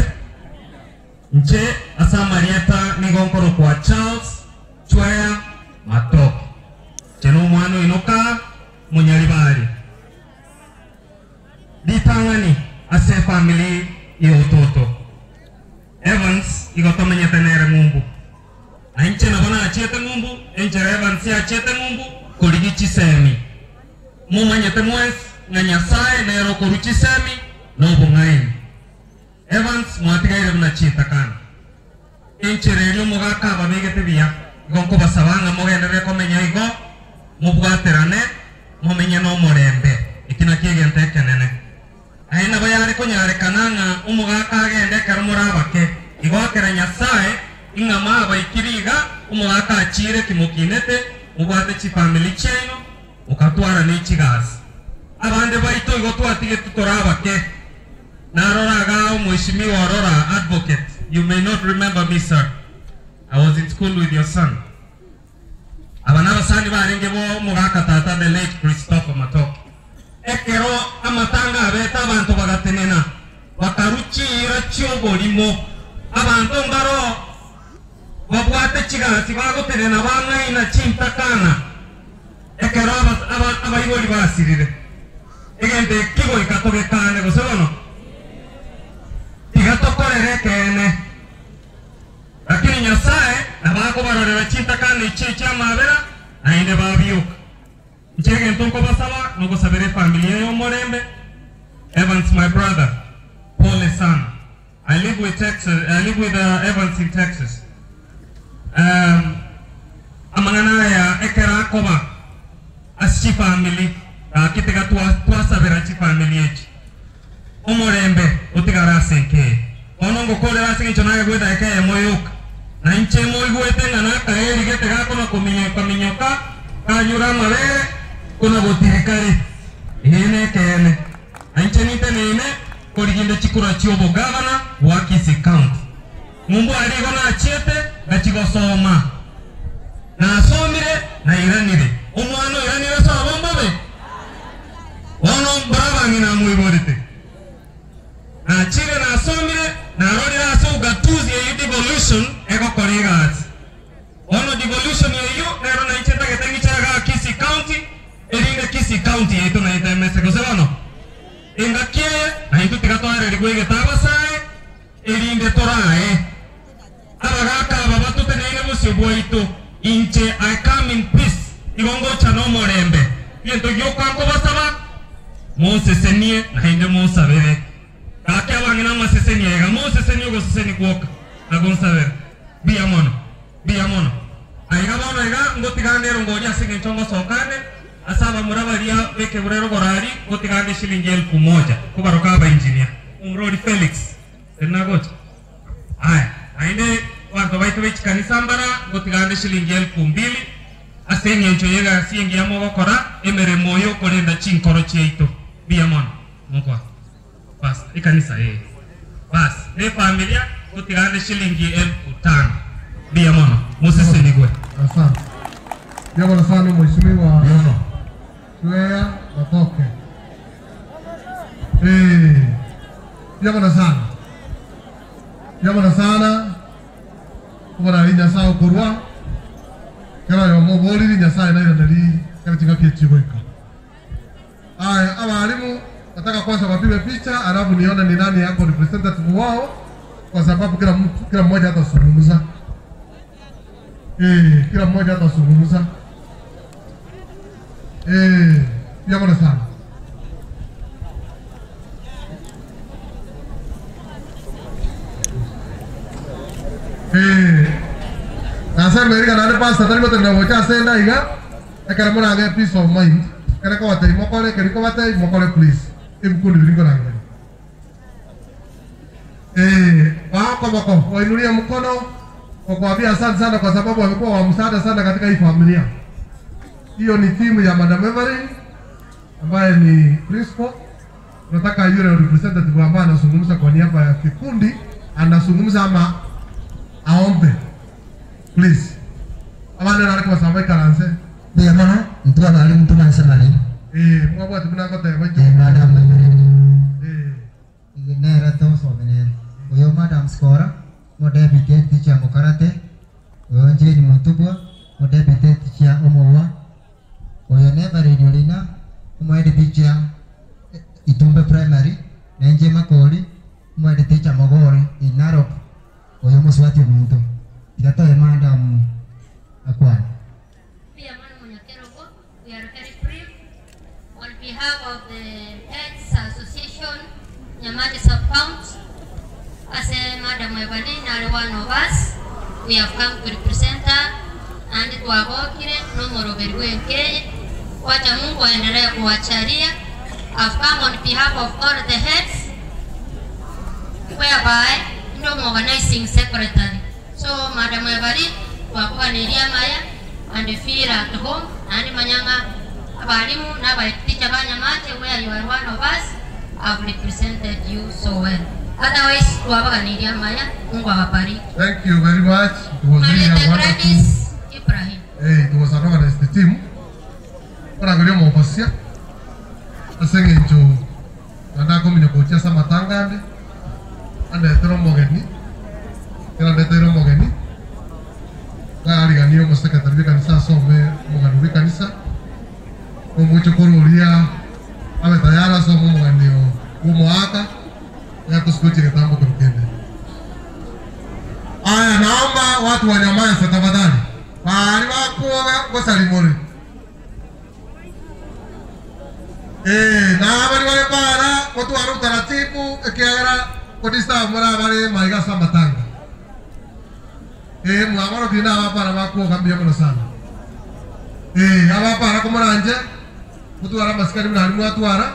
Nche asa Marieta nigonkoro kwa Charles Chwea Matok cheno mwano inoka munyalibari ditangani ase family yototo Evans igotome nyetenere mumbu ainche na bana achete mumbu enche Evans ya achete mumbu koligi chisemi muma nyete mwes nganyasae nero koruchi semi no bungaini Evans mwatigaire mna chita kana enche rero mugaka babegete biya gonko basabanga mogendere komenya igo mubwaterane momenye no morembe ikina kigente kenene aina bayare konyare kananga umugaka agende karumurabake igwakera nyasaye ingama abaikiriga umugaka achire kimukinete ubwate chi family cheno ukatwara n'ikigazi abande baito igotwatige tutorabake naroraga Mheshimiwa Aurora advocate. You may not remember me, sir. I was in school with your son. Abanaba sani barenge bo mugaka tata the late Christopher Matok ekero amatanga abeta abantu bagatenena bakaruchira cyogorimo abantu ngaro babwate kigazi bagotenena bangaina chintakana ekero abayiboli basirire egende kigo ikatogekane gosono igatokorere kene lakini nyasaye nabako barorera chintakana ichicha mabera ainde babyuka nchege ntonko basaba nuko sabere familia yo morembe Evans my brother pole sana I live with Evans in Texas. Amangana ya ekera koma aschi family kitega tuasa verachi family yechi omorembe utigara senke onongo kolera senke chonaga gweta eke moyoka na inche moigwete ngana kaeri getega koma kominyoka kanyura mabere kuna botirikari ene kene inche nitenene koriginde chikura chiobo governor wa Kisii County mumbu aligo na chiete gachigosoma na somire na iranire omwana iranire so bombobe ono brava ngina muiborite na chire na somire na rodira so gatuzi ya devolution eko korigat ono devolution ya yo ero na icheta getangi chaga Kisii County erinde Kisii County eto na ita mese kosebano engakie na itu tigato are rigwege tabasai erinde torae abagaka babatu tenene busibwaito inche I come in peace igongo chano morembe yento yokango basaba monsesenie na inde monsabere kake abangina masesenie ga monsesenie go seseni kuoka agonsabere biamono aiga bono ega ngotigande rongoja singe chongo sokane asaba murabaria beke burero gorari ngotigande shilingi 1000 kubaroka ba engineer umrodi Felix enagocha aya ainde watu baitu bichi kanisa mbara ngotigande shilingi 2000 asenge ncho yega siengi ya mogo kora emere moyo korenda chinkoro chieito biamono mokwa bas ikanisa bas ne familia ngotigande shilingi 5000 biamono Moses Nigwe. Asante. Jambo la sana mheshimiwa Swea Watoke. Jambo la sana. Jambo la sana. Kubara linya sao kurwa. Kera yo moboli linya sao na ndali kama tinga kichiweka. Aya, walimu nataka kwanza wapige picha alafu nione ni nani yako representative wao kwa sababu kila mmoja atazungumza. Kila mmoja atazungumza. Jambo sana. Nasa Amerika nane pasta tali bote na bocha senda iga. Ekara mona age peace of mind. Kera ko watay mokole keriko watay mokole please. Imkundi bilingo na ngani. Bako wainulia mkono kwa kuambia asante sana kwa sababu wamekuwa wa msaada sana katika hii familia. Hiyo ni timu ya Madam Evelyn ambaye ni principal. Nataka yule representative ambaye anazungumza kwa niaba ya kikundi anazungumza ama aombe. Please. Amane na kwa sababu karanse. Ndio maana mtu anali mtu anasema nini? Mwa tuna kwa tayari. Madam. Igenera toso benene. Oyo Madam Skora, mo deputy teacher mo karate. Oyo njeni mutubwa, mo deputy teacher omowa. Oyo neba radio lina, mo head teacher Itumbe primary, nenje makoli, mo head teacher Mogori in Narok. Oyo mo swati muntu. Yato Madam Akwan. On behalf of the Heads Association, Nyamate Sub-County, as Madam Evelyn are one of us, we have come to represent her and to abokire no more overweke. Wacha Mungu aendelee kuwacharia. I've come on behalf of all the heads, whereby no organizing secretary. So Madam Evelyn, wakuwa nilia maya and feel at home and manyanga abalimu na baiticha banyamate where you are one of us. I've represented you so well. Otherwise, tuwabaga nilia maya. Mungu awabariki. Thank you very much. It was really a wonderful. Ibrahim. It was an organized team. Para gulio mopasia. Asenge njo. Nanda kumi ni kuchia sama tangande. Anda etero mogeni. Kila etero mogeni. Na aliganio msekretari kanisa some moganuri kanisa. Mucho kurulia. Ame tayara so moganio. Umuaka. Ya kusikuchi kitambo kurukende. Aya, naomba watu wanyamaze tafadhali. Pahali wako wasalimuni. Na habari wale para watu wa utaratibu ikiagera kodista mora bale maiga samatanga mwamaro kina abapara bako kambia muno sana abapara komoranje mutwara maskari mwana mwatwara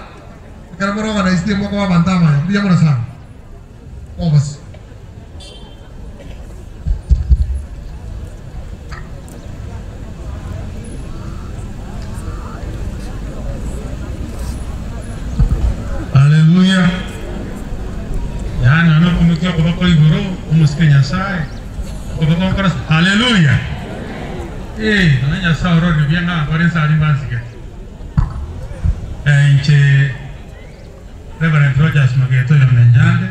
kana moro wana istie mwako wabantama mbia muno sana obas Haleluya. Yani anaponukia kwa igoro umusikenya sai. Kwa kwa haleluya. Nanya sauro ni bianga kwa nsa alimbanzike. Inche Reverend Rogers Mageto ya Mnyande.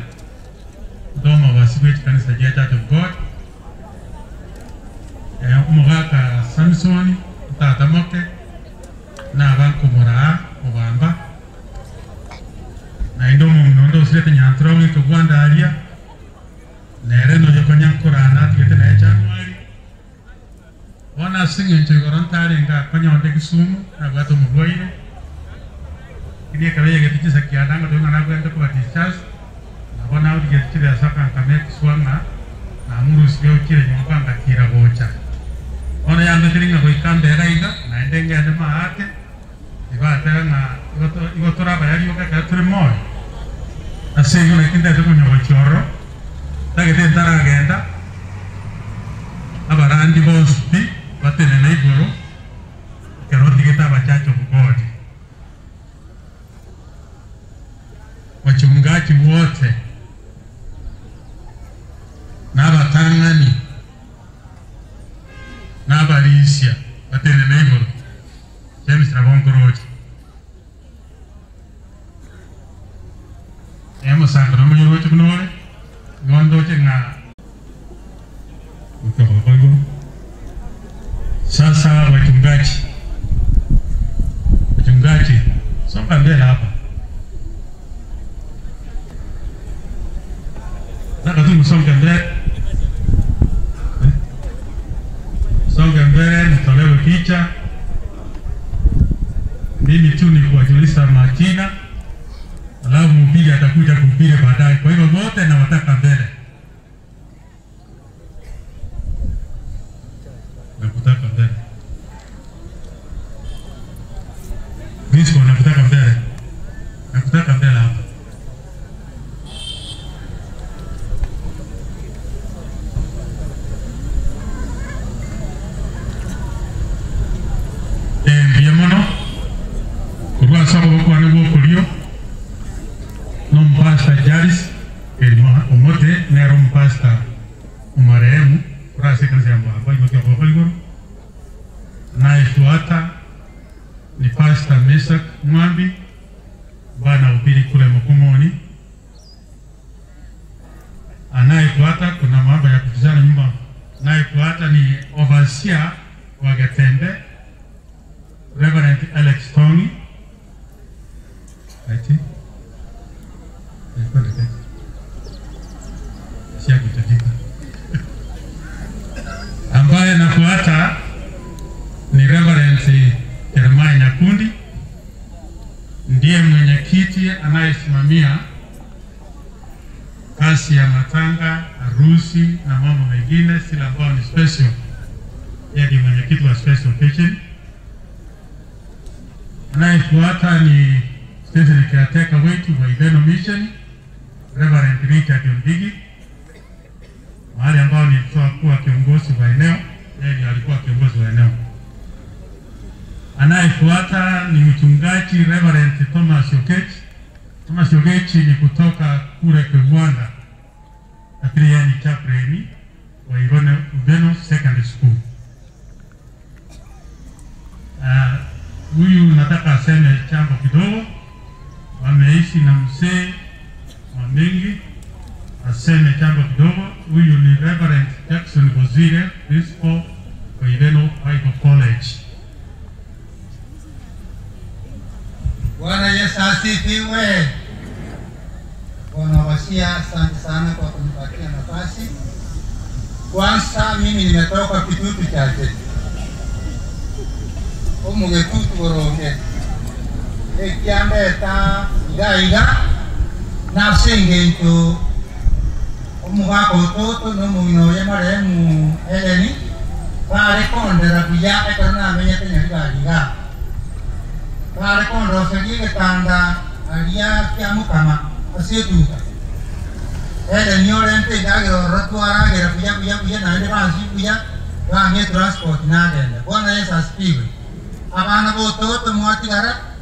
Doma wa Sibet kanisa ya Church of God. Umugaka Samsoni tatamoke na banko mora obamba. Na indomo mnondo sile nyantrongi to Gwanda aria nere no yoko nyankurana tikete na January wana singe nche gorantari nga kanya onde Kisumu na gato mugwaire kini kale yege tiki sakiana ngo ngana kwenda kwa discharge na bona udi getire asaka kame kiswanga na muru sio kire nyomba ngakira bocha ona yande tiringa ko ikambe raiga na ndenge ande maate ibata na igotora bayari yoka katri moyo asego na kinda to kunyo choro tagete ndara genda abarandi bospi batene na igoro keroti kita bachacho bugodi wachungaji wote na batangani na balisia batene na igoro James Rabongoroji sangro mo nyoro chunore ngondo chenga ukabago sasa wachungaji songa mbele hapa sasa tu songa mbele nitolewe picha mimi tu ni kuwajulisha majina alafu mhubiri atakuja kuhubiri baadaye. Kwa hivyo wote na wataka mbele. Nakutaka mbele. Kristo nakutaka mbele. Nakutaka mbele hapa. Biamono. Kurwa sababu kwa nini kulio? Non basta Jaris, omote nero mpasta umarehemu kurasi kazi ya mbaba imote ya Bogolgoro anayefuata ni Pasta Mesak Mwambi bana upili kule Mokomoni. Anayefuata kuna mambo ya kutizana nyumba. Anayefuata ni overseer wa Gatembe Reverend Alex Tony ambaye nafuata ni Reverend Jeremiah Nyakundi, ndiye mwenyekiti anayesimamia kazi ya matanga, harusi na mambo mengine sila ambao ni special. Yeye ndiye mwenyekiti wa special occasion. Anayefuata ni Stephen Kiateka wetu wa Ibeno Mission, Reverend Richard Ondigi, mahali ambao ni kuwa kiongozi wa eneo, yeye alikuwa kiongozi wa eneo. Anayefuata ni mchungaji Reverend Thomas Okechi. Thomas Okechi ni kutoka kule Rwanda, lakini yeye ni chaplain wa Ibeno Secondary School. Huyu nataka aseme jambo kidogo. Wameishi na mzee wa mengi, aseme jambo kidogo. Huyu ni Reverend Jackson Bozire, principal wa Ibeno Bible College. Bwana Yesu asifiwe. Bwana Wasia, asante sana kwa kunipatia nafasi. Kwanza mimi nimetoka Kitutu chache. Umugetutu boronge. Ekiambeta gaiga na singento umugako toto no muino ye maremu eleni pare kondera buya ekana menyete nyariga pare kondo segi ketanda alia kiamukama asietuka eleni orente dagero ratuara gera buya na ende bansi buya bange transport na genda bona esa spiwe abana bo toto muati gara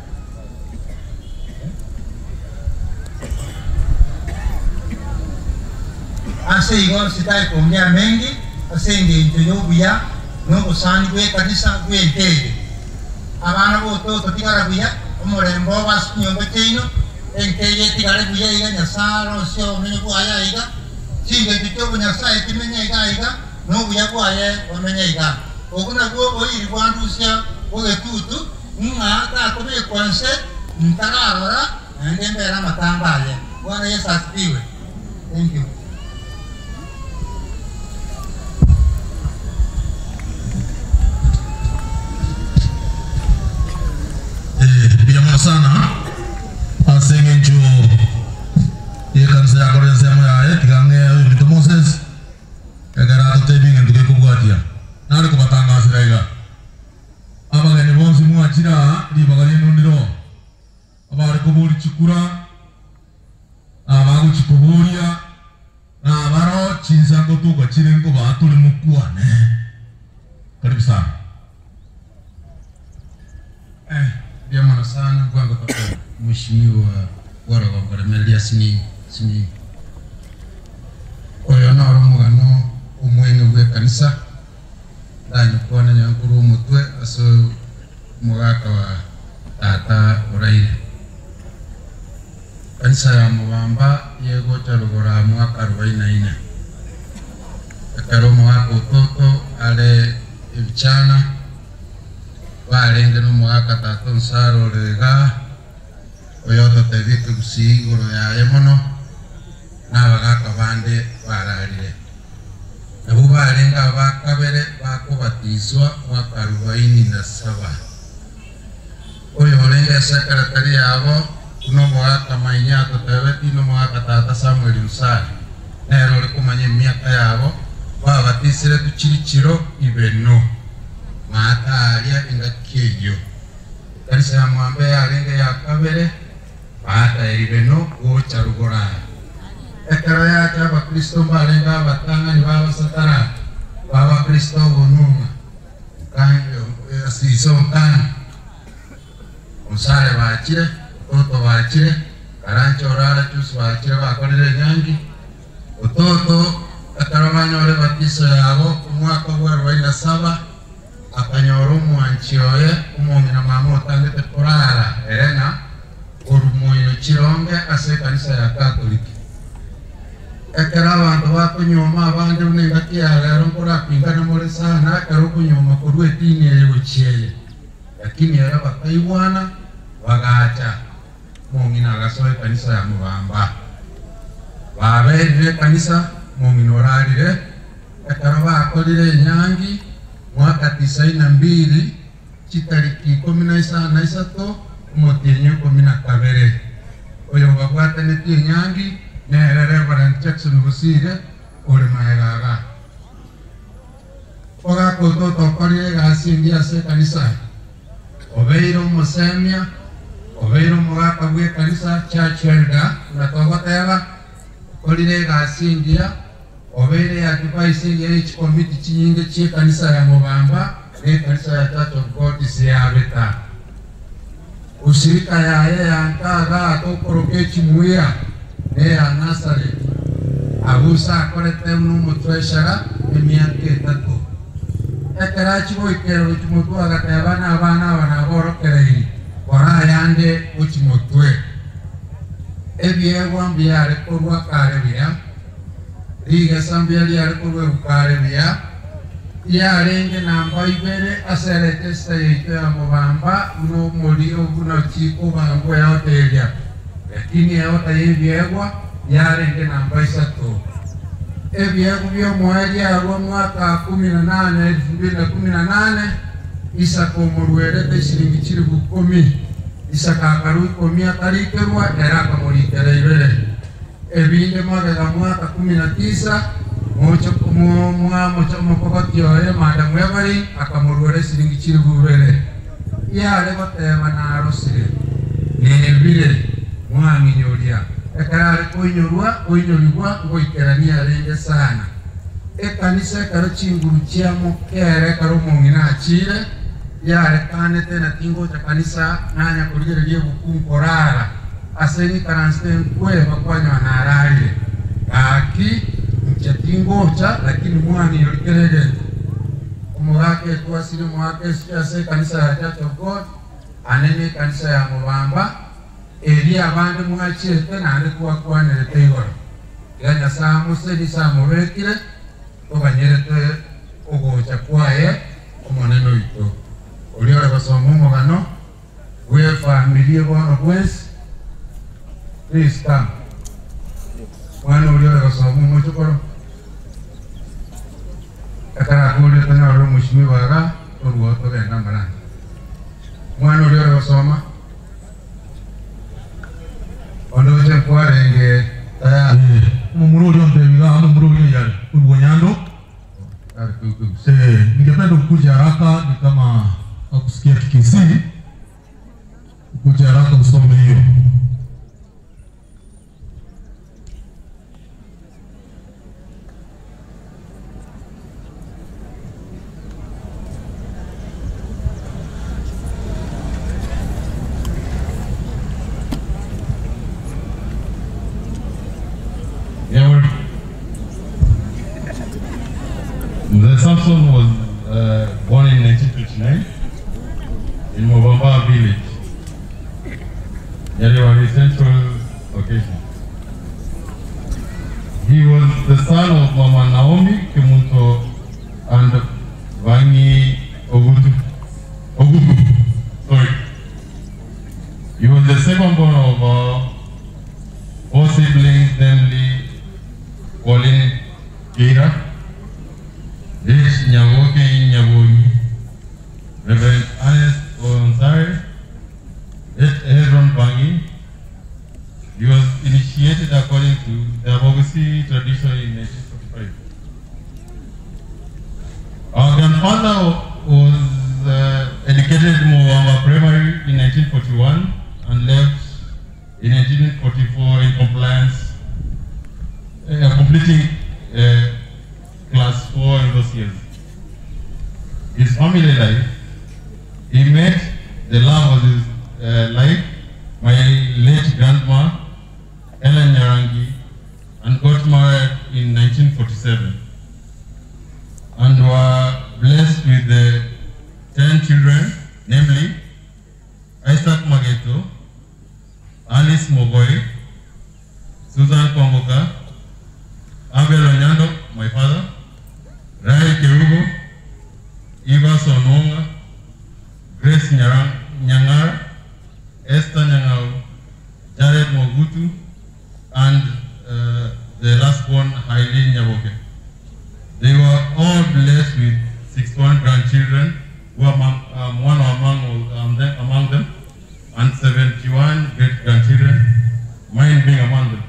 ase igor sitai kuongea mengi ase ndio buya no kusani kwe kanisa kwe tege abana bo toto tigara buya omorembo bas nyombe teino enkeye tigara buya iga nyasaro sio menye buaya iga singe tito bunya sai timenya iga no buya buaya omenya iga oguna go iri kwandusia oge tutu nga ta kome kwanse ntarara ende mbera matamba ye bwana Yesu asifiwe. Thank you. Biama sana asenge njo ye kanisa ya korense moya tigange mito Moses kagara to tebinga nduke kubwatia nari kubatanga asiraiga abageni bonsi mwachira ndi bagani nundiro abari kuburi chikura abagu chikuburia na abaro chinsango tuko chirengo batuli mukwane karibu sana Biama sana kwanga kwa mheshimiwa wara wa Melia sini oyo na mugano umwene we kanisa danyo kwana nyankuru mutwe aso mugaka wa tata uraire kanisa ya Mubamba yego charugora mwaka 44 akaro mwaka utoto ale ibichana barenge no mwaka tatu nsaro rega oyoto tevitu kusiguro ya emono na bagaka bande bararire nabo barenga bakabere bakubatizwa mwaka 47 oyo orenga sekretari yabo kuno mwaka mainyato tebeti no mwaka tata Samuel Musari nero likumanye miaka yabo babatisire tuchirichiro ibeno mataria ingakiyo kanisa ya Mwambe yarenga ya kabere bata ibeno gocha rugora ekara ya chaba Kristo barenga batanga ni baba satara baba Kristo bonuma kanyo asiso kan usare bachire toto bachire karancho rara chus bachire bakorere nyangi ototo akaramanyore batiso yabo umwaka wa 47 akanyoro mwanchioye umongina mamo tangete porara erena orumoyo chironge ase kanisa ya Katoliki ekera abantu bakunyoma abandi unengakia lero nkora pingana muri sana karo kunyoma kurwe tini yewe chieye lakini era bakaiwana wagacha mongina gasoe kanisa ya Mubamba babere kanisa mongina orarire ekera bakorire nyangi mwaka 92 chitariki 13 motenyo 12 oyo babwate neti nyangi ne Reverend Jackson Busire ole maegaga oga koto tokori gasi ndia se kanisa obeiro mosemia obeiro mwaka bwe kanisa church elder na togoteba kolire gasi ndia obeire ya kipaisi ya each committee chinyinge chi kanisa ya Mubamba ne kanisa ya Church of God siabeta ushirika ya ntaga tokorokechi muya ne ya nasari abusa korete unumu treasurer emiake tatu ekerachi boikero chimotu agatebana abana borokerei kora yande uchimotwe ebiegwa mbiare korwa kare bia riga sambia liare korwa kare bia yarenge namba ibere aserete state ya Mubamba no molio buna chiko bango ya hotelia lakini ya hota ebiegwa yarenge namba isato ebiegwa byo mwezi ya mwaka 18 2018 isako murwere de shilingi chiri 10 isaka karu 10 atarikerwa era kamurikere ibere ebinde mwaka mwaka 19 mocho mokokotioye Madam Every akamurwere siringi chirugurere yale batema narosire nebire mwanginyoria ekarare koinyorwa ngoikerania renge sana ekanisa karo chinguru chiamo kere karo mongina achire yale kane tena tingo cha kanisa nanya kuligereria bukunkorara aseni karansten kwe bakwanywa narari aki mchatingo cha lakini mwani yolikerege umwake kwa siri mwake siase kanisa ya Church of God anene kanisa ya Mubamba elia abandi mwachire tena alikuwa kwanere tegoro yanya samu sedi samu rekire obanyerete ogocha kwaye omoneno ito oliore basomo gano we familia bono pues please come mwana oliore basomo mochokoro akara kule tena ro mushimi baga oruo to benda mara mwana oliore basoma ondo je kwarenge aya mumurudi ondebiga ano murudi yale ubonyando ningependa kukuja haraka ni kama akusikia TKC kuja haraka usome hiyo. The Samson was born in 1929 in Mubamba village, Nyaliwari Central location. He was the son of Mama Naomi Kimunto and Vangi Ogutu. Sorry. He was the second born of 4 siblings, namely Pauline Gira, Rich Nyawoke Nyaboni, Reverend Ernest Onsare, Hezron Bangi. He was initiated according to the Abogusi tradition in 1945. Our grandfather was educated in Mubamba Primary in 1941 and left in 1944 in compliance, completing class 4 in those years. His family life, he met the love of his life, my late grandma, Ellen Nyarangi, and got married in 1947. And were blessed with 10 children, namely Isaac Mageto, Alice Mogoi, Susan Kwamboka, Abel Onyando, my father, Rai Kerugo, Eva Sononga, Grace Nyangara, Esther Nyangao, Jared Mogutu, and the last one, Hailin Nyaboke. They were all blessed with 61 grandchildren, who one among them, and 71 great-grandchildren, mine being among them.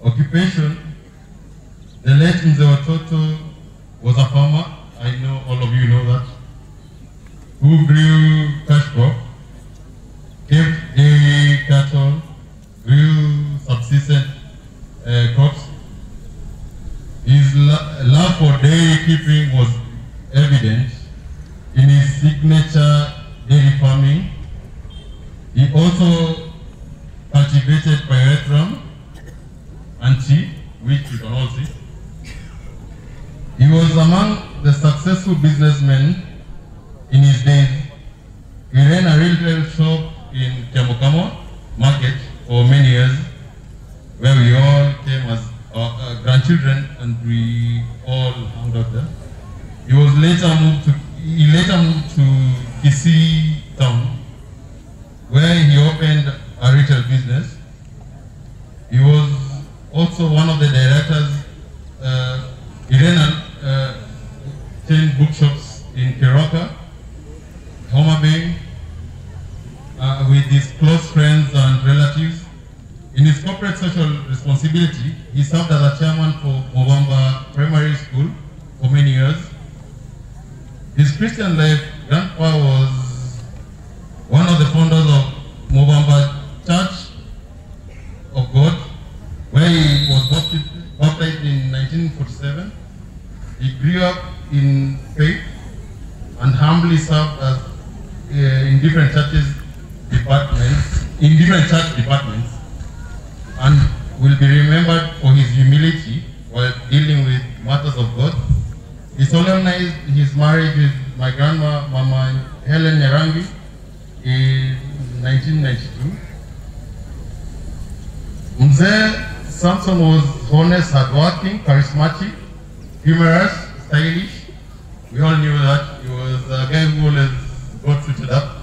Occupation, the late Nzewatoto was a farmer, I know all of you know that, who grew cash crop, kept dairy cattle, grew subsistence crops. His love for dairy keeping was evident in his signature dairy farming. He also cultivated pyrethrum and tea, which you can all see. He was among the successful businessmen in his days. He ran a retail shop in Kiamokamo market for many years, where we all came as grandchildren and we all hung out there. He later moved to Kisii town, where he opened a retail business. He was also one of the directors. He ran 10 bookshops in Keroka, Homa Bay, with his close friends and relatives. In his corporate social responsibility, he served as a chairman for Mobamba Primary School for many years. His Christian life, Grandpa was one of the founders of Mobamba Church of God, where he was baptized in 1947. He grew up in faith and humbly served as in different church departments, and will be remembered for his humility while dealing with matters of God. He solemnized his marriage with my grandma, Mama Helen Nyarangi, in 1992. Mzee Samson was honest, hardworking, charismatic, humorous, stylish. We all knew that. He was a guy who always got suited up.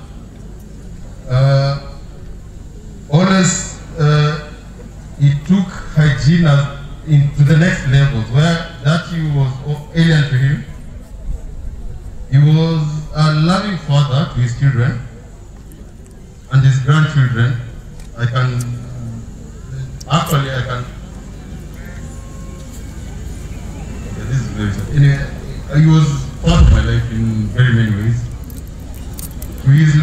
He took hygiene into the next levels, where that he was alien to him. He was a loving father to his children and his grandchildren. I can. This is very sad. Anyway, he was part of my life in very many ways. To his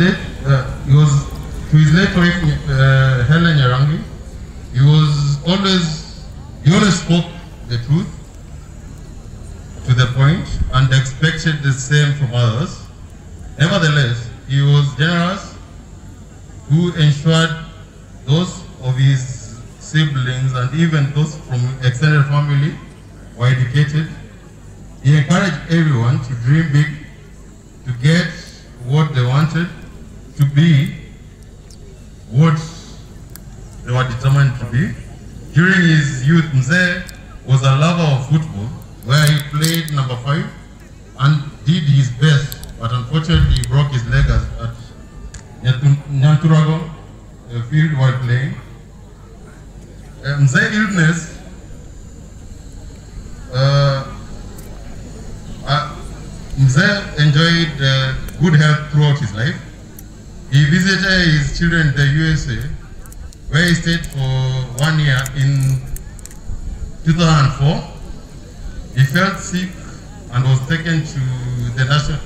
late wife, Helen Nyarangi, he always spoke the truth to the point and expected the same from others. Nevertheless, he was generous, who ensured those of his siblings and even those from extended family were educated. He encouraged everyone to dream big, to get what they wanted, to be what they were determined to be. During his youth, Mzee was a lover of football, where he played number 5 and did his best, but unfortunately he broke his leg at Nyanturago field while playing. Mzee's illness Mzee enjoyed good health throughout his life. He visited his children in the USA, where he stayed for 1 year. In 2004, he felt sick and was taken to the national.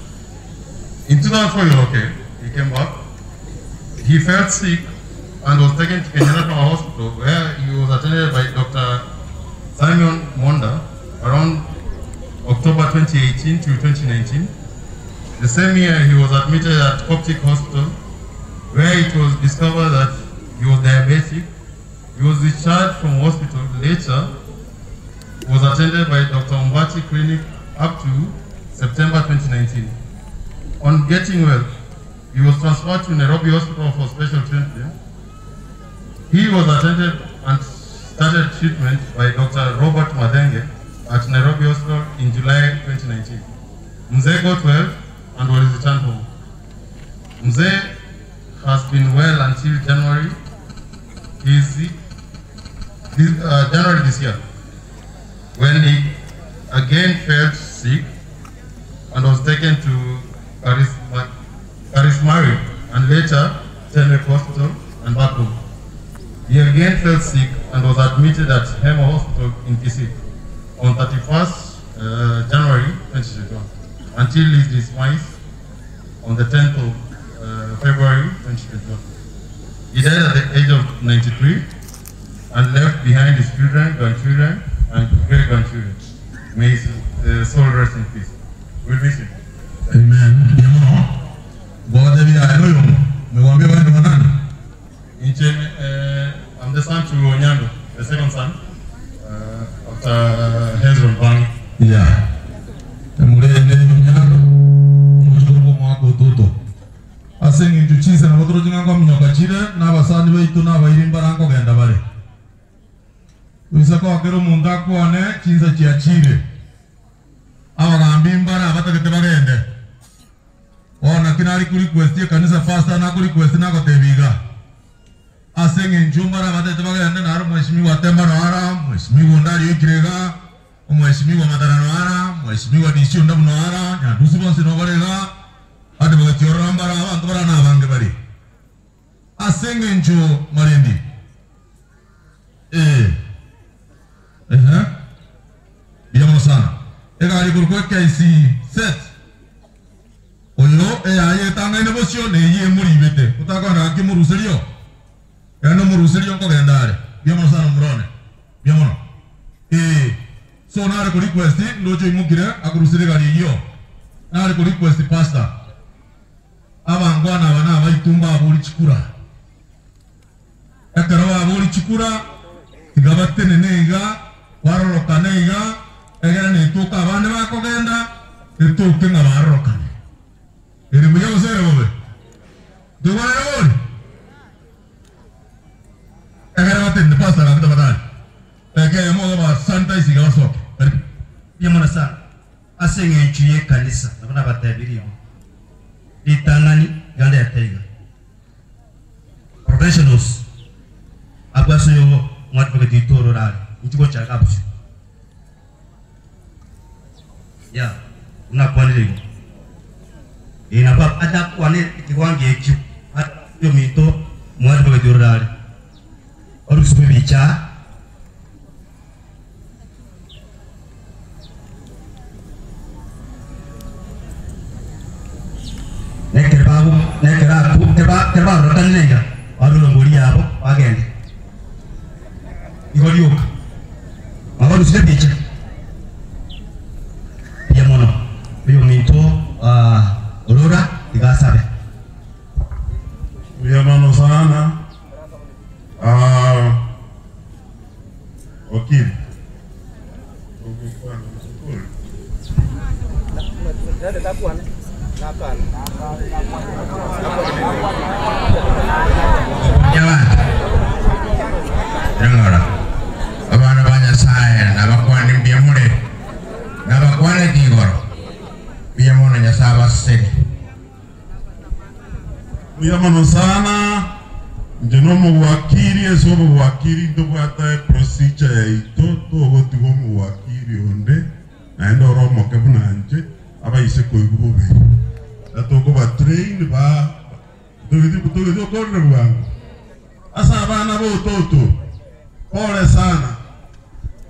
In 2004, he was okay. He came back. He felt sick and was taken to Kenyatta Hospital, where he was attended by Dr. Simon Monda around October 2018 to 2019. The same year, he was admitted at Coptic Hospital, where it was discovered that he was diabetic. He was discharged from hospital. Later, was attended by Dr. Umbati Clinic up to September 2019. On getting well, he was transferred to Nairobi Hospital for special treatment. He was attended and started treatment by Dr. Robert Madenge at Nairobi Hospital in July 2019. Mzee got well and was returned home. Mzee has been well until January this year, when he again felt sick and was taken to Karismari and later Tenerife Hospital and back home. He again felt sick and was admitted at Hema Hospital in Kisii on 31st January 2021 until his demise on the 10th of February 2021. He died at the age of 93 and left behind his children, grandchildren, and great-grandchildren. May his soul rest in peace. We'll miss him. Amen. I'm the son to Onyando, the second son, after Hezron Bang. Yeah. Asing injustiça na outro dia com minha cachira na basani vai tu na vai rimbar com ganda vale. Uisa ko akero munda ko ane chinza chiachire. Awa ngambimba na bata kete bagende. Ona kinari kuri request kanisa pastor na kuri request na ko tebiga. Asing injumba na bata kete bagende na ro mheshimiwa temba na ara, mheshimiwa ndari yikirega, mheshimiwa madara na ara, mheshimiwa disio ndabu na ara, ya dusibo sino balega. Ada bagati orang bara antara na bange bari. Asengenjo marendi. KC set oyo aye tanga ine bosio ne ye muri bete utakona akimurusirio yano murusirio ko gendare biamono sana murone biamono so nare ko request lojo imugire akurusire gari yo nare ko request pastor abangwana bana baitumba aburi chikura ekarawa aburi chikura igabatene nega waroroka nega egera nituka abande bakogenda nituke nga barorokane eri muya usere bobe duwale ori egera batene pastor akita batani egera mo ba santa isiga basoke Yamona sana asenge nchuye kanisa nabona batabiriyo litangani ganda ya taiga professionals abwaso yo mwatu kwa ditoro rali nchiko cha kabushi ya unakwani leo inapa ada kwani kiwangi ekiu hata yo mito mwatu kwa ditoro rali oru supe bicha Nekera rotan nega baru ngguri apa bagian igori oka baru sudah bicara dia mono bio minto Aurora tiga sabe dia mono sana wakil ada tapuan Nakan. Jalan. Dengar. Abang banyak saya, nama kuan di biar mulai. Nama kuan lagi gor. Biar mulai nya sahabat sini. Biar mana sana. Jenomo wakili, esomo wakili tu kata procedure itu tu waktu kamu wakili onde. Anda orang mau kemana anje? Apa isi kau ibu be? Atau kau train ba? Betul itu kau rebuang. Asa bana bo toto. Pole sana.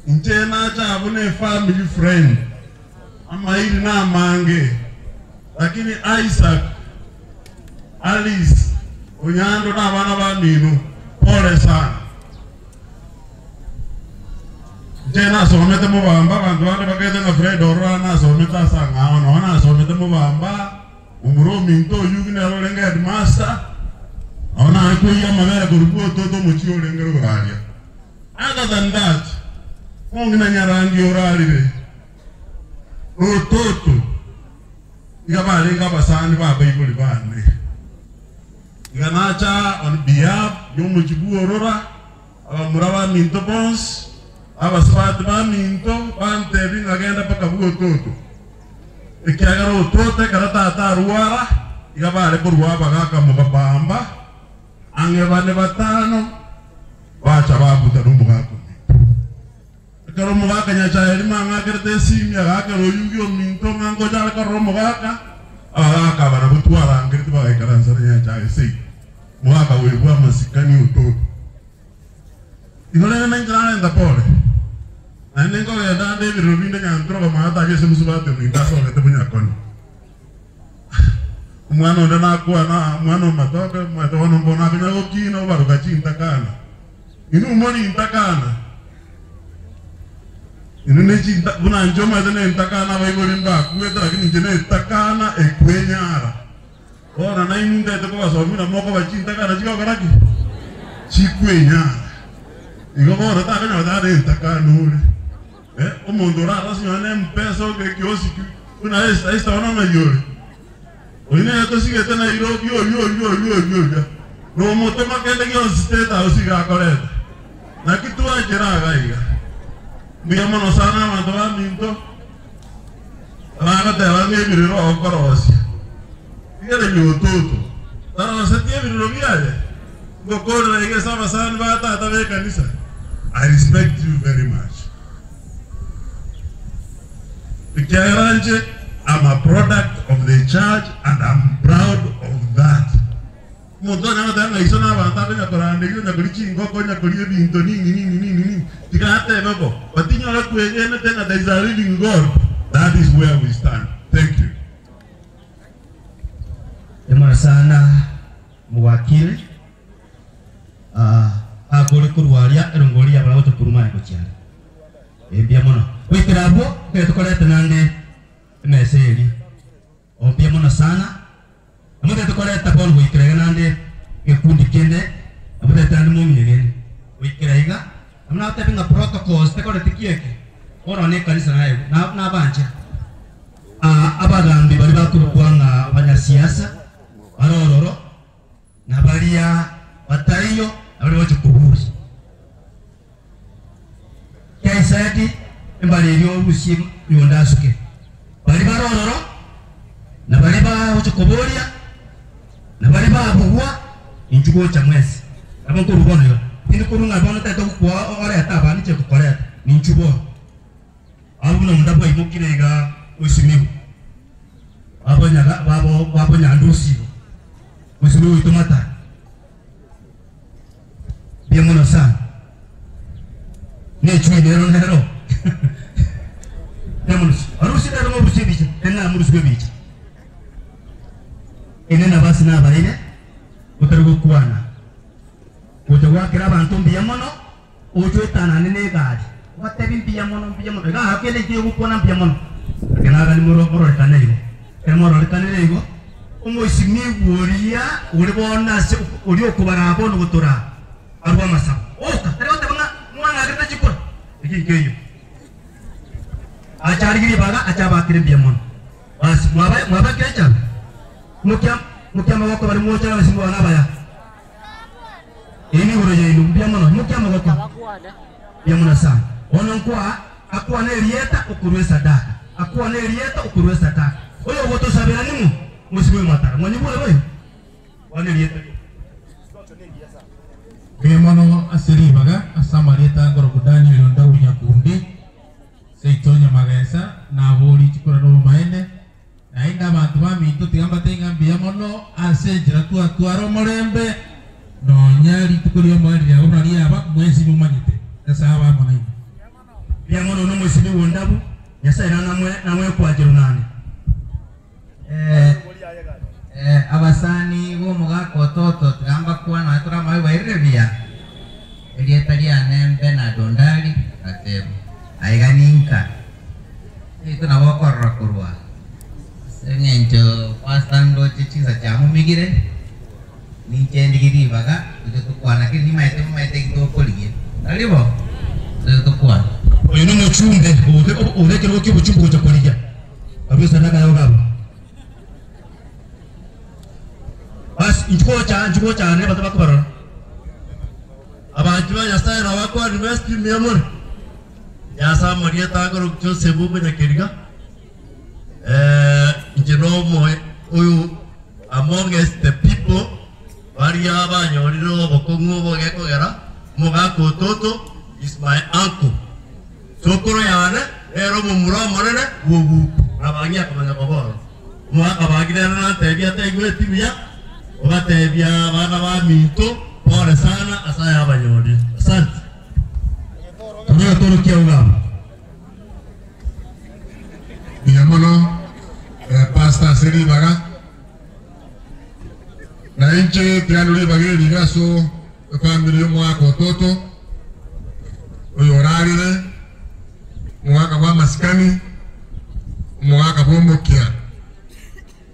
Njena cha abune family friend. Ama hili na mange. Lakini Isaac, Alice, Onyando na bana ba minu. Pole sana. Njena somete mo bamba bantu ande bagete na Fred Orana someta sanga ona somete mo bamba. Umuro minto yugi na lorenga headmaster. Ona akuya mabera kurupo toto muchio lengero oralia. Other than that, ongina nyarangi orali be. O toto. Igaba lenga basani ba Bible bane. Iganacha on behalf yomu chibu Aurora, murawa minto bons, abasbat ba minto, bante bin agenda pa kabu toto. Ikiagaro tote karata taruara, igaba le kurwa bagaka mukabamba, ange bane batano, bacha babu tanumbu kako. Karo mugaka nyacha elima ngakerte simya gakaro yugyo minto ngango jala karo mugaka, aka bana butwara ngirti ba ikaransa nyacha ese. Mugaka wewa masikani uto. Igole nengana nda pole. Anengo ya dande birobinde nyantro ba mata ke semusubate mintaso ngete punya kono. Mwana ndana kwa na mwana matoka matono mbona kanya okino baru kachinta kana. Inu moni intakana. Inu nechinta kuna njoma tene intakana baigori mba kueta lakini jene intakana ekwenyara. Ora na inunga ito kwa sababu na moko bachinta kana chiko karaki. Chikwenyara. Igo bora ta kanya wadare intakana ule. Omuntu rara sinyane mpeso ke kioski kuna esta ona mayore. Oine eto sigete na iro yo. No moto makende kyo steta osiga koreta. Na kitu ajira gaiga. Miyamo no sana mandoa minto. Raga te va mi biriro okorosi. Igere yo toto. Tara se tie biriro biale. Gokoro na igesa basani bata tabe kanisa. I respect you very much. Ikiaranje, I'm a product of the church and I'm proud of that. Mudona na tanga isona banta na korande yo na kurichi ngoko na kuriye binto nini. Tikate babo. Patinyo la kuyenye na tena there is a living God. That is where we stand. Thank you. Emana sana muwakili agore kurwaria erongori abara goto kuruma ko cyane ebya mono wikirabo kwetukorete nande meseri obya mono sana amute tukorete bol wikirega nande ekundi kende amute tande muminyegeni wikirega amna tapinga protocols tekorete kieke ora ne kanisa nayo na banje abagambi bali bakurwanga abanyasiasa arororo nabalia batayo abali bacho kubuzi kaisadi embali ryo busi yondasuke bali barororo nabali bacho kubolia nabali babuwa injugo cha mwezi abanko rubono yo indi kurunga bono tato kwa ore ataba ni che kukoreta ni injugo abuna mundabo imukirega usimibu babo nyandusi musimibu itomata biamono sana ne chui nero biamono arusi da mo busi bicha enna murusi bicha enena basi na baile utarugo kuana utawa kira bantu biamono ojo tana ne gadi watebi biamono ga hakele je ukona biamono kena ga ni moro tanego emoro tanego umo isimibu oria uribona se uri okubara bono gutura arwa masa oka terwa tebanga mwana agata chikon ikiyo achari giri baga achaba kire biamono bas mwaba kecha mukia mawako bari mocha na simbo anabaya ini uro ye lu biamono mukia mawako biamono sana ono kwa akwa ne rieta okurwe sadaka akwa ne rieta okurwe sadaka oyo woto sabira nimu musibu matara mwani bole boy wane rieta Biamono asiri baga asama rieta ngoro kudani londa unya kundi seitonya magesa na boli chikora no maene na inda bantu bamintu tigamba tenga biamono ase jira tuaro morembe no nyari tukurio mwali ya urari aba mwezi mumanyite esa aba mona biamono no mwezi wondabu yasa ina namwe kwa jirunani abasani bo mugako toto tugamba kuwa na tura mai wairebia elietaria nembe na dondali atebo aiganinka itu na wakorra kurwa sengenjo pasando chichiza jamu migire ni chendi giri baga itu tukwana kini maite gitu kolige alibo itu tukwana oyo no muchumbe ode kero ki buchumbu cha kolige abisa naga yoga bas injugo cha ne bataba kubaro abantu yasa na wako university memor yasa maria tagoro cho sebu benya keriga injeno mo oyo among the people varia banyoriro bokongo bogeko gera mogako toto is my uncle sokoro yana ero mumura monene wogu rabangia kamanya boboro mwaka bagire na tebia tegwe tibia ogatebia bana ba minto pole sana asaya abanyori asante tunayo toro kia ugama Biamono pasta seri baga na inche trianuli bagi ligaso family mwako toto oyorarire mwaka wa maskani mwaka bombo kia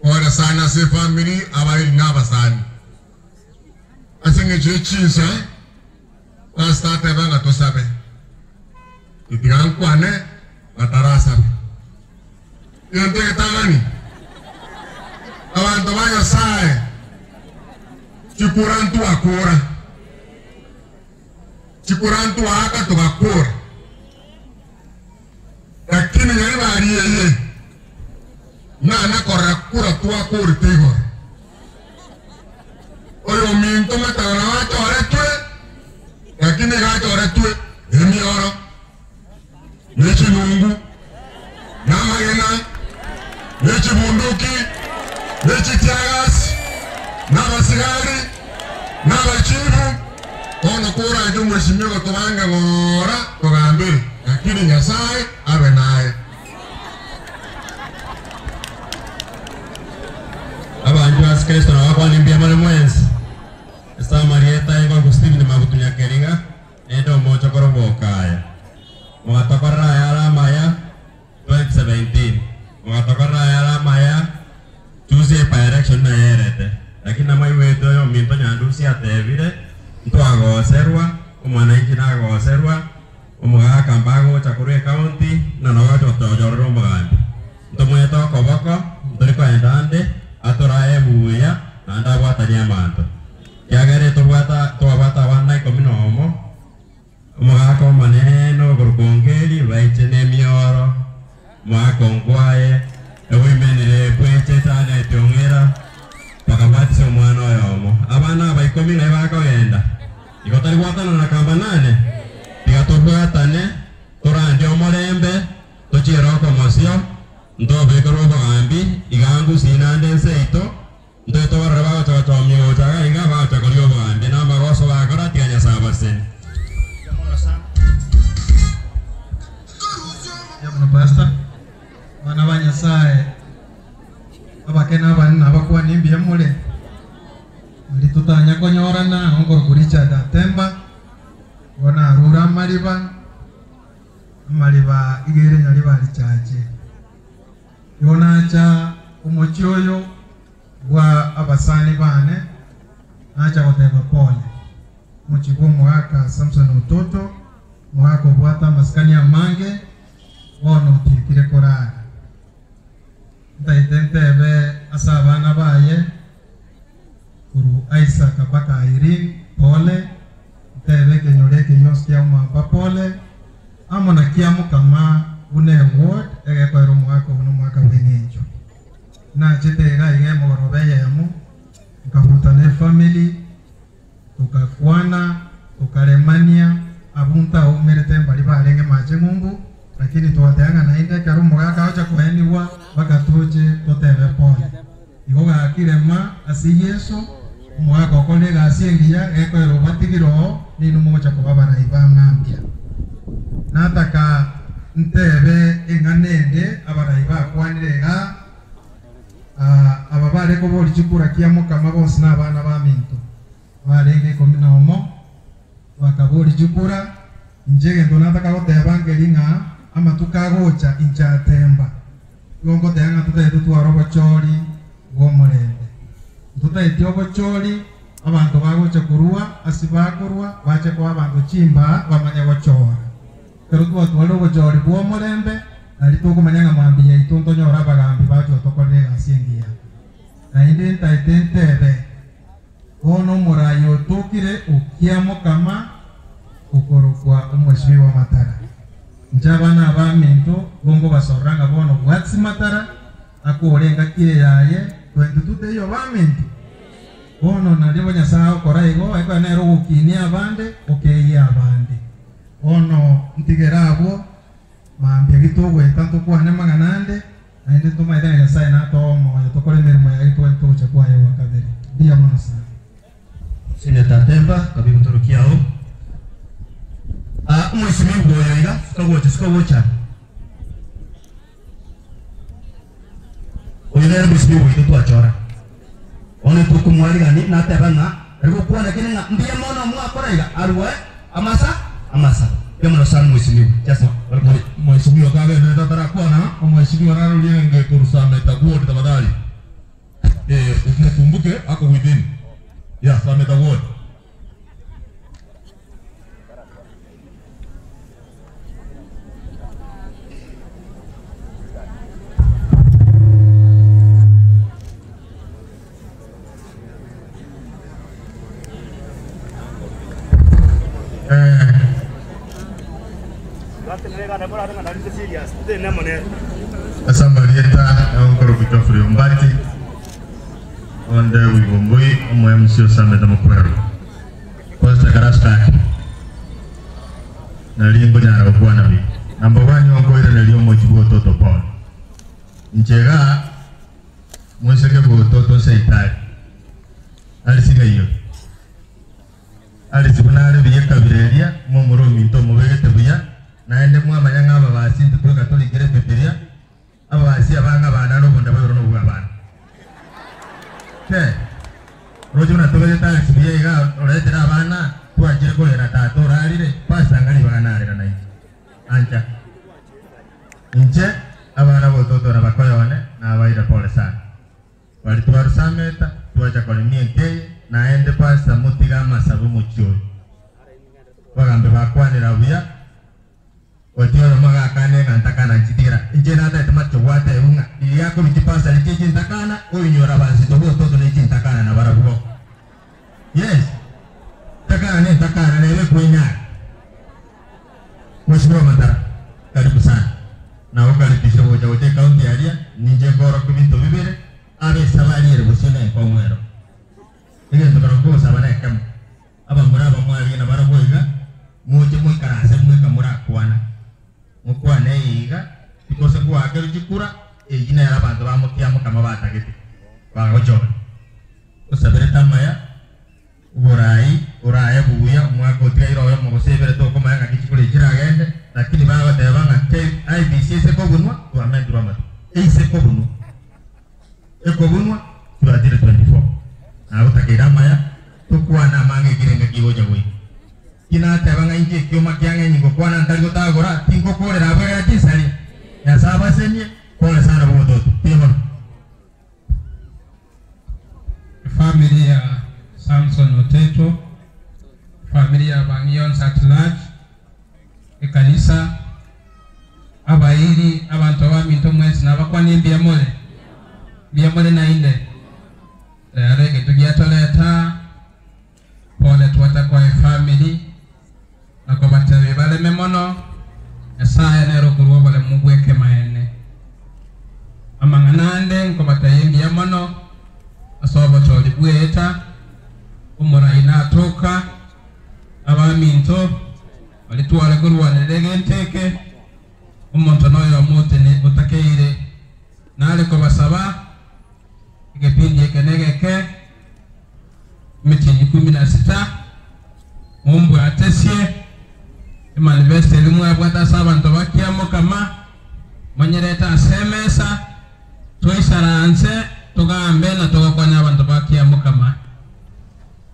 ora sana se family abai naba sana asenge chechinsa pasta tebanga to sabe itigan kwane matarasa yonte tangani abantu banya sae chikurantu akora chikurantu aka to akora lakini yale bari yeye na korra kura tu akora tego oyo minto matana wa chore tue lakini ga chore tue emi oro nechi nungu na magena nechi bunduki nechi tiagas na basigari na bachibu ono kura ndio mheshimiwa tobanga ngora togambiri lakini nyasaye awe naye Kristo na wako alimbia mwana mwenzi. Esta Marieta ego Agustini magutunya keringa. Edo mocho korobo kaya. Mwatokora ya Maya 2017. Mwatokora ya Maya Tuesday by election na yerete. Lakini nama iweto yo minto nyandusi atevire. Mtu agoserwa. Umwananchi na agoserwa. Umuga kambago Chakure County. Na nawato tojoro mgambi. Mtu mweto koboko. Mtu kwa endande. Atorae buya. Na anda wata nyamanto. Yagere tuwabata wanai komino omo. Mwako maneno kurukongeli waichene mioro mwako ngwaye ewimenile pweche tane tiongera pakabati mwana yomo abana baikomi na bako genda ikotari watana na kamba nane tikatobwatane torandi omolembe tochiro komosio ndobe korobo gambi igangu sinande seito ndoto waraba chochomyo chaga inga ba chakolio bande na maroso bakora tianya sabasen. Pastor, wana banyasaye abakena bana abakuwa nimbi yamule litutanya konyorana ongor kuricha da temba wana rura maliba igere nyaliba lichache yona cha umochioyo wa abasani bane acha koteba pole mochigo mwaka Samson utoto mwaka bwata maskani ya mange wono tikire korara ndaitentebe asabana baye kuru Isaac baka Irene pole tebe kenyoleke yoskia umamba pole amona kiamu kama une ward ege kwa mwaka uno mwaka wenyejo na chitega ige morobe yemu tukabutane family tukakwana tukaremania abunta umerete mbali balenge mache mumbu lakini tuwateanga na inde karu mugaka acha kuheniwa bakatuje totebe pole igoga akirema asi Yesu mwaka okolega asiengia eko erobatigiro ninu mocha kubaba na ibama mpya nataka ntebe enganende abaraiba kwanirega ababare ko boli chikura kiamo kama bose n'abana baminto barenge komina omo bakaboli chikura njege ndonataka gotebangeringa ama tukagocha incha temba yongo tenga tutete tuwarobo chori gomorende tutete obo chori abantu bagocha kurua asibakurua bache kwa abantu chimba bamanya gochora pero tuwarobo chori gomorende alito kumanyanga mwambi ya itonto nyora bagambi bacho tokole asiengia na inde ntaitentebe ono morayo tokire ukiamo kama ukorokwa umweshimiwa Matara njabana abaminto gongo basoranga bono bwatsi Matara akorenga kire yaye 22 yo baminto bono nalibo nyasao koraigo eko nero gukinia abande okeye abande ono ntigerabo maambia gitogwe tanto kwa ne maganande aende to maida ya sai na to mo ya to kole mermo ya ito to cha kwa ya kabere dia mona sana sine tatemba kabibu torokiao mwesimi boyo ila skawocha oyere bisimi boyo to achora one to kumwali gani na tebanga ego kwa na kinga mbia mono mu akora ila arwe amasa Yamano sana mwesimi just mwesimi wakaga na tatara kwana mwesimi wanarudia nge kurusa metaguo tafadhali ukumbuke ako within ya sa metaguo Asa Marieta ongoro Geoffrey Ombati onde wigomboi omo MC Sameda Mokwero Costa Karasta na limbo nyara bwana bi number 1 yongo ile nalio mochibo toto Paul njega mweseke bo toto seitai alisiga hiyo alisibunare biyeka birelia momoro minto mobegete buya naende mwamanya ngaba basinze kuri Catholic gere peperia abasi abanga bana no bunda bayoro no bugabana ke rojo na tobe ta sibiye ga orete na bana tuaje ko era ta to rarire pasta ngani bana rera nai ancha inche abana bototo na bakoyone na baira pole sana bali tuaru sameta tuaja kwa niente na ende pasta mutiga masabu mucho bagambe bakwanira buya otio maga kane ngantakana jitira injena ta tamacho wate unga yako mitipasa likiji ntakana uinyora basi tobo toto ne jintakana na barabuo yes takana ne kuinya mheshimiwa Mandara karibu sana na ukaribisha wote kaunti area nije goro kubinto bibere abe sabari ere busina kwa mwero ile ndokaro sabana kam aba muraba mwari na barabuo iga muje mukarase mukamura kwana mukwane iga bikose kwa akero jikura ejina ya abantu bamukia mukama batagete bagojo usabere tamaya urai buya mwako tirairo yo mugosebere to koma yanga kichikule jiragende lakini baba tebanga IBC se kobunwa to amendura matu se kobunwa ekobunwa to adire 24 na utakira maya to kwana mange kirenga kiboja we kina tebanga inje kyoma kyange nyingo kwana ndarigo tagora tingo kore rabere atisari ya saba senye pole sana bodo timo familia Samson Oteto, familia Bangion Satellite, ekanisa abairi abantu abaminto mwezi nabakwani biamole na inde arege tugiatoleta pole tuwata kwa family na kwa batawe bale memono esaya nero kuruwa bale mugweke maene amanganande kwa bataye biamono asoba toli bweta umura inatoka abaminto walitwala kuruwa nerege nteke umuntu noyo amote ne utakeire nale ko basaba ikipindi ekenegeke miti 16 umbu atesie manifeste limwe bwata saba ntobakiamo kama manyereta asemesa toisaranse tugambe na tugakwana abantu bakiamo kama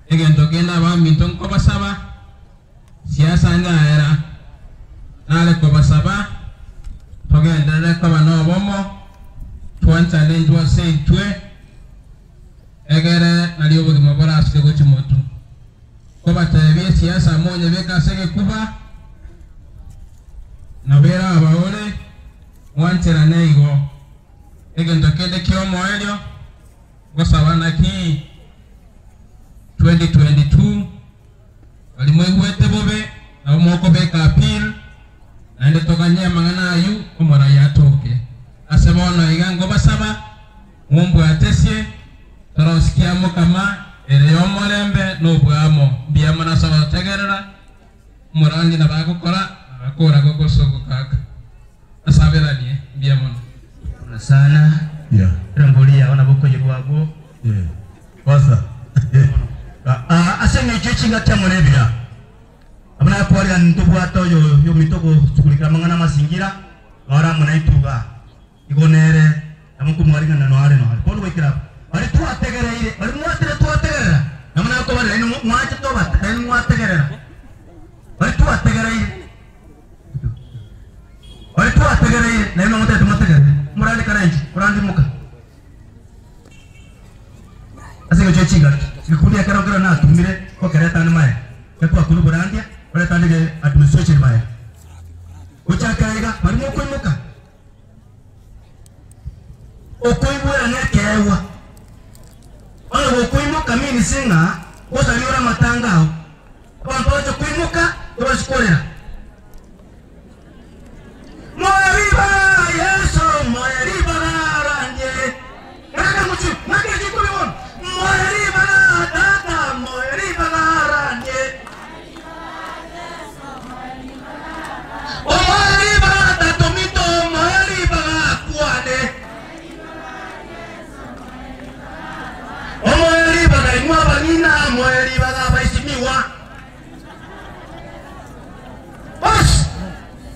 egento kena baminto ko basaba siasa ngaera nale ko basaba tugenda ko bano bomo tuanza lendwa seitwe egere naliyo bugima bora asike go chimotu ko batebe siasa monye beka sege kuba na vera abaole wantera neigo egento kende kiomo elio go sabana ki 2022 walimwete bobe na umoko beka appeal ande tokanya mangana ayu omora yatoke asebono igango basaba mumbu atesie torosikiamo kama ereyomo lembe nobwamo biamana sawa tegerera murangi na bagukora akora gogosoko kaka asabera ni biamono sana rambolia ona boko yirwago basa asenge chinga tamurebya abana kwari ntubwato yo mitoko tukulika mangana masingira ora munaituga igonere amukumwaringa na noare no kono wekira bari tuategereire bari tuategerera namana ko bari eno mwache to bat eno mwategerera bari tuategereire na eno mutete tumategerera murali karanji murandi muka asenge chinga sikudia kero na tumire ko kereta namaye kwa kuluburandia wale tandike administration baya uchakaiga bari mo kwimuka okoibura nekewa ona okoimuka mini singa osaliora matangao abantu kwimuka tobasikorera Moariba Yesu Moariba ranje kana muchu maketi kubibon Moariba tata Moariba ranje Moariba tatomito Moariba kuane Moariba ngaimwa banina Moariba baisimiwa Bas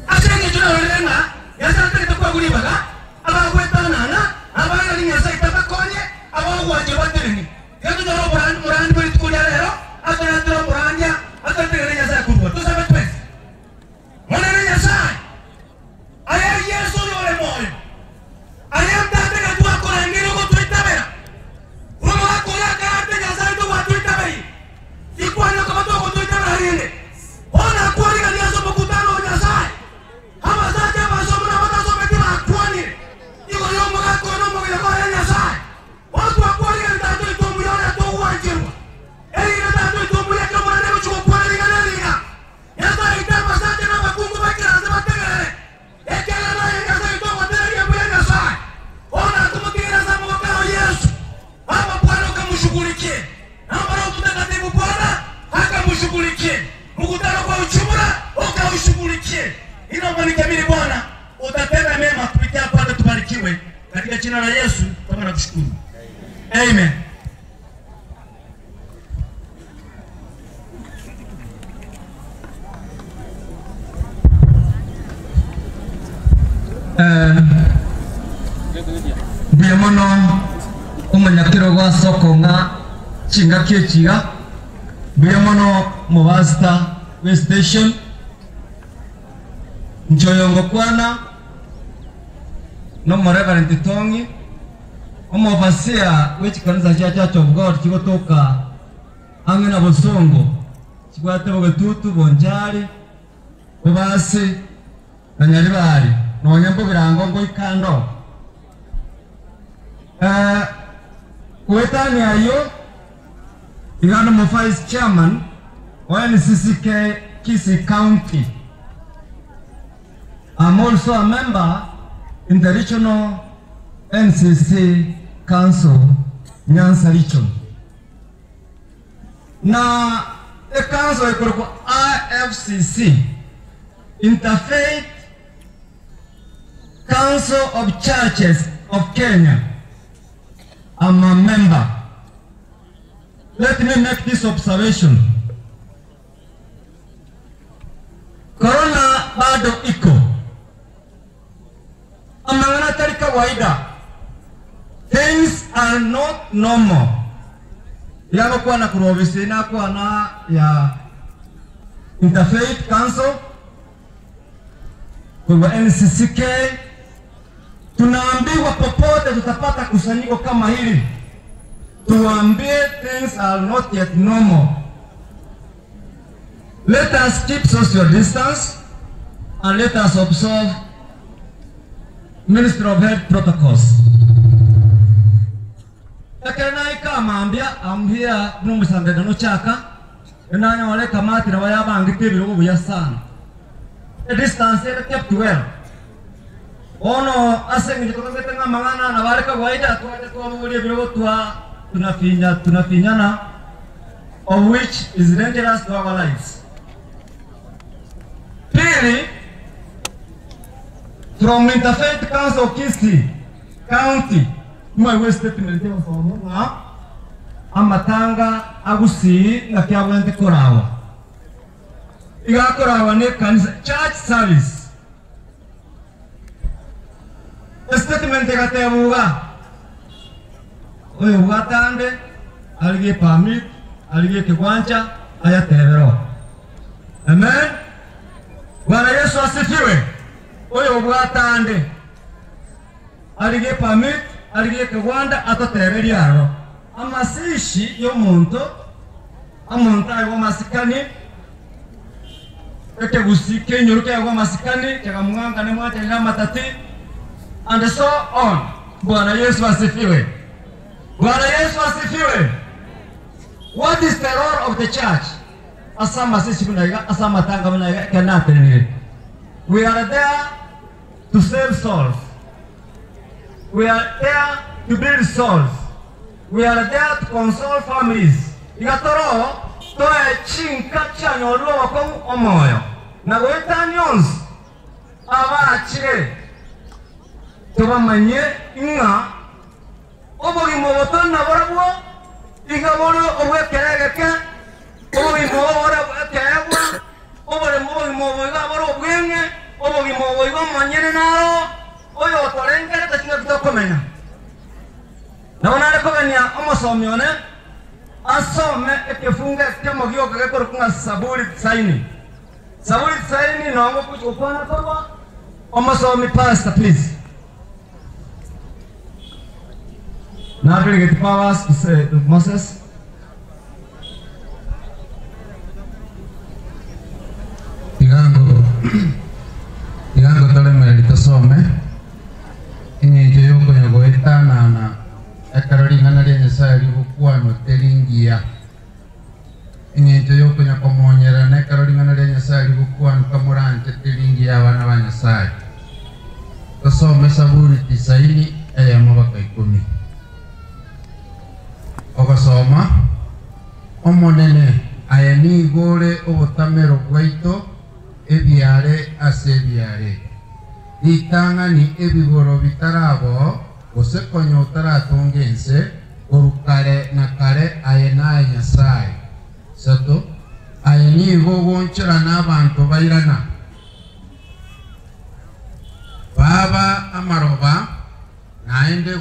asenge tunaolenga yasa tete kwa kulibaga abagweta nana abana ni yasa itabakonye abagwa batini kendo doro muran bari tukulia lero atana doro muranya atana tegenya sa kurwa to sabe twes ona nenya sa aya yesu yore moyo aya mtate ka tuwa kora ngiro ko tuita bera uno akora ka atenya sa to wa tuita bei ikwanya ko to ko tuita bera rinde ona kwani ka yesu mkutano nya sa hama zake masomo na wata somo kima kwani iko yomo ka kono mo ya ko nya sa watu wa kwani ndio itomu yona to uwanjirwa eli ndio itomu ya kama na mchuko kwani ngana yata itama zake na makungu bakira zama tegere ekela na yanga sa itomu tena ya bwana sa ona kumkira za mwaka wa Yesu hapa Bwana ukamshughulikie hapa Roho Mtakatifu Bwana akamshughulikie mkutano kwa uchumura ukaushughulikie inaomba nikamili Bwana utatenda mema kupitia hapa tubarikiwe katika jina la Yesu kama nakushukuru amen. Biamono umanyakiro gwa soko nga chinga kiechiga biamono mubasta we station njoyongo kwana no Reverend Tongi omubasia wechikanisa cha Church of God kigotoka hamwe na Busongo kigwate bogetutu bonjari bubasi na Nyaribari no nyambo birango ngo ikando kuetani ayo igano mo vice chairman wa NCCK Kisii County. I'm also a member in the regional NCC Council Nyanza region. Na the council ikoroko IFCC Interfaith Council of Churches of Kenya. I'm a member. Let me make this observation. Corona bado iko. Amangana tari kawaida. Things are not normal. Yano kwa na kurobisi na kwa na ya Interfaith Council kwa NCCK. Tunaambiwa popote tutapata kusanyiko kama hili, tuambie things are not yet normal. Let us keep social distance and let us observe Ministry of Health protocols. Ekena ikama ambia numusande no chaka enanya wale kamati na waya bangite birugo buya sana. The distance is kept well. Ono asengi tukongete nga mangana na wale kawaida tuwaje tuwamulie birugo tunafinyana of which is dangerous to our lives. Pili, from Interfaith Council of Kisii County, my statement of amatanga agusi na kiabwente korawa. Iga korawa ne kanisa church service. Statement kate buga. Oyo bwatande alige permit, alige kiwanja aya tebero. Amen. Bwana Yesu asifiwe. Oyo bwatande alige permit, alige kiwanja atateberi aro. Amasishi y'omuntu amonta yo masikani eke busike nyoruke yo masikani kega mwanga ne mwate na matati and so on. Bwana Yesu asifiwe. Bwana Yesu asifiwe. What is the role of the church? Asama sisi kunaiga asama tanga kunaiga kanate ni. We are there to save souls. We are there to build souls. We are there to console families. Igatoro toe chinka chanyo lo wako omoyo. Na goita nyons aba achire. Toba manye inga obogi moboton na borabo iga boro obwe kerege obogi mobora keebwa obore mobogi iga boro bwenge obogi mobogi manyene naro oyo torengere tashinga bitokomenya. Na wanale ko togania omosomione asome ekifunge kyamogioka gekorukunga Zaburi 90. Zaburi 90 nongo kuchukwana toba omosomi pastor please. Now we get powers to say to Moses. Igango tole merito some inyenjo yoko yogo etana na ekaroringa na lyenye sari bukwano teringia inyenjo yoko nyakomonyera na ekaroringa na lyenye sari bukwano kamurante teringia abana banyasari tosome Zaburi 90 eyemo baka 10 ogasoma omonene aya ni igore obutamero bwaito ebyare ase ebyare itang'ani ebigoro bitarabo gosekonya otaratunga ense orukare na kare aye naye Nyasaye sato aye ni igo gonchera n'abantu bairana baba amaroba naende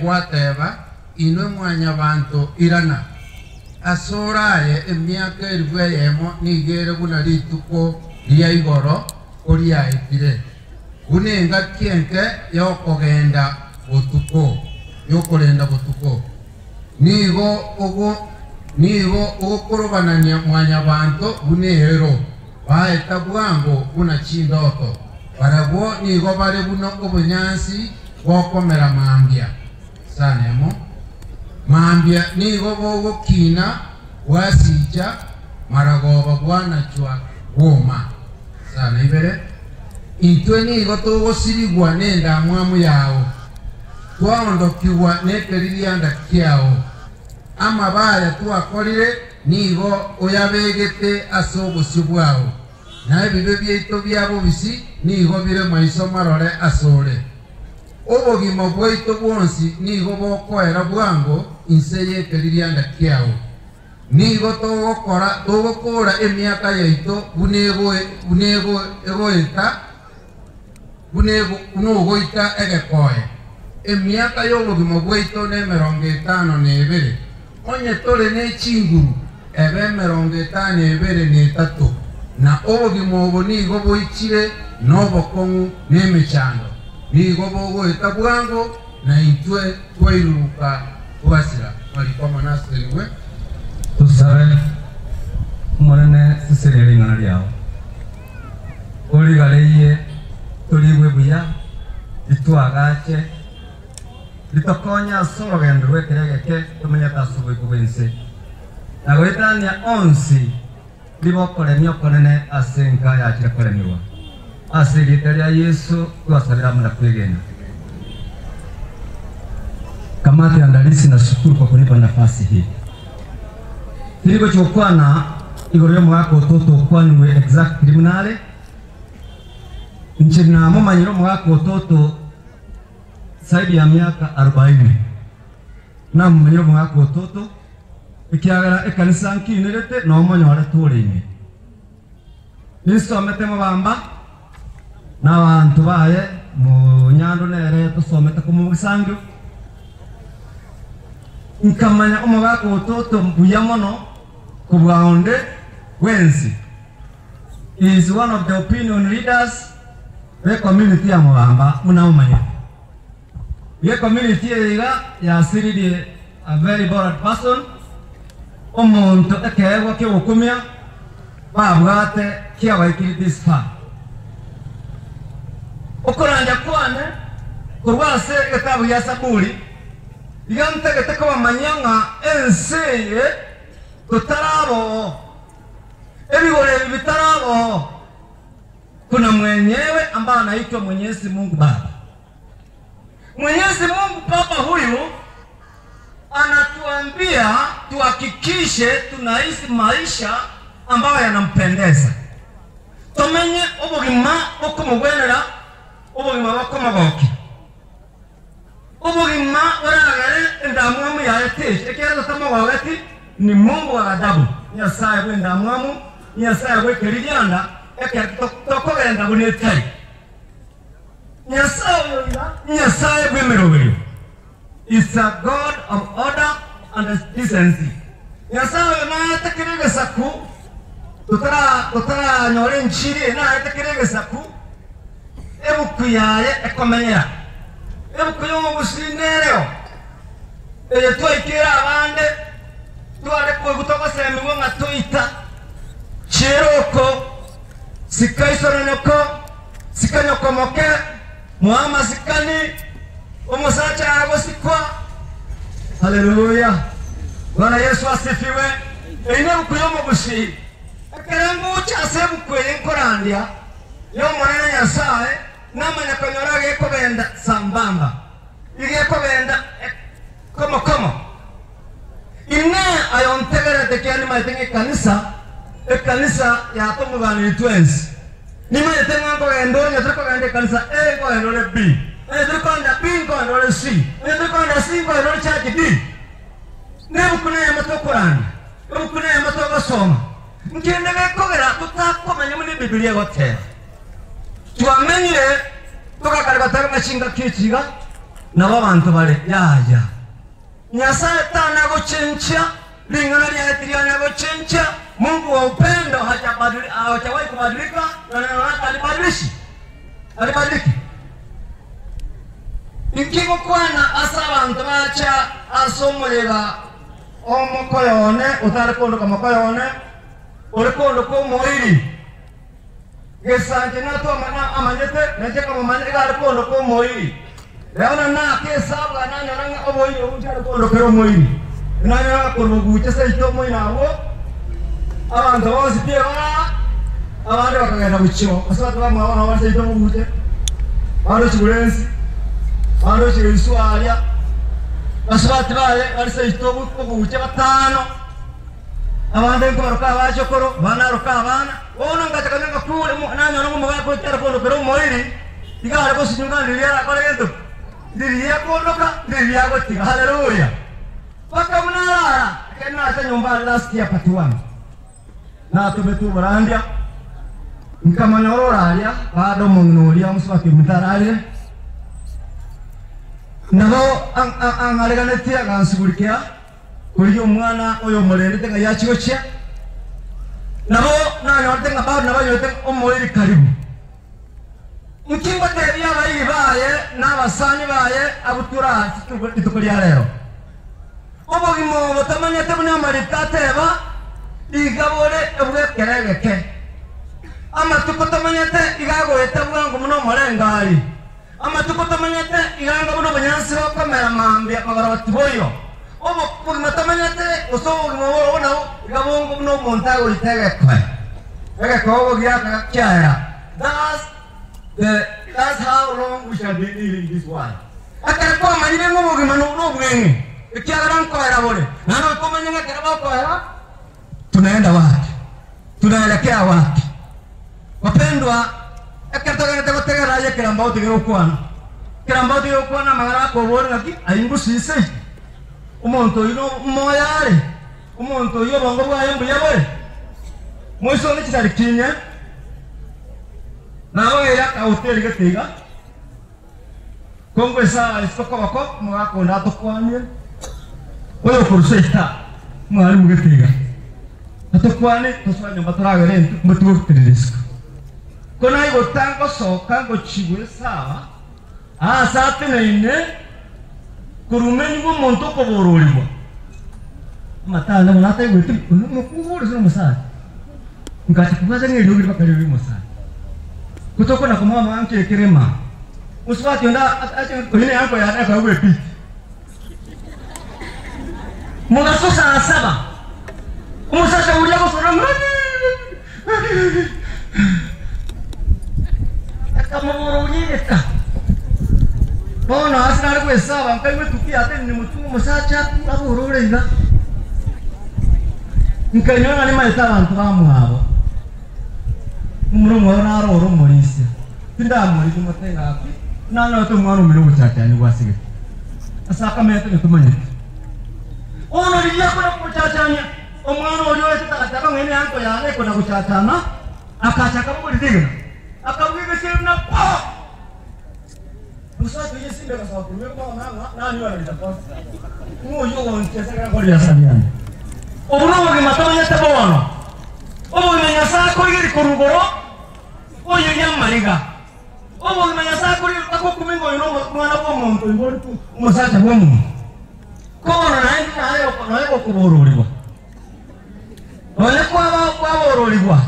gwateba inwe mwanya abantu irana asoraye emyaka elfu yemo nigere buna rituko liya igoro koria itire unenga kienke yokogenda botuko yokorenda botuko nigo okorobanania mwanya bantu bunehero baeta bwango buna chindoto barabo nigo bare buno obunyansi bokomera mambia sanemo mambia nigo bogokina wasija maragoba bwanachwa goma sana ibere intwe nigo togosirigwa nenda mwamu yao twaondokiwa nekeririanda kiao amabaya twakorire nigo oyabegete ase obosio bwao na ebibe byaito byabo bisi nigo bire maiso marore asore obogima bwaito bwonsi nigo bokoera bwango inse yekeririanda kiao nigo togokora emyaka yaito bunegoita egekoe emyaka y'obogima bwaito ne 52 onye tore n'echinguru ebe 53 na obogima obo nigo boichire n'obokong'u n'emechando nigo bogoeta bwango na intwe twairuruka twasira marikoma naseriwe tusabe monene siserere ngana lyao oligaleye tuligwe buya litwagache litokonya solo gendo rwekeregeke tumenya tasubwe kubense nagoitania onsi libokore nyokonene asenka yachire koreniwa asiriteria Yesu twasabira muna kwegena. Kamati ya andalisi na shukuru kwa kunipa nafasi hii. Kiligo chokwana igoro mwako toto kwaniwe exact criminale nchina mumanyiro mwako toto zaidi ya miaka 40 na mumanyiro mwako toto ikiagara ekanisa nkinirete no monyore turinye nisomete mubamba n'abantu baye mu nyando nere tusomete kumugisango nkamanya umubako toto mbuyamono kubwaonde wensi is one of the opinion leaders the community ya mubamba munaumanya ye community ya siridi a very bold person omuntu ekewa ke okumya babwate kiawaikiri this far okoranja kwane kurwase kitabu ya Zaburi igantegete ko bamanyanga enseye kutarabo ebigore bitarabo kuna mwenyewe ambaye anaitwa Mwenyezi Mungu Baba. Mwenyezi Mungu Baba huyu anatuambia tuhakikishe tunaishi maisha ambayo yanampendeza. Tumenye ubugima okumugwenera ubugima bakomaboki. Ubugima waragare ndamwamu ya etish ekera tamawagati ni Mungu wa adabu. Nyasaye wenda mwamu, Nyasaye wekeriganda ekera tokogenda bunetai. Nyasaye wenda, Nyasaye bwemerobero. is a God of order and decency. Nyasaye na atekereza ku tutara nyore nchiri na atekereza ku ebukuyaye ekomenyera ebukuyo mu businereo twaikira abande twale ko gutoka semibwo nga toita chiroko sikaisoronoko sikanyokomoke muama sikani umusacha agosikwa. Haleluya, Bwana Yesu asifiwe. Ine bukuyomo bushi akarango cha sebu kweye nkorandia yo mwana Nyasaye namanya konyorage ko benda sambamba ige ko benda komo ine ayontegere tekiani maitenge kanisa ya tomu bani twins ni maitenga ko endo nya ko bende kanisa ko endo le B nda B ko endo le C nda C ko endo le church D nebu kuna ya matokorani nebu kuna ya matokosoma nkendege kogera tutakomanya muri Biblia gote twamenye tukakaribata amashinga kichiga nabo abantu bale yaja Nyasaye tana gochencha lingana lya triana gochencha. Mungu wa upendo hajawahi kubadilika na neno lake alibadiliki. Ikigo kwana asa abantu bacha asomolera omukoyone utarakondo kamakoyone urekondo ko moiri gesanje nato amanyete najeka mumanyeka arakondo ko moiri leona na kesabwa nanya nanga oboyi utarakondo ko moiri nanya ko ruguche seito moinawo abantu bose pia abandi bakagenda bukibo asaba bamwabona bose seito mugute baro chibulensi baro chiriswalia basabati baye bari seito mugute batano abandi ko baruka bachokoro bana ruka abana ono ngatakanga kule nanya no mugaye ko tarakondo ko moiri igara ko sinyunga ndiria ko lento ndiria ko loka ndiria ko tiga. Haleluya, wakamnara kena sa nyumba last year patuan na tubetu barandia nkamanororalia bado mungnulia muswaki mutaralia nabo angaleganetia gansugurikia kuri umwana oyo murende nga yachigochya nabo nanyote nga bado nabayote omoiri karibu mukimba teria bayi baye n'abasani baye abutura itukulia lero obo gimo botamanya tebuna maritateba igabore ebwekeregeke amatuko tamanyete igago etabwango muno morengali amatuko tamanyete iganga muno banyansi bakamera mambya magarabati boyo obo kugima tamanyete osobo gimo bona igabongo muno montago itegekwe egeko gyaka kyaya. That's how long we shall be living this world. Akakwa manire ngobo gima no bwenge ikiaran ko era bole nano ko manyanga keraba ko era tunaenda wapi tunaelekea wapi wapendwa akatoka ndatega raje kirambao tigokwana magara ko bore ngaki ayingu sise umuntu ino moyare umuntu yo bongo bwaye mbuya bole mwiso ni kitari kinya nawe ya ka hotel getiga kongo esa isoko bako mwako ndato kwanye oyo kuruseta mwari mugetiga atokwane tosanya baturagere mutugutiriska kona igo tango soka ngo chibwe sawa sate nene kurumeni ngo monto ko borolibwa matana munata igwiti mukubura zino musana ngati kubaza ngeli uri bakari uri musana kutoko na kumama anke kirema uswati nda ile yanko ya daka uwe pi muna sosa asaba umusasha uri yako soranga akamoro unyeka bona asana ko esaba nkaimwe tukia ate ni mutu musacha aburure ina nkanyona ni maita abantu bamwabo umurungu wanaro rumurisi tindamuri kumotera api nana to mwana umiro buchacha ni wasige asaka mete nitumanye ono liya ko buchachanya omwana oyo etakataka ngene yanko yane ko na buchachana akachaka muri diga akabwiga sirna Musato yesinde kasaku meko nani wala litaposa. Ngoyo wontesa kana koli asaliana. Obuno bwimatanya tabono. Obo nyasa ko yiri kurugoro. Oyo yamaliga. Obo nyasa ko yiri tako kumingo yino mwana bo muntu ngori musacha bo muntu. Kono nayo kuborolibwa. Ole kwaborolibwa.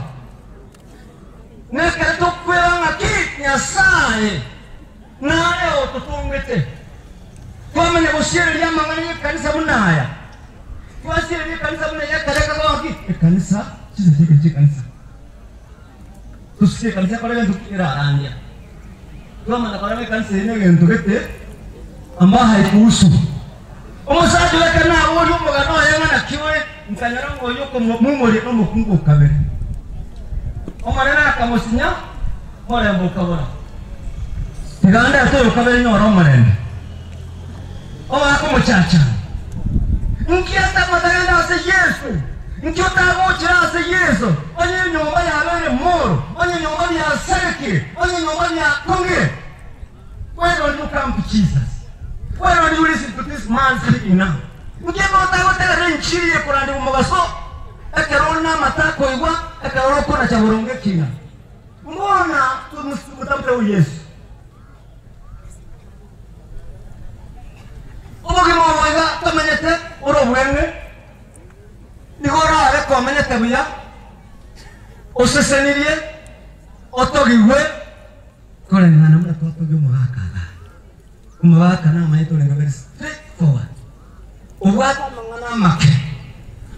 Neka tukwela ngaki nyasaye. Naye otutungete. Twamanya bushiri lya mangani kanisa munaya. Twasiri lya kanisa munaya kaleka kwaki. Kanisa chizike kanisa. Tusikie kanisa kwa leo tukira arania. Twamanya kwa leo kanisa ine ngento kete amba haikuhusu. Omusaje lekana oyo mugano yanga kiwe nkanyara ngoyo ko mumuri no mukungu kabere. Omarena akamusinya mole mbukabora. Tiganda ato kabere nyoro marende. Ako muchacha. Nkiata mataganda ase Yesu. Nkiota gochira ase Yesu. Onye nyomba ya lere moro. Onye nyomba ya sereki. Onye nyomba ya konge. Why don't you come to Jesus? Why don't you listen to this man speaking now? Nkiema otagotera renchiri ya kurandi umugaso. Ekerona matako igwa. Ekeroko na chaburonge kina. Mbona tumutamte Yesu? Obogi mwoga tamenyete urobwenge nigora are komenyete buya osesenirie otogigwe kore ngana mna totogi mwaka na maito lenga very straightforward obwata mangana make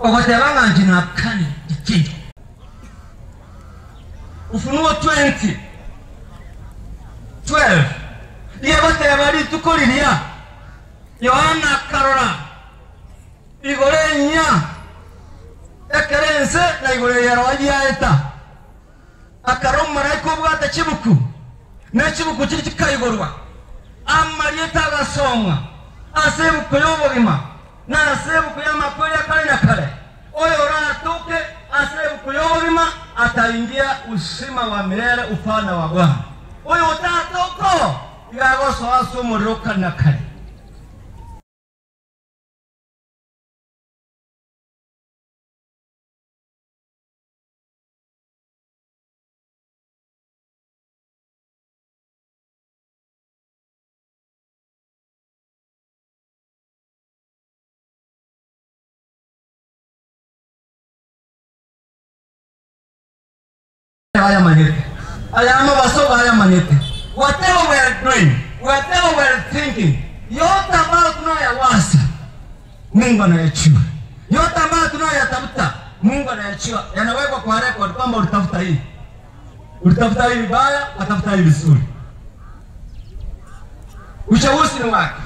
ogotera nganji na kani dikiji Ufunuo 20 12 yebate bari tukoliria Yohana Karora Igorenya Ekerense na igore yarawaji yaeta Akarom maraiko bwata chibuku Na chibuku chiri chikayigorwa Amarieta agasonga Asebu kuyobogima Na asebu kuyama kweli kale na kale Oyo ratoke asebu kuyobogima Ataingia usima wa milele ufalme wa Bwana Oyo utatoko Igagoso asu muriruka na kale Whatever we are doing, whatever we are thinking, yote ambayo tunayawasa, Mungu anayachua. Yote ambayo tunayatafuta, Mungu anayachua. Yanawekwa kwa record kwamba ulitafuta hii. Ulitafuta hii vibaya, atafuta hii vizuri. Uchaguzi ni wake.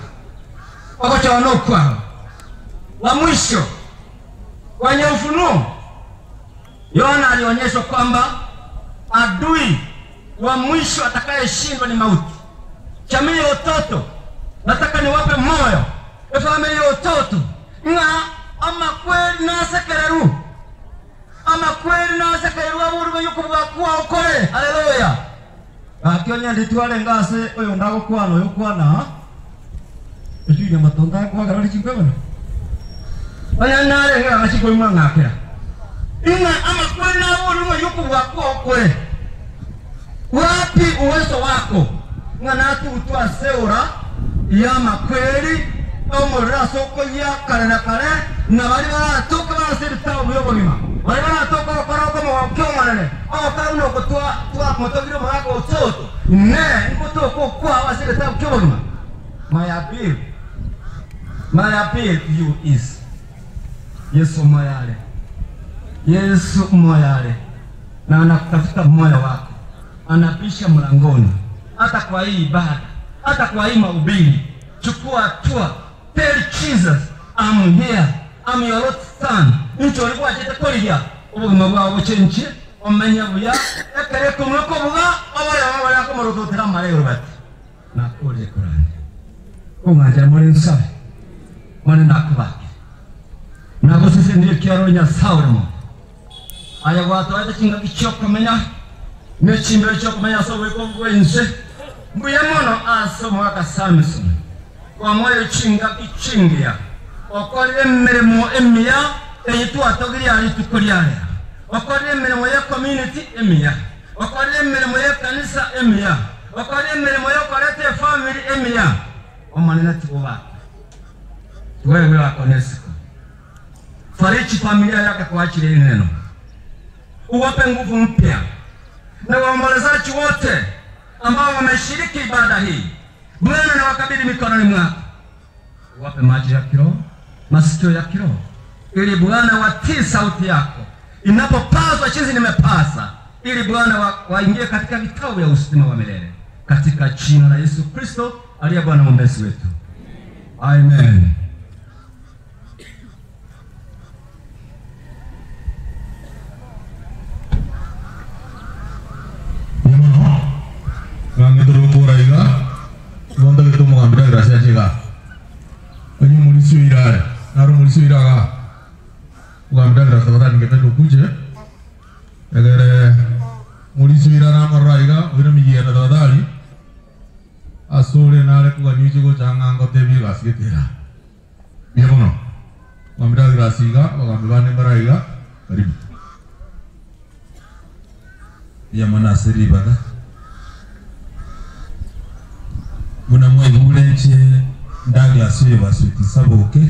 Wakocha wanokwao. La mwisho, kwenye Ufunuo, Yohana alionyeshwa kwamba adui wa mwisho atakayeshindwa ni mauti. Jamii ya utoto, nataka niwape moyo. Familia ya utoto, nga ama kweli na sekereru. Ama kweli na sekereru aburu yuko bwakwa okore. Haleluya. Akionya nditwale ngase oyo ndago kwano yokwana. Ejuye matonda kwa garali chikwebana. Baya nare nga achiko imangakira. Inga ama kweli na aburu yuko bwakwa okore. Wapi uwezo wako? Nganatu utoa seura ya makweli omurira soko ya kare na kare na bali baratoka barasirita ubuyobo bima bali baratoka bakora kama wakyomane akara no kutwa motogiro mwako utoto ne ngoto kwa basirita ubuyobo bima. My appeal to you is Yesu moyale, Yesu moyale, na anakutafuta moyo wako, anapisha mlangoni, hata kwa hii ibada, hata kwa hii mahubiri. Chukua hatua. Tell Jesus, I'm here, I'm your Lord's son. Ncho alikuwa chete kolia ubugima bwawe buchenche omenya buya ekere kumweko buga abaya yako marototera marero bati nakole Qur'an kumanja muri nsabe mwana nakubaki nabo sisi ndiye kyaro nya Salomo aya watu ata kinga kichoko menya ne chimbere choko menya so weko bwense mbuya mono aso mwaka Samson kwa moyo ichingia okorire mmeremo emiya eyitu atogiri ali tukolyaaya okorire mmeremo ya community emiya okorire mmeremo ya kanisa emiya okorire mmeremo ya korete family emiya omanena tibuba wewe wako nesiko fariji familia yake kwa ajili ya neno uwape nguvu mpya na waombolezaji wote ambao wameshiriki ibada hii Bwana na wakabidhi mikononi mwako wape maji ya kiroho masikio ya kiroho ili Bwana watii sauti yako inapopaswa chinzi nimepasa ili Bwana waingie katika vikao vya uzima wa milele katika jina la Yesu Kristo aliye Bwana mwombezi wetu. Amen. Ngange terupura iga, wanda itu mengambil gracia jika, ini mulisi wirare, naru mulisi wiraga, mengambil gracia orang kita lupa je, agar mulisi wirana marra iga, wira mijian ada tadi, asure nare ku gani juga jangan angkat tebi gracia tera, biar mana, mengambil gracia iga, mengambil ane marra iga, karibu, ya mana seri baga. Muna mwe bulenche Douglas we basuti saboke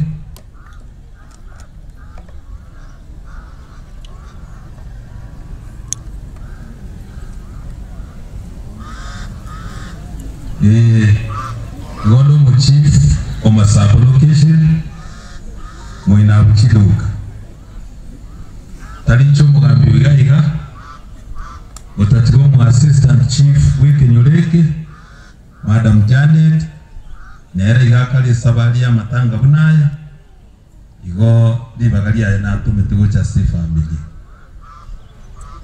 gono mu chief o Masapo location moina buchiluka tali nchombo gambi wigayiga otatigo mu assistant chief wike nyoreke Madam Janet nere igakali sabali ya matanga bunaya igo libagalia na tumetigo cha si family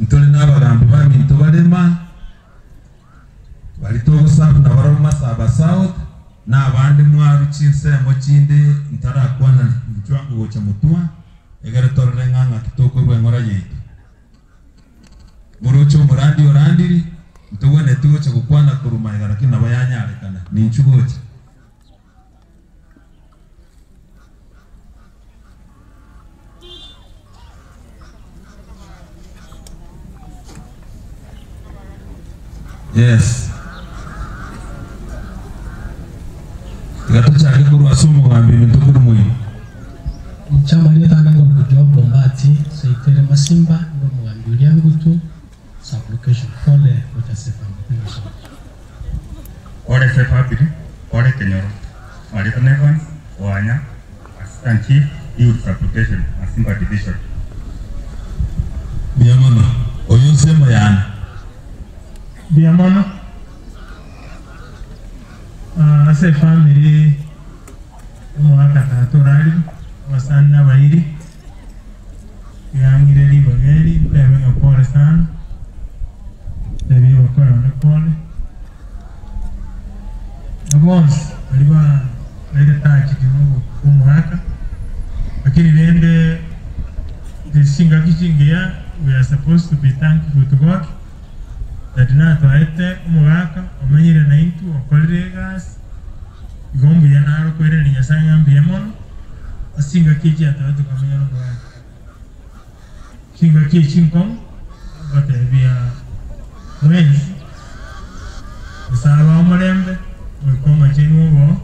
ntole nabagambi bangi ntobalema balitogo sabu na baroma saba south na abandi mwaru chinsemo chinde ntarakwana mchwango cha mutwa egere torre nganga kitoko rwengora yitu murucho murandi orandiri ntuwe netuwe cha kukwana kurumayiga lakini nabayanyare kana ni nchugoche yes gatuchari kuru asumu gambi mintukuru muyi chama leta nanga kujua bombati seitere masimba ndo mugambi ulia migutu supplication pole utasefa mpenzi ore sefa biri ore kenyoro marita nevan wanya assistant chief youth supplication masimba division biamana oyo sema yana biamana ase family mwaka tatorali wasana bairi yangire libageri bebenga pole sana bebi wakora na pole once aliba ile tachi kidogo kumwaka lakini nende singa kichingia we are supposed to be thankful to God that na toete umwaka omanyire na intu okorire gas igombi ya naro kwere ni nyasanga mbiemon asinga kiji atatu kamenya no mwaka singa kiji nkong bate bia mwezi usaba omurembe ukoma chenugo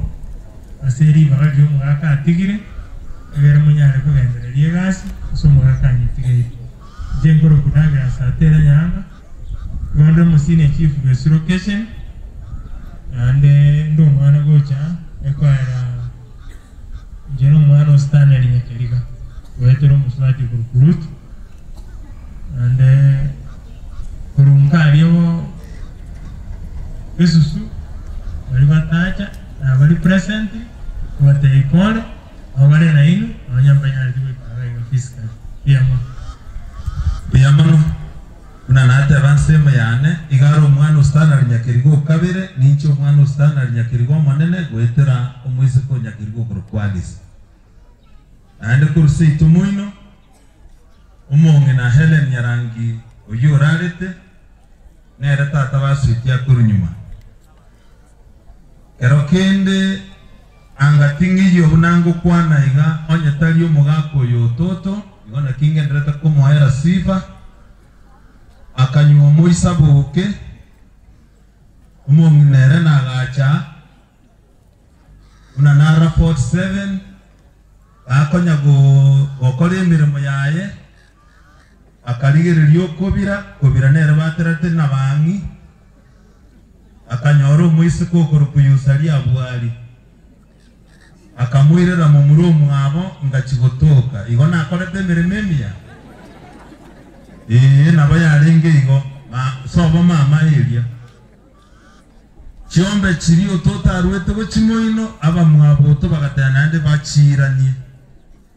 aseri bagajo mwaka atigire egere munyare kugendereria gasi usomwaka nyitige jengoro kudaga satera nyanga gondo musine chief base location ande ndo mwana gocha ekwara jeno mwana standard nyakeriga wetero muslati kurkurut ande kurunkario esusu bali batacha na bali present wateikole awale na inu awanyambanya diwe kaga fiscal biamano una nate avansema yane igaro mwana ustana nyakirigo kabire nincho mwana ustana nyakirigo manene gwetera omwise ko nyakirigo kurkwalisa ande kursi tumuino umonge na Helen yarangi oyorarete nere tata baswitia kurunyuma Kero kende angatingi yobunango kwana iga onyetali omugako yototo igona kingendereta kumuhaera sifa akanywa moisa boke umonginere nagacha unanara 47 akonya gokora emirimo yaye akarigereria okobira nere baterete nabangi akanyora omoisi kokoro kuyusaria abwari akamwirira mu muri omwabo ngakigotoka igo nakorete emirimo emiya nabo yarenge igo sobo mama eria chiombe chiri otota arwete gochimoino aba mwaboto bagatana nande bachiranie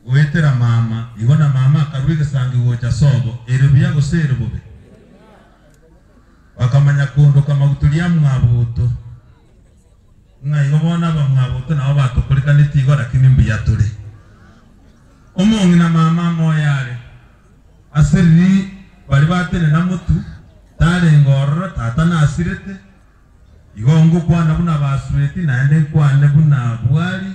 wetera mama igona mama akarwige sangi gocha sobo erebuya gosere bobe bakamanya kundoka maguturia mwaboto igo bona aba mwaboto nabo batokoreka nitigo lakini mbiya turi omongi na mama moyare aseri bari batene na mutu tare ngorora tata na asirete igongo kwana buna basweti naende kwana buna bwari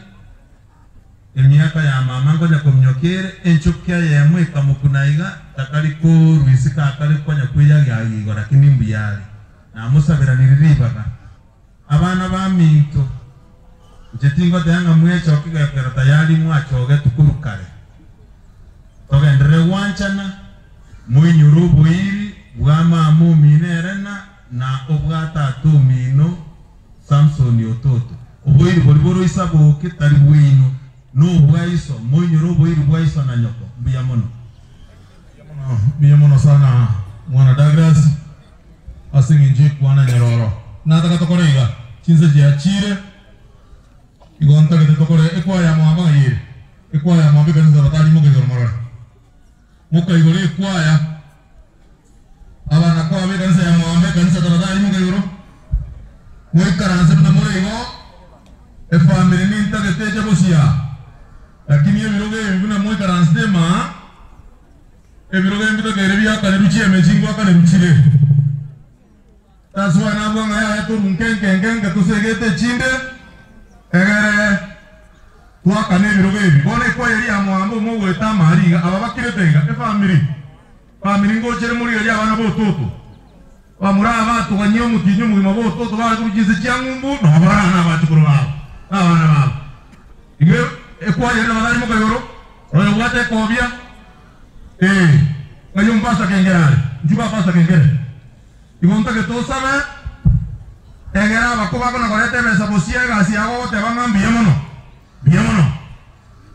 emyaka ya mama ngonya kumnyokere enchukya yemwe kamukunaiga takali ko ruisika akali kwanya kwiya gagigo lakini mbiyari na musabira niriribaga abana ba minto jetingo tanga mwecho kiga kera tayari mwachoge tukurukare togendere wanchana mwinyuru bwiri bwama mu minerena na obwata tumino Samson yototo obwiri boliboro isabo kitari bwino no bwaiso mwinyuru bwiri bwaiso na nyoko biyamono sana mwana Douglas asinginje kwana nyaroro nataka tokorega chinze jiachire igonta ke tokore ekwa ya mwamba yire ekwa ya mwamba kanza batali mo ke gormara muka igore ekwa ya abana kwa be kanza ya mwamba kanza batali mo ke goro moi karanza na mo igo e family ni nta ke teja bosia lakini ebiroge buna moi karanza de ma ebiroge mbito ke rebia kale ruchi emejingwa kale ruchire taswa na bwanga ya to nkenkenkenga tusegete chinde egere twaka nebiroge bi bone kwa yeri amwambo mo gweta mariga ababakiretenga e family ngochere muri yari abana bototo bamura abatu ganyo mutinyo mu bototo bari kugize cyangumbu no barana batukuru babo abana babo ige ekwa yeri abana mo kayoro royo wate kobia ngayo mpasa kengere njuba pasa kengere igonta que todos saben egera bakoba kona korete mesa bosia gasi ago te van ambiémonos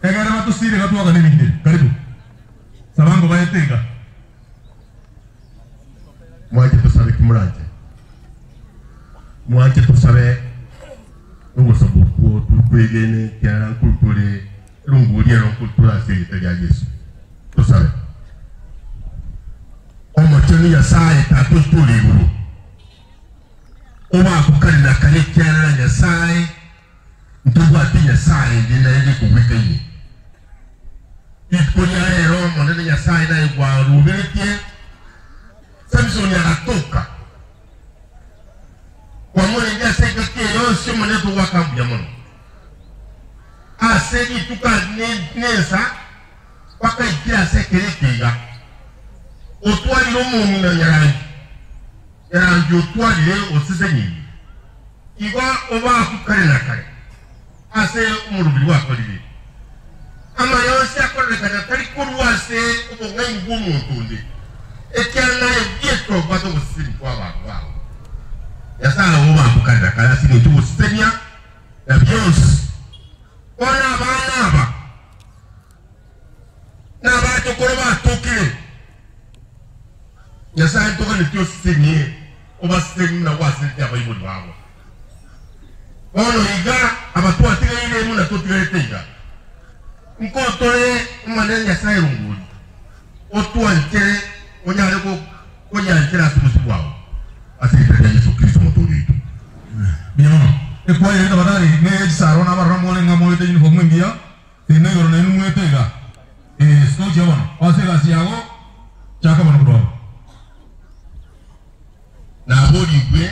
egera batu sire gatu aga nibinde karibu sabango baetega mwaje tusabe kimuranje mwaje tusabe ubusobo ko tukwegene kyara kulture lunguriye ro kultura sirite ya Yesu tusabe omotoni ya sae tatu tuliguru oba kukalina kale kyara ya sae ntuba ati ya sae ndina yeli kubwike ikonya ero monene ya sae na igwa rubeke Samson yanatoka kwa mwana ya seka kero sio mwenetu wakambu ya mwana asegi tuka nesa waka ikia sekere ya otwali lomu na nyarangi otwali le osise nyingi iwa oba kukare na kare ase umurubili wako libi ama yose akore kana kari kuruwase ubo ngai ngumu otunde ekyana yeto bato osiri kwa babo yasala oba kukare na kare asini tu osenya ya byos ona bana na bato koroba tokire yasa ntoka nityo senye oba senye na wase ya bayibuli babo ono iga abatu atire ile mu na totire tega nkotole mane yasa irunguli otu antere onyale ko nyantera subusu wao asite ya Yesu Kristo motori biyamono ekwa yenda badari ne sarona baramone ngamoite uniform ngia tinegoro ne numwetega sto jawano wasega siago chaka bono na bodi kwe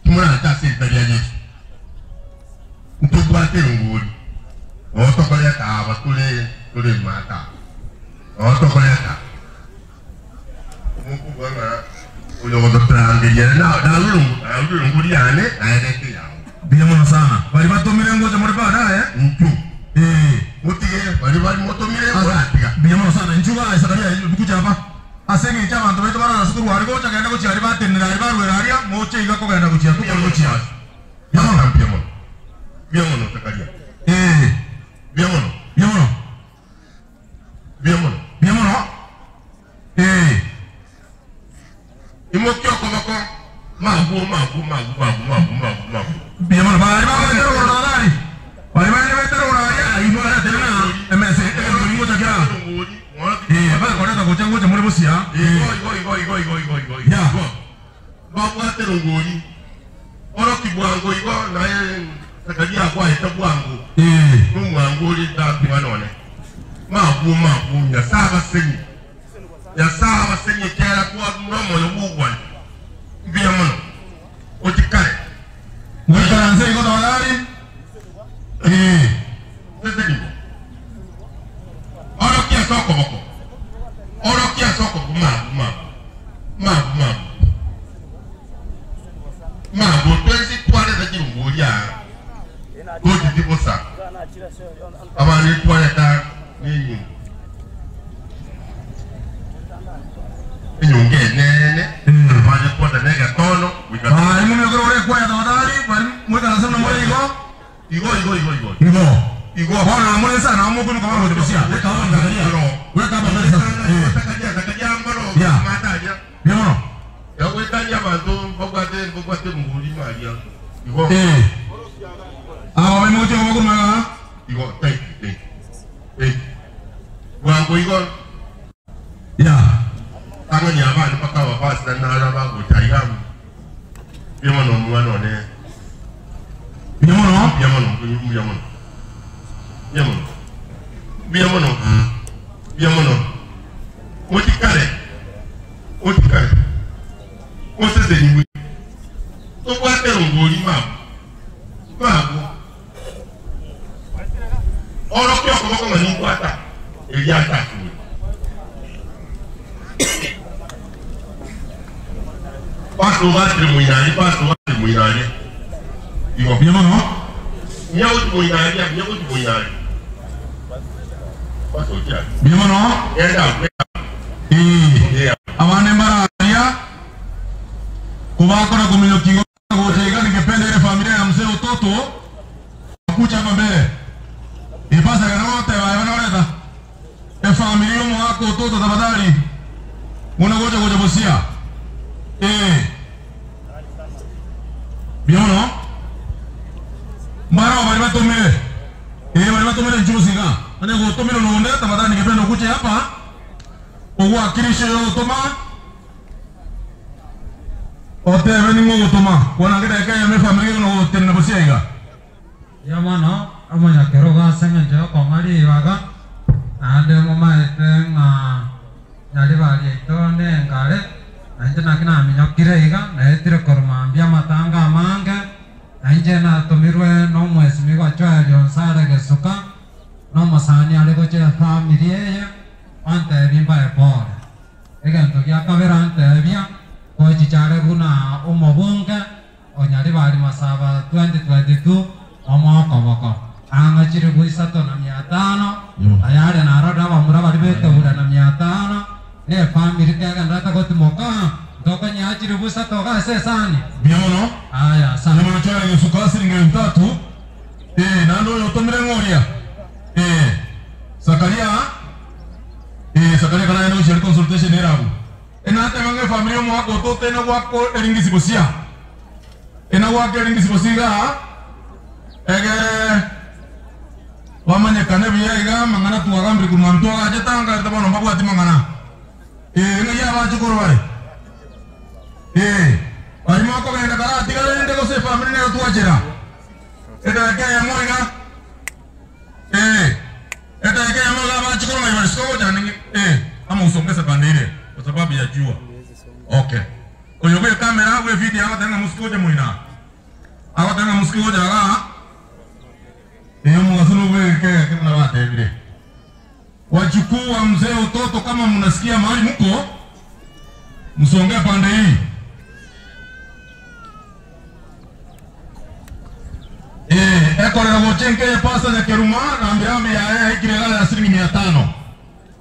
tumura ta se tabia Yesu nguri. Oto koleta aba tule mata. Oto koleta. Mungu bwana ulo ngototange yana na lulu nguri yane aende ya. Biamo sana. Bali batomire ngoja muri baadaye. Mtu. Mutige bali motomire ngoja. Biamo sana. Nchuga isakaria bikuja hapa. Asenge chama ndo beto bana nasukuru wali gocha kaenda kuchia riba tenera riba rweraria moche igako kaenda kuchia tu kwa kuchia. Biamo biamo no takaria. Biamo no. Imokyo komako magu. Biamo no bali bali tero rodari. Bali bali tero rodari. Ibo era tena MS ngo chakira. Bali kona kucha ngoja muri busia. Igo. Ya. Babu atero ngori. Oro kibwango igo naye takaria kwa itabwango. Mumwanguri dabi wanone. Magu ya saba senyi kera kwa mromo no bugwan. Biamo no. Otikare. Mweka nze iko tawali. Seseni. Oro kia soko boko. Magu twezi twale za jirunguri ya. Kuti tibosa. Abani twale ta ninyi. Nyunge nene. Bani twale nega tono. Bali mimi ngoro ore kwa tawali. Bali mweka nze na mwele iko. Igo. Bwana amone sana amuko no kama ngoja busia. Weka hapo angalia. Weka hapo mbele sasa. Takaja mbalo. Ya. Mataja. Biamo. Ya wetanya bantu bogwate munguli maria. Igo. Awa mimi ngoja mwangu mwana. Igo take. Wangu igo. Ya. Anganya abantu pakawa pasi na nala bangu tayam. Biamo no mwana ne. Biamo no. Otikare. Osese ni wi. To kwa te ngori mabu. Oro kyo ko ko ni kwata. Eli ata ku. Paso va muinani. Igo biamo no. Nyau muinani. Paso kia. Biamo no. Amane mararia. Kubako na kumino kingo kuchega ningependa ile familia ya mzee utoto kucha hapa mbele. Ipasa kana wote wanaoleta. Familia mwako utoto tafadhali. Unagoja goja bosia. Biamo no. Mara bali batomere. Bali batomere njusinga. Ane go tomero no nda tafadhali ningependa kucha hapa. Owa kirisho yo toma. Ote veni ngo toma. Wana ngeda kaya me familia no tena bosia iga. Ya mano, amanya keroga sengaja ko ngari waga. Ande mama etenga yali bali ito ne ngare. Anje nakina aminyo kireiga na etire korma bia matanga mange. Anje na tomirwe no mwesi migo chwa yonsare gesuka. No masani ale ko che familia ya. Ante bimba e pore. Ega to ya kabera ante bia. Ko chichare guna umobunga. Onyari bali masaba 2022 omo komoko. Anga chire buisato na 500. Ayare na roda wa mura bali bete ura na 500. Ne family kaya ndata ko timoka. Doko nya chire buisato ka sesani. Biamo no. Aya sana. Nemo chwa ni sukasi ngi tatu. Nando yo tomire ngoria. Sakaria. Sakaria kana eno share consultation erabu. Enate mange familia mwako to tena wako eringisi bosia. Ena wako eringisi bosiga. Egere wamanya kana biya iga mangana tuwa gambri kumanto aja tanga tabano babu ati mangana. Ngaya ba chukuru bare. Bari mwako genda kara tigala nende ko se family ne tuwa jera. Eta kaya moiga. Eta kaya moiga ba chukuru mai bari sko jani. Ama usongeza bandile kwa sababu ya jua. Okay. Oyobe kamera we video hawa tena musikoje muina. Hawa tena musikoje ala. Mngasulu weke kama wate vile. Wachukuu wa mzee Utoto, kama mnasikia mahali mko, msongea pande hii. Ekorera gochenke ya pasa ya keruma na ambirambe ya ikirela ya shilingi 500.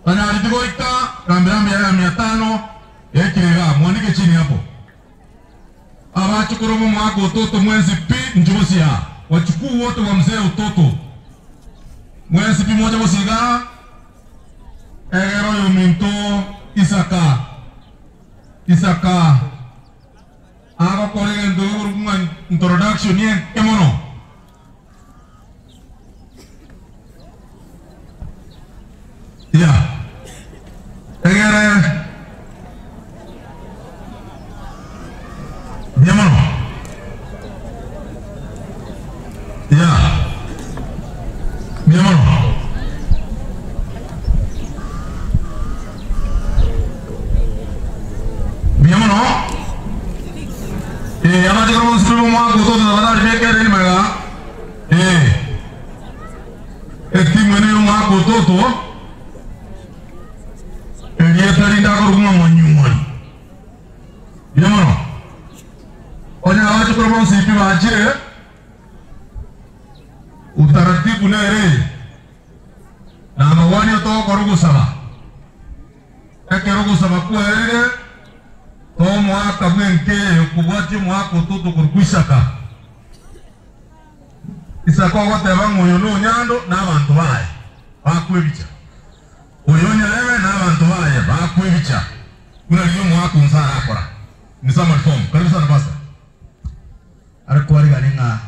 Bana alitigoika na ambirambe ya 500 ikirela mwandike chini hapo. Abachukuru mwako Utoto mwezi pi njosi ya. Wachukuu wote wa mzee Utoto. Mwezi pi moja wasiga. Egero yominto Isaka. Ako kore ndo introduction ye kemono. Ya. Egere. Kemono. Ya. Kemono. Ama jika kamu sebelum mau kutu tu ada fikir ini mereka. Tim ini mau kutu tu, dia tadi dah kerumah menyuai. Dia mana? Orang awak jika kamu sipi baca, utarati punya ere. Nama wani tu kerugu sama. Kerugu sama ku ere. Tomo aka mwenke kubaji mwako tutu kurkuisaka. Isaka wote wangu yono nyando na abantu baye. Bakwebicha. Oyonya lewe na abantu baye bakwebicha. Kuna liyo mwako nsana akora. Nisama form. Karibu sana basa. Arakwari ganinga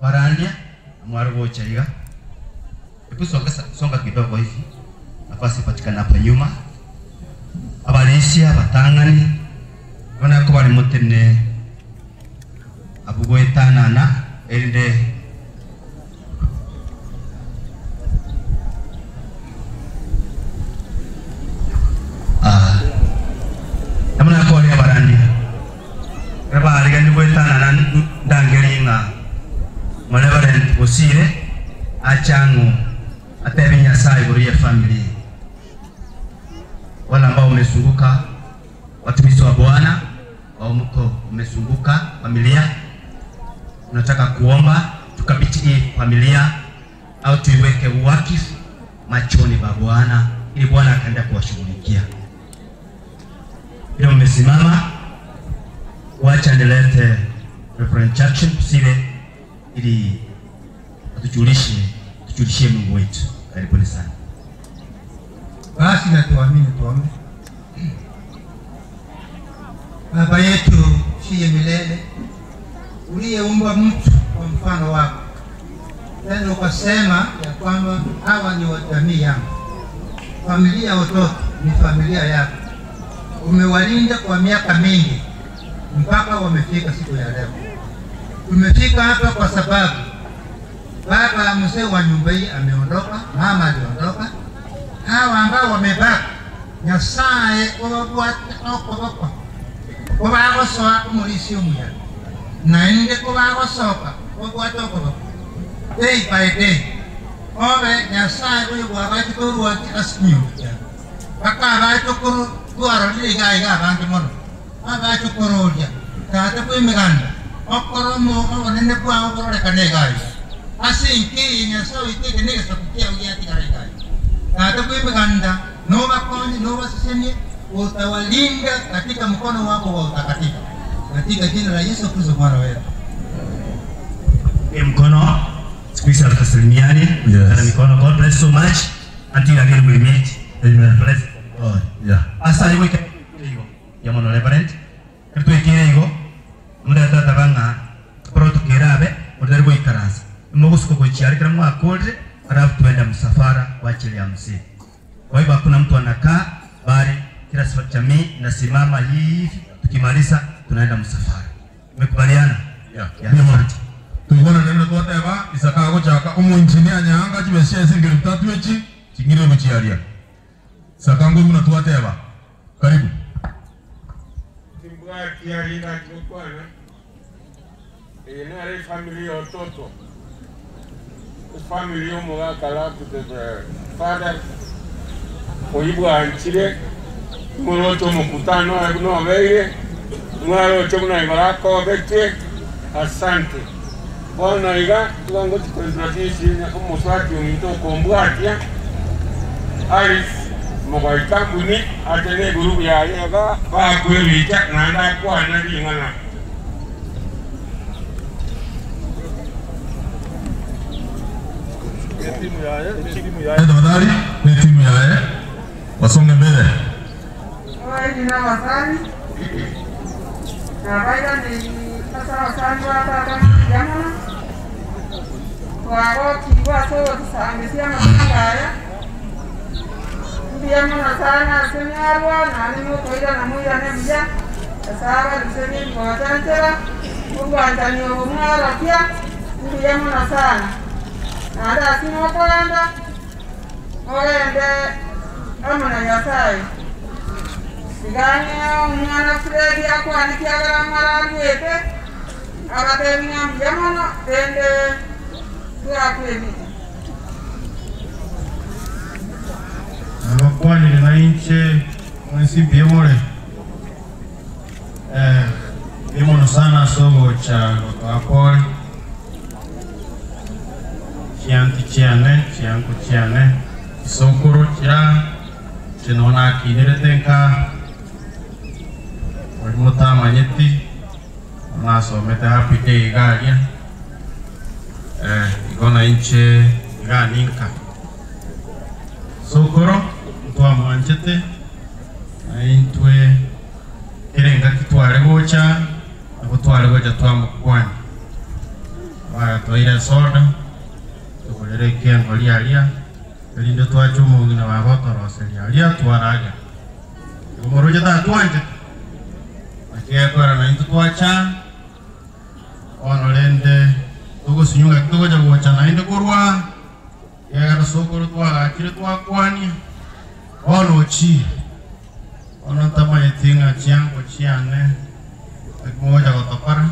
barania amwarugo chaiga. Hebu songa kidogo hivi. Nafasi patikana hapa nyuma. Abalisia batangani wana ko bari mutene abugoetana na ende amana ko ari barandi raba ari gandi goetana na dangeringa mane bare bosire achangu atebinya sai buriye family wala ambao umesunguka watumishi wa Bwana au mko umesunguka familia, unataka kuomba tukabiti hii familia au tuiweke uwakifu machoni pa Bwana ili Bwana akaenda kuwashughulikia. Bila mmesimama, wacha nilete Reverend Jackson tusile ili tujulishie Mungu wetu. Karibuni sana. Basi na tuamini tuombe. Baba yetu uliye milele, uliyeumba mtu kwa mfano wako, tena ukasema ya kwamba hawa ni wa jamii yangu. Familia ya Utoto ni familia yako. Umewalinda kwa miaka mingi mpaka wamefika siku ya leo. Tumefika hapa kwa sababu baba mzee wa nyumba hii ameondoka, mama aliondoka. Hawa ambao wamebaki, Nyasaye wabuata okoboko kubagosoa umulisi umuya nainde kubagosoka wabuata okoboko day by day obe Nyasaye uyibwagati kuruwati asinyuja baka abatu kuruwaro liga abantu mono abatu kurulya tata kwimiganda okoromo onene kwa okoroleka negai asinki Nyasaye itike negesa kutia uyati karigai tata kwimiganda no bakoni no basiseni utawalinda katika mkono wako wa utakatifu katika jina la Yesu Kristo Bwana wetu. Mkono squeeze tusalimiane na mikono. God bless so much until again we meet. Amen. Bless God. Yeah. Asali weke hiyo ya mwana reverend. Kitu hiyo muda tata banga proto kirabe muda rwo ikaranza. Mnugusko kwa chiari kama mwakode alafu tuenda msafara kwa ajili ya mzee. Kwa hivyo hakuna mtu anakaa bali kila jamii inasimama hivi, tukimaliza tunaenda msafara. Umekubaliana? Yeah. Tuibona neno tuwate ba Isaka gochaka umunjinia nyanga chibesia singiri 3 echi chingire buchiaria. Saka ngo muna tuwate ba. Karibu. Timbwa kiari na kukwana. Ina ile familia Utoto. the family omugakala to the father oyibwa nchire muroto mukutano no veire mwaro chomna ibarako bete asante bona iga tuango tikondratisi na umoswati umito kombwatia aris mogai kambuni atene guru ya yaga ba kwebita nanda kwa na dingana Tafadhali ni timu ya wasonge mbele. Jina Wasani na baida ni sasa Wasani hapa jamana kwa kingwa so tusangesia mapanga haya ndiye mwana sana senyarwa na nimo koida na muya nemja sasa tuseme mwatantera Mungu antanio mwara pia ndiye mwana sana na ada simo kwenda orende amana yasai sigane umwana Fredi akwanikiagara marangwete abatemia mjamono tende tuakweli abakwani linaiche mwesi biemore biemono sana sogo cha apori chianti chiane isokoro chira chinona kidiretenka Mota manyeti naso meta happy day galia igona inche ganinka sokoro twa manchete aintwe kerenga kitware gocha abotware gocha twa mukwani waya toira soda tukolere kengo lialia elindo twa chumo ngina wabotoro selia twaraga umoroja ta twanje kia kwa na intu tuacha onolende tugo sinyunga kidogo ja kuacha na inde kurwa ya gara sokoro tuaga kire tuakwani ono chi ono tama yetinga chiango chiane moja kotopara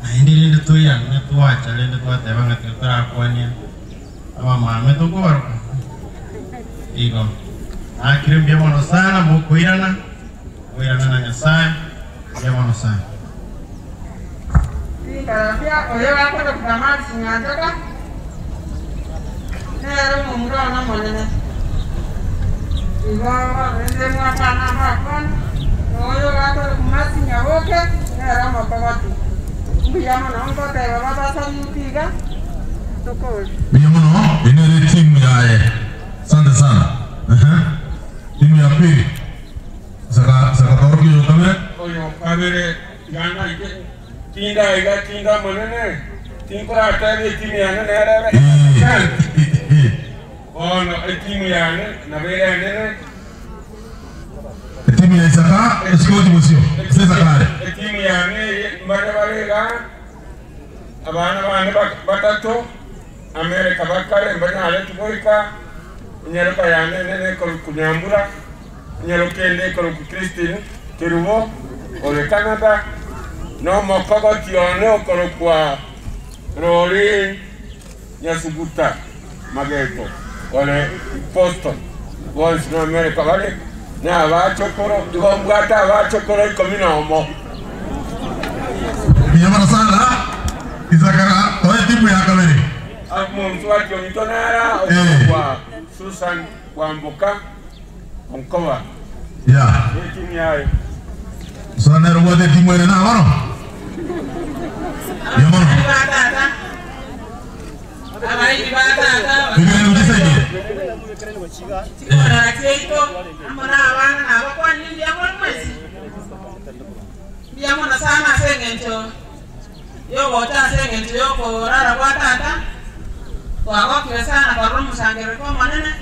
na inde linde tuya ne tuacha linde tuate banga tira kwani ama mame tugo barko igo akire biamono sana moko irana na Nyasaye Yamano sana. Pia oyo wako ndo kutamati sinyanjaka. Nero mumuro na monene. Igo rende mwapa na makon. Oyo wako ndo kumasi nyawoke. Nero mokawati. Mbiyama na onko tewa baba sa yutiga. Tokol. Biyamano, inere timu ya asante sana. Timu ya pili. Saka torki yo kamera. Oyo kamera gana ike tinda manene tinkura atari timu yana nera. Ono timu yana na vera nene. Timu ya Saka esikoti musio. Sasa kale. Timu yana mbare ga abana batato Amerika bakare mbana ale tukoika nyero kayane nene kunyambura nyero kende ko Christine kerumo ole Canada no mokogo tione ko kwa roli nyasubuta mageto ole Boston was no America vale na va chokoro digo mbata va chokoro komina omo Biyamano sana izakara oye timu ya kamera mtu mitonara kwa Susan Wamboka Onkowa ya timu yayo sana robo de timu ene na wano Biyamano Abai batata bigene ujisaje Ora keito amana wana na kwa nini ya mwezi Biyamano sana sengento yo wota sengento yo ko rara batata kwa kwa sana kwa romu sangere kwa manene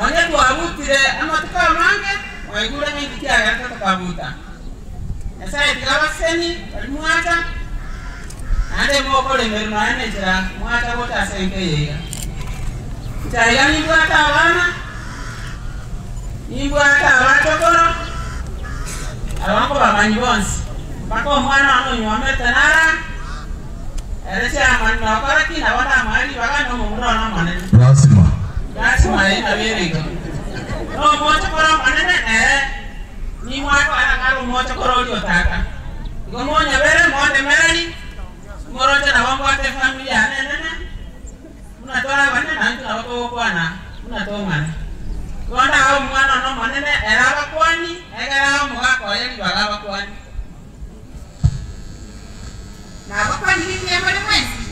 Onye tu abutire ama tukamange waigura mingi kia yata tukabuta Esa etikaba seni alimuata ande moko le meru na ene jira muata bota senke yega Chaya ni buata wana ni buata watokoro Awanko bamanyi bonsi Bako mwana ano nyuwa metanara Elesa maneno kwa kina wana mahali wakano mumro na maneno. Lazima ina berigo. No moja kwa maneno ni mwako anakaro moja kwa roho taka. Ngomonya bere monde merani. Moroja na wangu ate familia nene. Unatoa bana na ndio wako bwana. Unatoa mana. Kwanda hao mwana no manene eraba kwani, egera mwako yeli bagaba kwani. Na bapa ni ni amane mwenzi.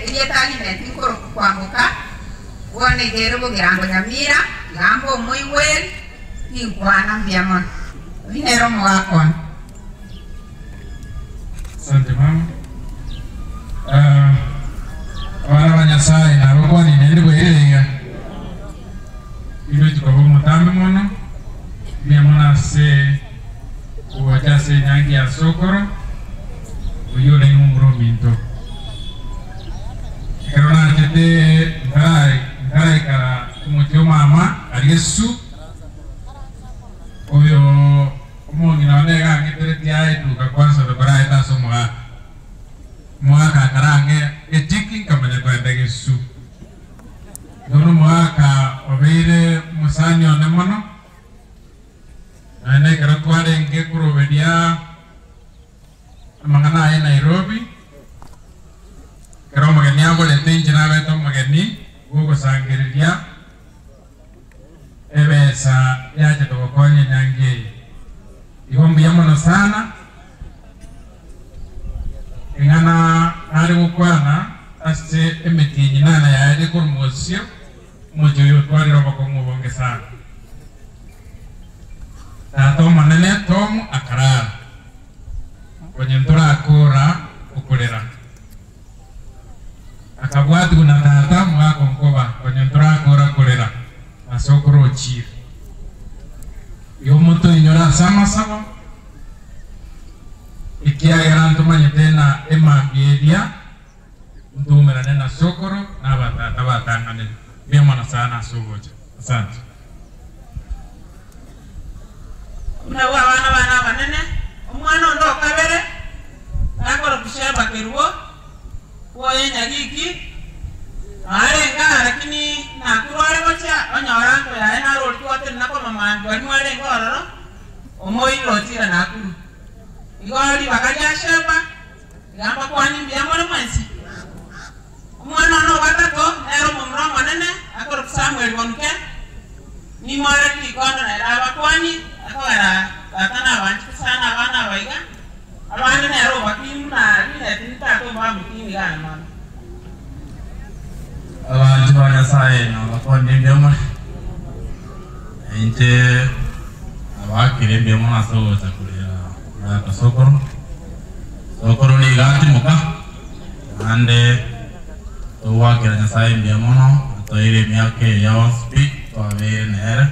Ile tali neti koro kwa muka. Wone gero bo girambo nyamira, gambo muy wel, ni kwana mbiamon. Vinero mwako. Asante mama. Wana wanyasai na robo ni nende bwerenga. Ibe tukobo mutambe mono. Biamona se uwaja se nyangi ya sokoro. Uyole ngumro minto. Karena kete ngarai kara mutio mama ariyesu. Oyo omongi na wanega ngitere tiai tu kakwansa do barai ta so mwaka karange etiki kamanya kwenda Yesu. Dono mwaka obere musani onemono. Ane karatwale nge kurobedia mangana ai Nairobi. Karo magani abo le tenje na beto magani gogo sangiridia. Ebe sa yaje to konye nyange. Igombi yamono sana. Ingana ari mukwana ase emetinyi nana yaje kurumosio mojoyo twari robo komubonge sana. Tato manene tomu akarara. Kwenye ntura akora ukulera. Akabwati kuna tata mwako mkoba kwenye ntura akora kulera. Masokoro chief. Yomoto inyora sama sama. Ikia yarantu manyetena ema biedia. Ntumera nena sokoro na batanga nene. Biamana sana sogoja. Asante. Una wana banene. Omwana ndo kabere. Akoro kusheba keruo. Woye nyagiki. Arenga lakini na kurwale mocha onyorango ya ena roli kwate nako mama ndwani wale ngororo. Omoi rotira nakuru. Igori bakaja sheba. Gamba kwani mbiamone mwensi. Omwana no batako ero mumro manene akoro Samuel wonke. Ni mara ki kondo na raba kwani akora batana bantu sana bana baiga. Abana ne ero bakimu na ni tinta to ba mutini gana mama. Abantu banyasai na bakonde mbiamone. Ente abakire mbiamone asoza kulera na kasokoro. Sokoro ni gati muka. Ande tuwa kira nyasai mbiamone to ile miake ya speak to ave nere.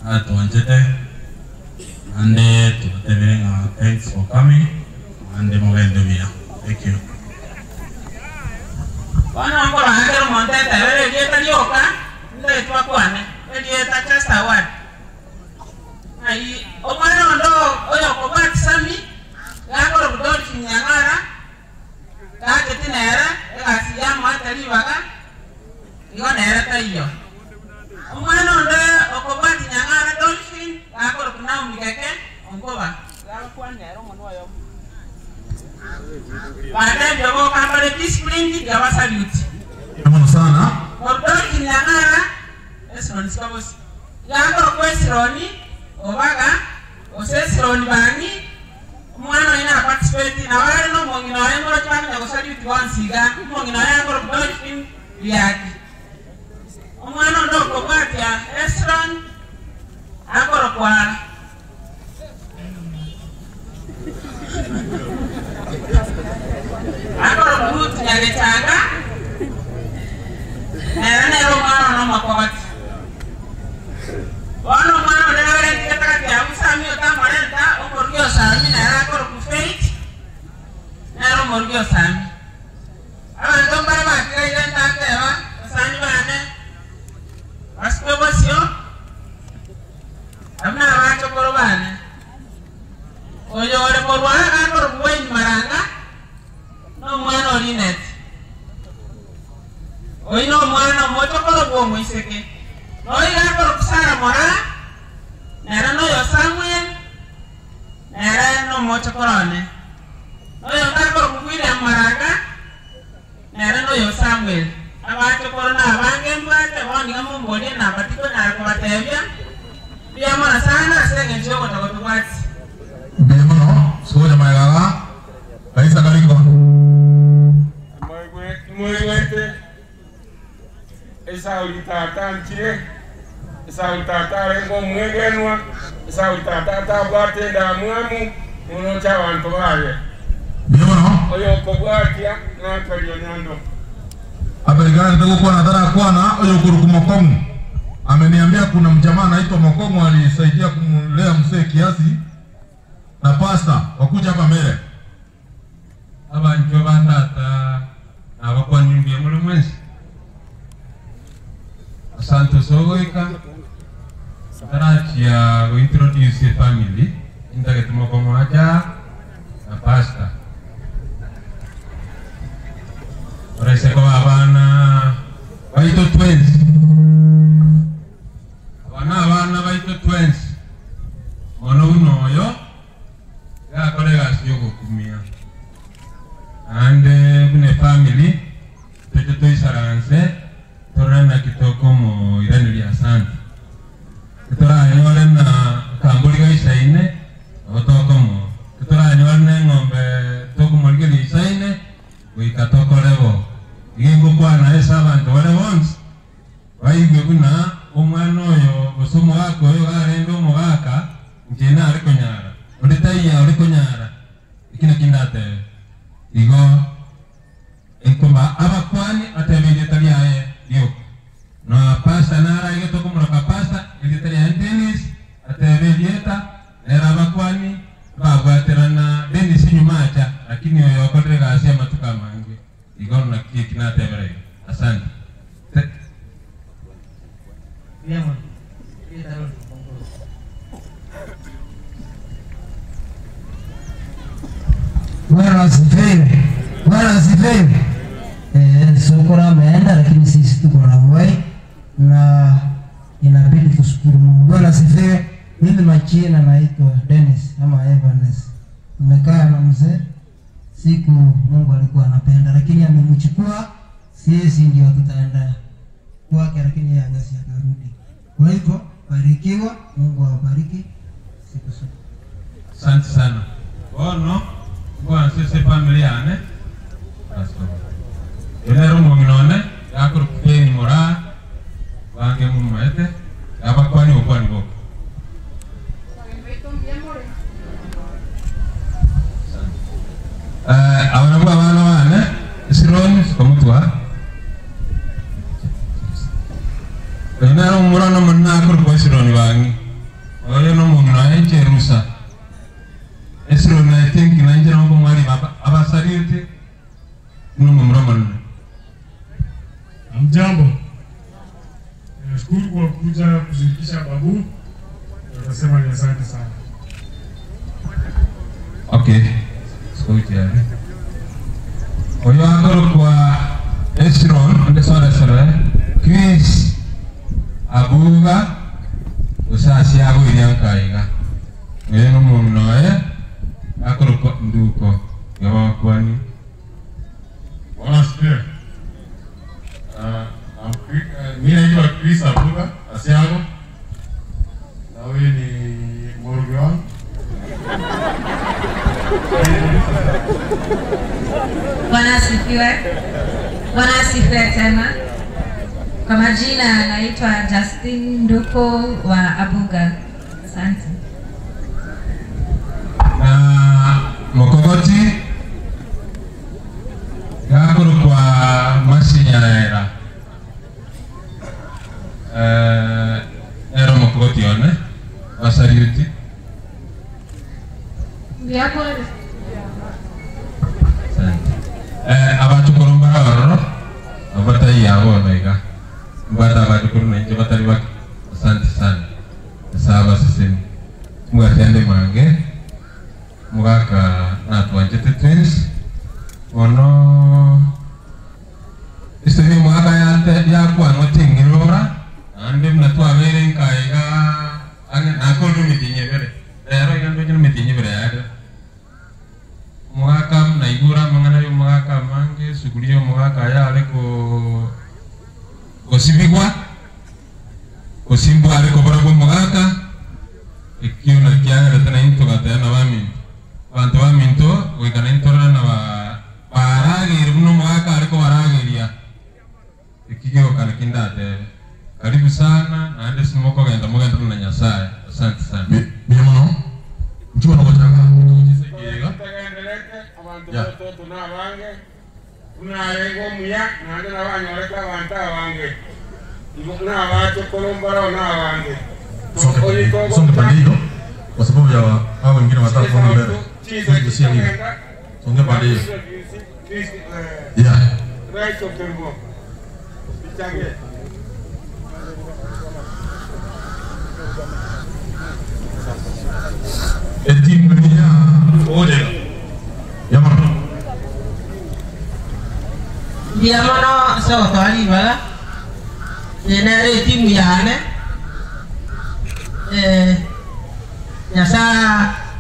Atuanjete. Ande to thanks for coming. Ande mogende via. Thank you. Wana mko hangero monteta wele dieta lioka ndio itwa kwane dieta chesta wad ai omwana ndo oyo ko bat sami yako rodol kinyangara kake tinera egasi ya matali baga iyo nera tayo omwana ndo okobat nyangara dolphin yako kuna umikeke ongoba yako kwanero mwana yo baada jogo kambale discipline ya wasalute Kama sana Ordor kinyangara esroni skabos yako kwesroni obaga osesroni bangi mwana ina participate na wale no mongino yango chana ya wasalute wansiga mongino yango dolphin yaki mwana ndo ko batia esron akoro kwa akoro brut nyagetanga nero mwana no makwati wano mwana nero ndikataka ya usami otamarenta okorgio sami nero akoro ku faith nero morgio sami abantu mbara bakira yenda tewa sani bane asko basio amna abacho korobane oyo ole korwana akoro kuweni maranga museke. Noi gakoro kusara mora. Nera no yo Samuel. Nera no mocho korone. Noi gakoro kuwile maraga. Nera no yo Samuel. Abacho korona abange mbate wani kama mbodi na batiko na kubatebya. Pia mwana sana senge njoo kutoka kwati. Bienvenido, soy Mayala. Ahí está Carico. Muy fuerte. Esa ahorita tan chile. Esa ahorita vengo muy genua. Esa ahorita bate da muamu. Uno chavan todavía. Bienvenido. Oyo kobuatia na perionando. Aberigana ndio kwa nadhara kwana oyo kurukumokomu. Ameniambia kuna mjamaa anaitwa Mokomo alisaidia kumlea mzee kiasi na pasta wakuja hapa mbele. Abantu batata abakwanyumbiye muri mwezi. Asante sogoika. Tarachia go introduce family. Indage tumokomo aja na pasta. Orese ko abana baito twins. Abana baito twins. Ono uno yo. Ya kolega sio kumia. Ande kune family teteto isaranse torana kitoko mo irani ya asante. Tora nyore na kambuli ga isaine otoko mo. Tora nyore ngombe toko mo ga isaine wikatoko levo. Ingo kwa na esa bantu wale once. Waigwe kuna omwana oyo osomo wako oyo arendo mogaka njena ari konyara. Odetaiya ari konyara. Ikina kindate. Igo enkoma abakwani atebeye taliaye yo. No pasta nara ige toko mura pasta ige taliaye Dennis atebeyeta era abakwani babwaterana Dennis nyumacha lakini oyo kodrega asia matuka mange. Igo na kina tebere. Asante. Bwana asifiwe. Bwana asifiwe. Soko ameenda lakini sisi tuko na uhai na inabidi tushukuru Mungu. Bwana asifiwe. Mimi majina naitwa Dennis ama Evans. Tumekaa na mzee siku Mungu alikuwa anapenda lakini amemchukua, sisi ndio tutaenda kwake lakini yeye hawezi akarudi. Kwa hivyo barikiwa, Mungu awabariki siku zote. Asante sana. Ono kwa sisi familia ane. Enero mwanone yakuru kufeni mora wange mumete abakwani okwani boko. Abana bwana wane sironi komutwa. Enero murano manna akuru kwa sironi wangi. Oyo no mumna enche rusa. Esironi I think inanjira ngo mwali abasarite no mumramana. Mjambo. Nashukuru kwa kuja kuzindikisha babu. Nasema ni asante sana. Okay. Skoja. Oyo akoro kwa Esron ande sora sora. Chris Abuga usasi abu inyangkaiga. Ngeno mumnoe akoro kwa nduko. Gawa kwani. Wasikia. Mimi naitwa Chris Abuga Asiago. Na wewe ni Morgan. Bwana asifiwe. Bwana asifiwe tena. Kwa majina naitwa Justin Nduko wa Abuga. Asante. Na Mokogoti yakoro kwa Masinyara. Ero Mokogoti one wasariuti. Biamore. Abatu korombara oro abata yabo mega mbata abatu korona nje batari bak. Asante sana saba sisemi mwatende mange mugaka natwanjete twins ono isemi mwaga yante yakwa ngotingirora ande mnatu avere nkaiga nakolu mitinye bere ero igando jino mitinye bere ada mwakam na igura mangana yo mwaka mange sukuliyo mwaka ya aleko kosibigwa kosimbu aleko bara mwaka ikiyo na kianga tena into katana wami bantu wami into wekana into na baragi runo mwaka aleko baragi ya ikiyo kalikinda de karibu sana na ande simoko genda mugenda na Nyasaye. Asante sana. Biyamono nchuma nokotanga Yega abantu boto tunabange tunalego muya nande nabanyoleka abantu abange n'abacho kolombara n'abange songe pande hiyo kwa sababu ya hao wengine wataka kuona mbele. Songe pande hiyo. Yeah. Right of the room. Bichange. Etimnya oje. Yamono. Yamono so tali bala. Yenare timu yane. Nyasa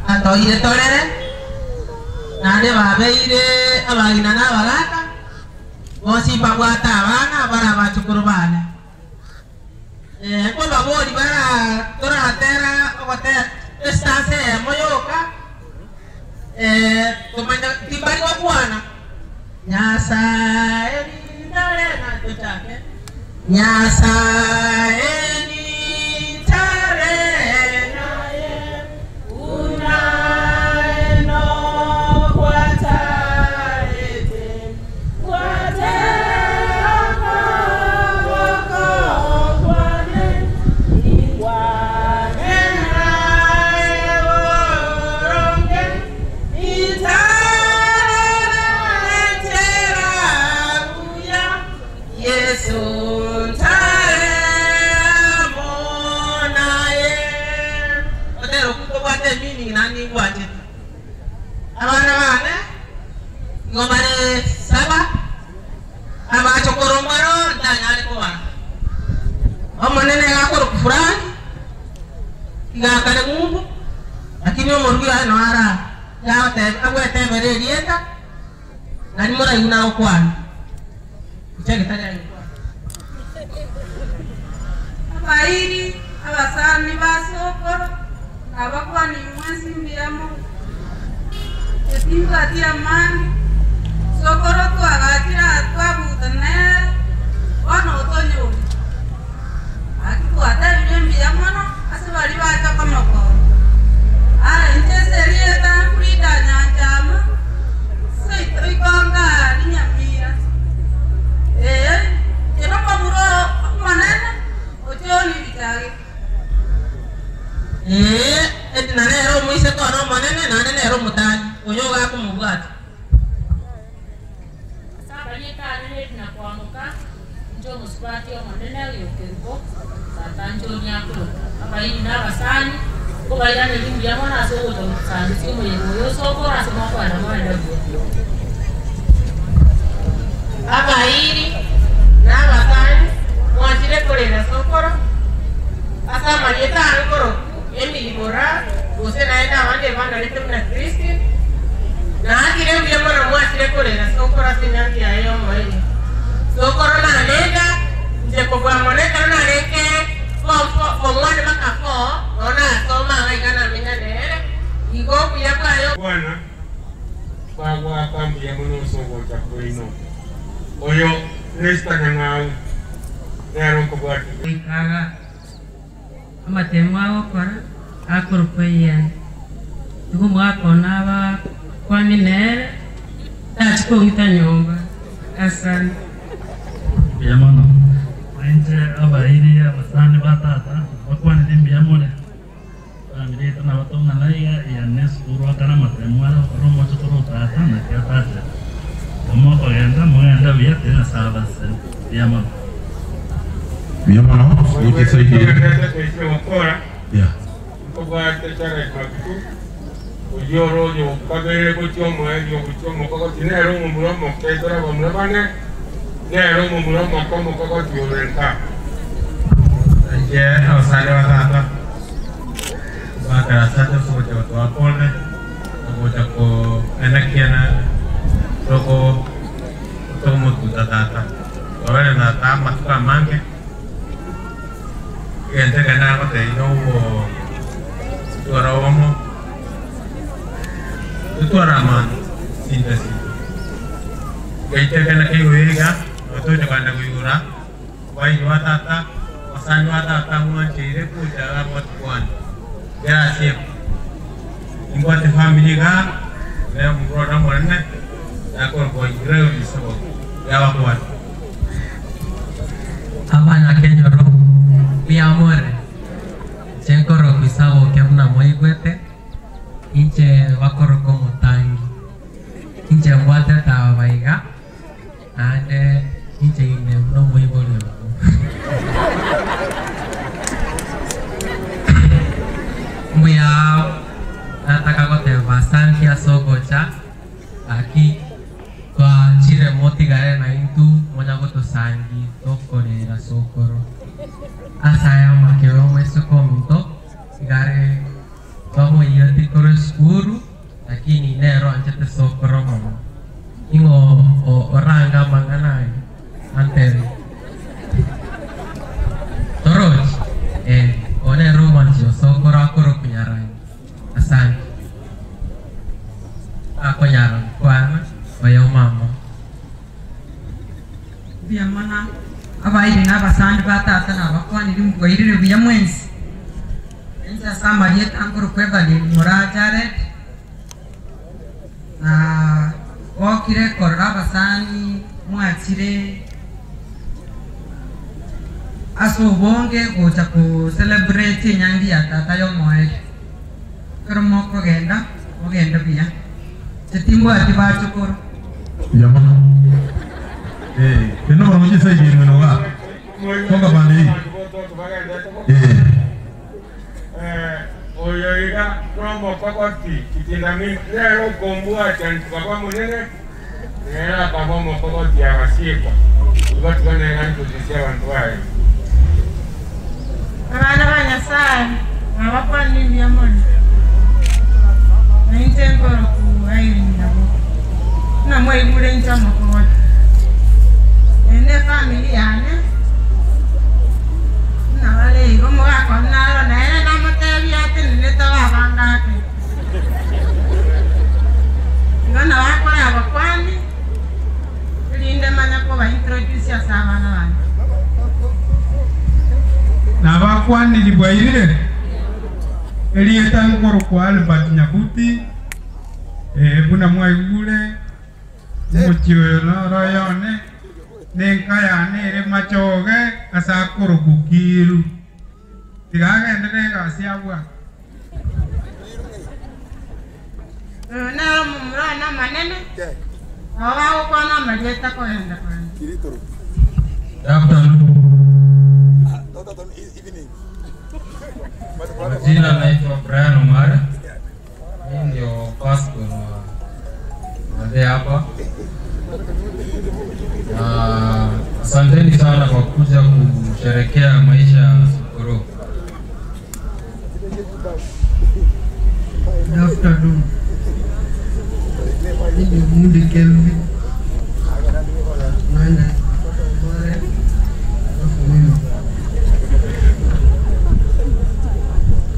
atau ide torere. Nade babeire abagina na balaka. Mosi pagwata abana bara bachukurubane. Kwa babodi bara toratera okote estase moyoka. Kumanya tibali wa Bwana. Nyasa eni tare na tuchake. Nyasa eni tare na ye unaeno kwatarete kwateraka wako kwane iwane nae woronge itaretera uya Yesu nani waje abana bana ngomare saba abacho koromaro ndanyale ko bana omonene ngakoro kufurani ngakale ngumbu lakini omorwi ano ara yaote agwete bere rieta nani mora yuna okwana cheke tanya abairi abasani basokoro abakwani mwezi mbiyamo etimba tia mani sokoro twagatira twabutane ono otonyo akikwata bire mbiyamo no asibali bacha kamako ara inteserieta frida nyanjama seito ikonga linyamira eno pamuro manana ojoni bitage nanero muise kono manene nanero mutani oyoga kumubwati sabanye kane na kwamuka njo musipati omonene yokerbo satanjo nyakuro abayi na basani ko bayana limbi yamona so to sanzi mo yego yo so ko raso mo kwa na mwana abayi na basani mwajire kolera sokoro asa marieta ankoro Emily Mora, você naenda wande vanga lete mna Kristi. Na akire mbia mwana mwasire kolera sokora sinyangi ayo mwene. Sokora na nenda, nje kwa moneka na neke, kwa mwana makafo, ona soma waigana minane. Igo kuya kwa ayo. Bwana, bagwa kambi ya mwana sogo chakoino. Oyo, nesta ngangau. Nero kubwati. Ikaga amatemwa okora akorupeya tuko mwakona aba kwani nere tachiko ngitanyomba asante Biyamono anje abairi abasani batata bakwani dimbiyamole amireta na batona laiga ya nesuru akana matemwa romo chotoro tata na kiatata omo kogenda biyate na sabase biyamono Biyamono ukisaidie. Yeah. Kogwate chare kakutu. Ojoro yo kabere kuchomo yo kuchomo koko tinero mumuromo kedra bamrabane. Nero mumuromo komo koko tiolenta. Anje awasane watata. Bakara saja soja watu wapole. Soja ko enakiana roko tomo tutatata. Ora na tama tuka mange. Gente kana ko te no tuara omo. Tuara man sintesi. Gente kana ke wega, to jaganda kuyura. Wai watata, asani watata muanchire kuja mot kwan. Gracias. Igual family ka, le muro morne, ako ko greo isabo. Ya kuat. Abana Kenya ro, mi amor. Chenkoro kisabo kiamna moigwete. Inche wakoro como tangi. Inche water ta vaiga. Ande inche ine no muy bueno. Muyao nataka kote bastante asogocha aquí kwa chile moti gare na intu moja koto sangi toko ne la sokoro asaya makeo meso komito gare vamo yati koro skuru lakini nero anchete sokoro mama ingo oranga manganai anteri toroj one romancio sokoro akoro kunyarai asante ako nyaran kwana bayo mama bia mana abairi na basandi batata na bakwani limgoirire bia mwenzi enza sama dieta angoro kweba ni morajare na okire korra basani mwachire aso bonge gocha ko celebrate nyandi ya tata yo moe kermo ko genda bia cetimbo ati ba chukor ya mana keno bangunye sai di ngeno ga konga bandi oyoiga nomo kokoti kitindami lero kombua chantu kwa munene era kwa mo kokoti ya wasieko watu kana ngani kutisia watu wao Abana banyasara abakwa nimbi yamoni Naintengo ku airinda bo na mwe gure ntama ko ene family yane na wale gomo akona na ene na moteli ate ne tawa banga ke ngana wakora abakwani linde manya ko ba introduce ya sabana bana na bakwani libwairire elieta ngoro kwale batinyakuti buna mwaigule muchyo no royone nenkayane ere machoge asakoro kukiru tigagende gasiabwa na mumrana manene awa ko na majeta ko enda ko Jina naitwa Brian Omar. Mimi ndio pastor wa hapa. Asanteni sana kwa kuja kusherehekea maisha ya Sokoro. Good afternoon. Ini Mudi Kelvin. Nana.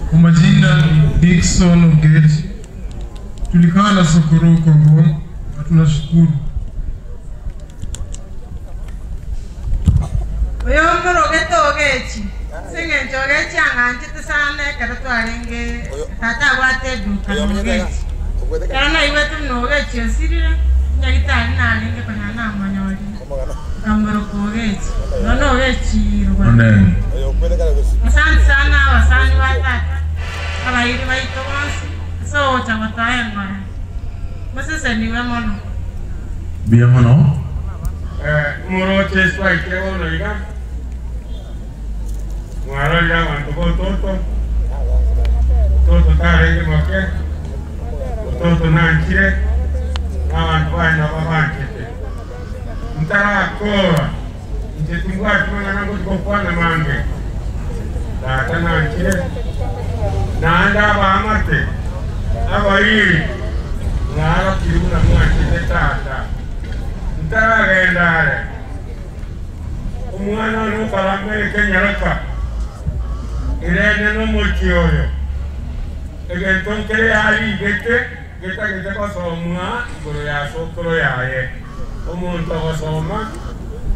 Kwa majina Dickson Ogeti. Tulikaa na Sokoro Kongo na tunashukuru. Oyongoro getogechi singe njogechi anganje tsane karato arenge tata wate duka nogechi kana iwetu nogechi osirire nyagitani nalinge panana manyori kamboro kogechi nogechi rwanda asante sana wasani watata abairi baito bonsi so chawataye ngora masese niwe mono bia mono moroche swaike ono iga Mwaro ya wantuko toto tarenge moke toto nanchire na wantuwa na babakete mtara akora nchetingwa tumanga nango tukofana mange tata nanchire nanda bamate abayiri ngara kiruna mwachire tata ntaragendare umwana nukalamere kenyaraka irene n'umukioyo egentonkere yali gete kosomwa igoro ya sokoro yaye omuntu akosoma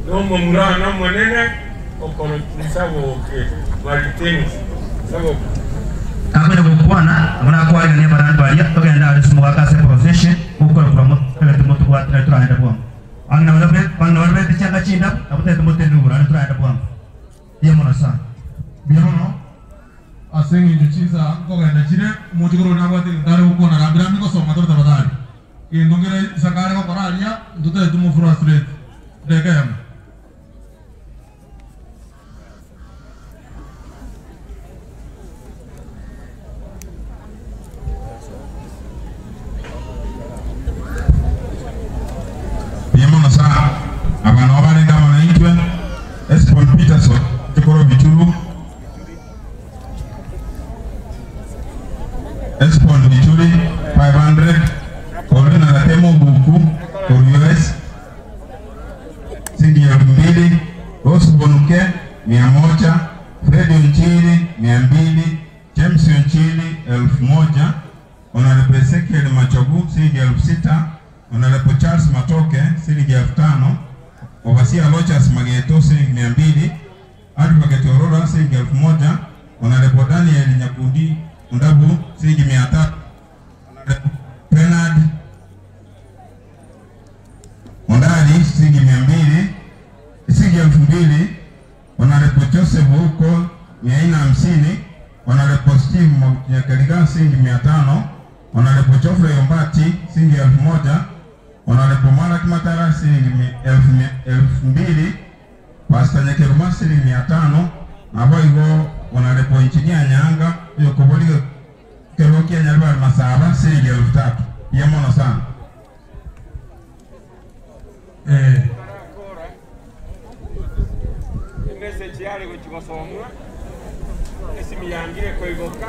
n'omumulana omunene okolotisa boke maritini sabo akwenda kukwana amuna kwali ne barandu ali togenda ali sumu akase profession ukora promo tete mutu kwa turaenda bwa angna wala be tichanga chinda abute mutu ndura turaenda bwa yemona sana bihono asengi njuchiza kogenda chire mujigoro nabati ndare ukona rabira miko soma torta badali indongere sakare ko koralia ndute tumu frustrate dekayam Biemona sana abana wabale ngama na itwe Espon Peterson chikoro bichulu Espon bichuli 500 Kolina na temo buku for US Sindi ya 200 Rosu Bonuke 100 Freddy Nchili 200 James Nchili 1000 Honorable Ezekiel Machogu Sindi 6000 Honorable Charles Matoke shilingi 5000, Overseer Lochas Mageto shilingi 200, Advocate Aurora shilingi 1000, Honorable Daniel Nyakundi Ndabu shilingi 300, Honorable Bernard Ondari shilingi 200, shilingi 2000, Honorable Joseph Huko 450, Honorable Steve Nyakaliga shilingi 500, Honorable Geoffrey Ombati shilingi 1000, Honorable Malak Matara shilingi 2000, Pastor Nyakeruma shilingi 500, na boigo Honorable Engineer Nyanga yokoboliga keroki Nyarwa Masaba shilingi 3000. Yemona sana. Message yale kuchikosomwa esimi yangire koigoka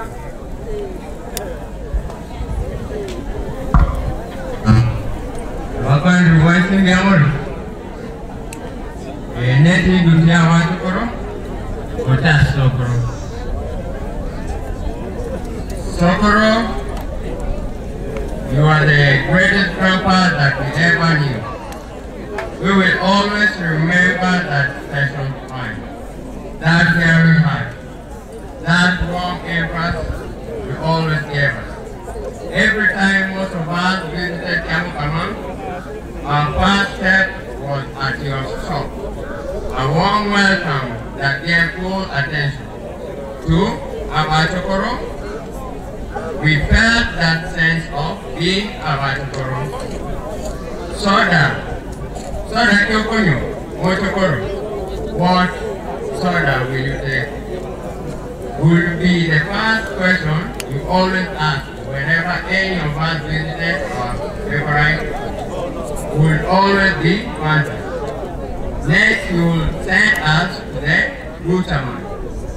Bapak Ruwais ni amor. Neti dunia watu koro, kota sokoro. Sokoro, you are the greatest grandpa that we ever knew. We will always remember that special time, that hearing heart, that warm embrace you always gave us. Every time most of us visited Yamukamam, our first step was at your shop. A warm welcome that gave full attention to Abachokoro. We felt that sense of being Abachokoro. Soda Kyokonyo, Mochokoro. What soda will you take? Would be the first question you always ask whenever any of us visited our favorite. Would always be Fanta. Next, you will send us to the Gutaman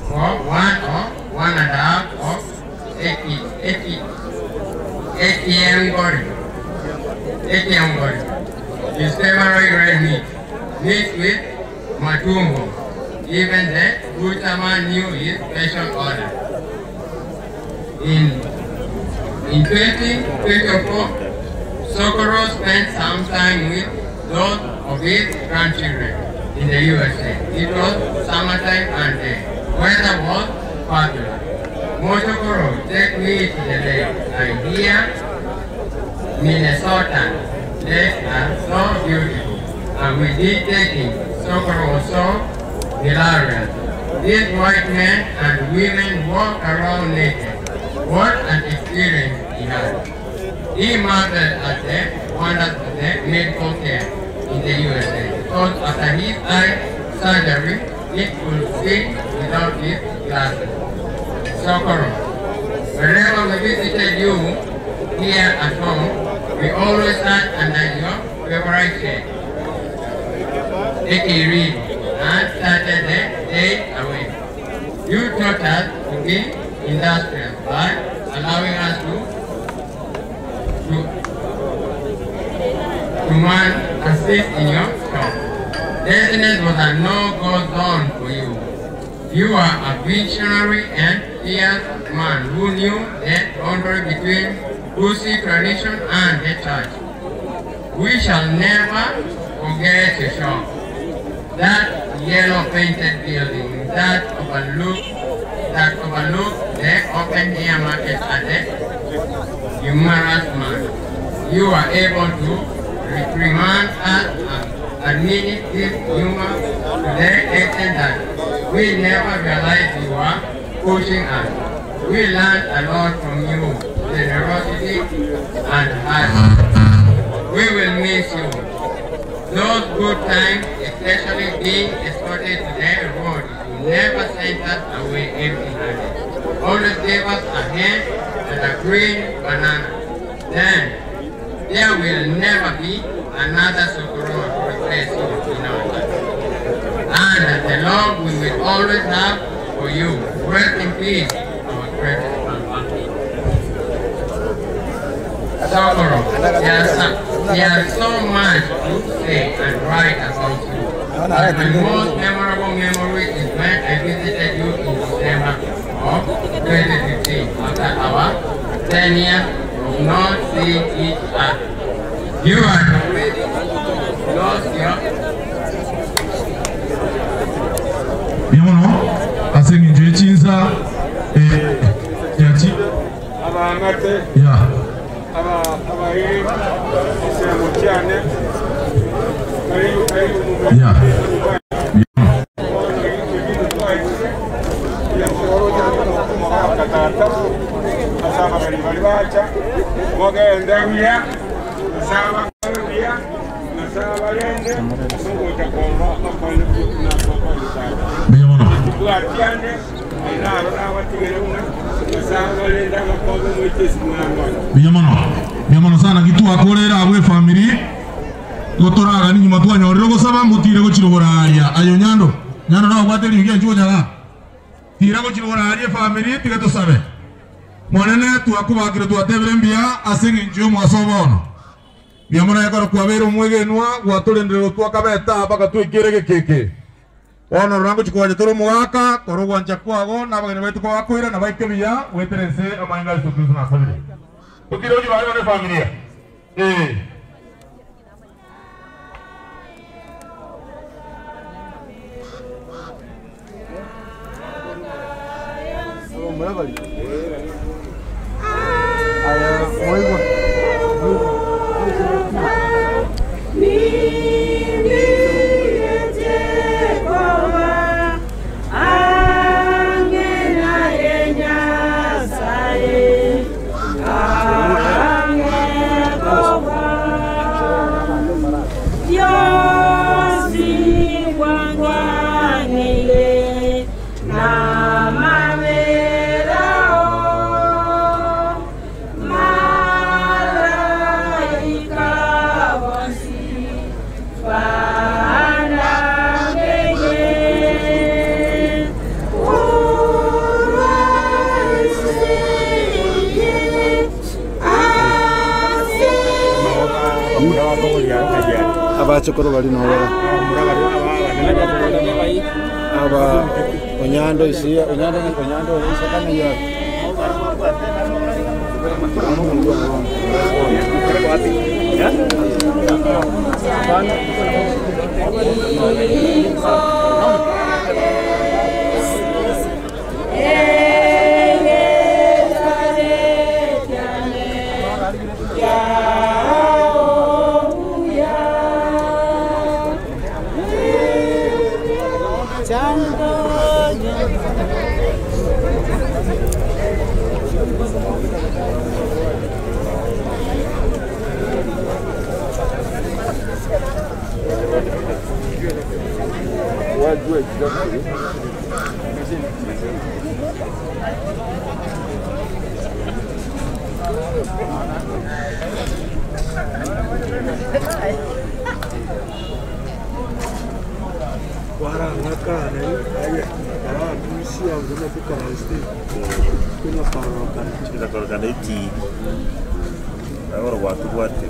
for 1 or 1.5 of ATM body. His favorite red meat, mixed with matumbo. Even the Gutaman knew his special order. In 2024, Socorro spent some time with those of his grandchildren in the USA. It was summertime and the weather was popular. Mochokoro, take me to the lake. I hear Minnesota lakes are so beautiful. And we did take him. Socorro was so hilarious. These white men and women walk around naked. What an experience he had. He marveled at the wonders of the medical care in the USA. Because after his eye surgery, he could see without his glasses. Socorro, wherever we visited you here at home, we always sat under your favorite shade. Take a read and started the day away. You taught us to be industrious by allowing us to assist in your shop. Business was a no-go zone for you. You are a visionary and fierce man who knew the boundary between Kusi tradition and the church. We shall never forget your shop. That yellow painted building that overlooks the open air market at the humorous man. You are able to reprimand us and administrative humor to the extent that we never realized you were pushing us. We learned a lot from you, generosity and heart. We will miss you. Those good times, especially being escorted to the road, you never sent us away empty-handed. Always gave us a hand and a green banana. Then, there will never be another Socorro to replace you in our life. And the Lord we will always have for you. Rest in peace, our precious Papa. Socorro, there's so much to say and write about you. But my most memorable memory is when I visited you in December of 2015 after our 10 years of not seeing each other. You had already lost your... Bienvenue à ce que Dieu t'insa et Yati. Yeah. Yeah. Bienvenue sana kitu akorera abwe family gotoraga ni nyuma twanya orero gosaba mutire go chirogoraria ayo nyando na gwateri ngiye njojaga tira go chirogoraria family tiga to sabe monene tu akubagire tu atebere mbia asingi njo mwasobono biamona yakora kwabero mwegenwa gwatorendero twakabeta baka twikirege keke ono rango chikwaje toro mwaka korogwa nchakwago na bagene betu kwa kwira na baike biya weterense amanga Yesu na sabire ukiro ji bari ne familia Chokoro bali no aba onyando isi onyando isi kana ya Guarda, una cara, ahí, ahí, Chikakorokana iti. Ahora watu wate.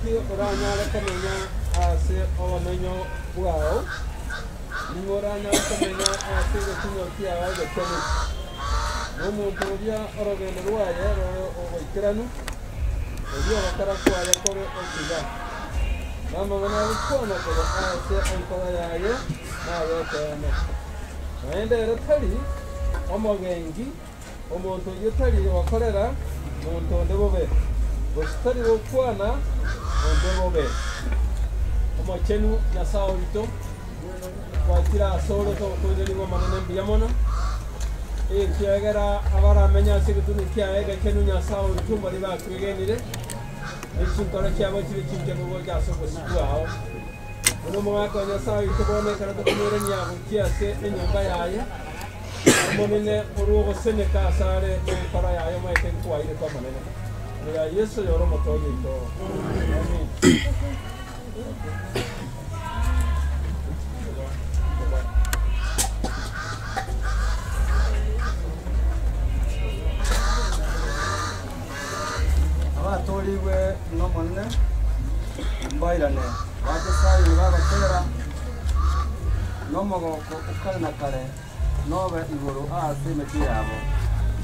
ki oranyala kamenya ase omenyo bwao nimoranyala kamenya ase gokinyo kiawa gakene n'omuntu oria orogendo rwaye ogoikiranu oria bakara kwaye kore okiga namabona bikona kore ase onkora yaye nabekene naendere tari omogengi omuntu oyo tari wakorera muntu onde bobe gositari gokwana onde bobe omochenu nyasao rito kwakira asoro to kuzeligo manene mbiyamono kiagera abaramenya sigituni kiaega kenu nyasao rito bari bakwegenire ekintore kyabo kiri kinke bobo gasoko sitwao uno mwaka nyasao itobone kana to kumere nyabo kiase enyumba yaye monene orugo seneka sare para yayo maite kwaire kwa manene ya Yesu yoro motoye to amen abatoriwe no monne mbairane bakesai bagatera no mogoko ukana kare nobe iguru ase meti yabo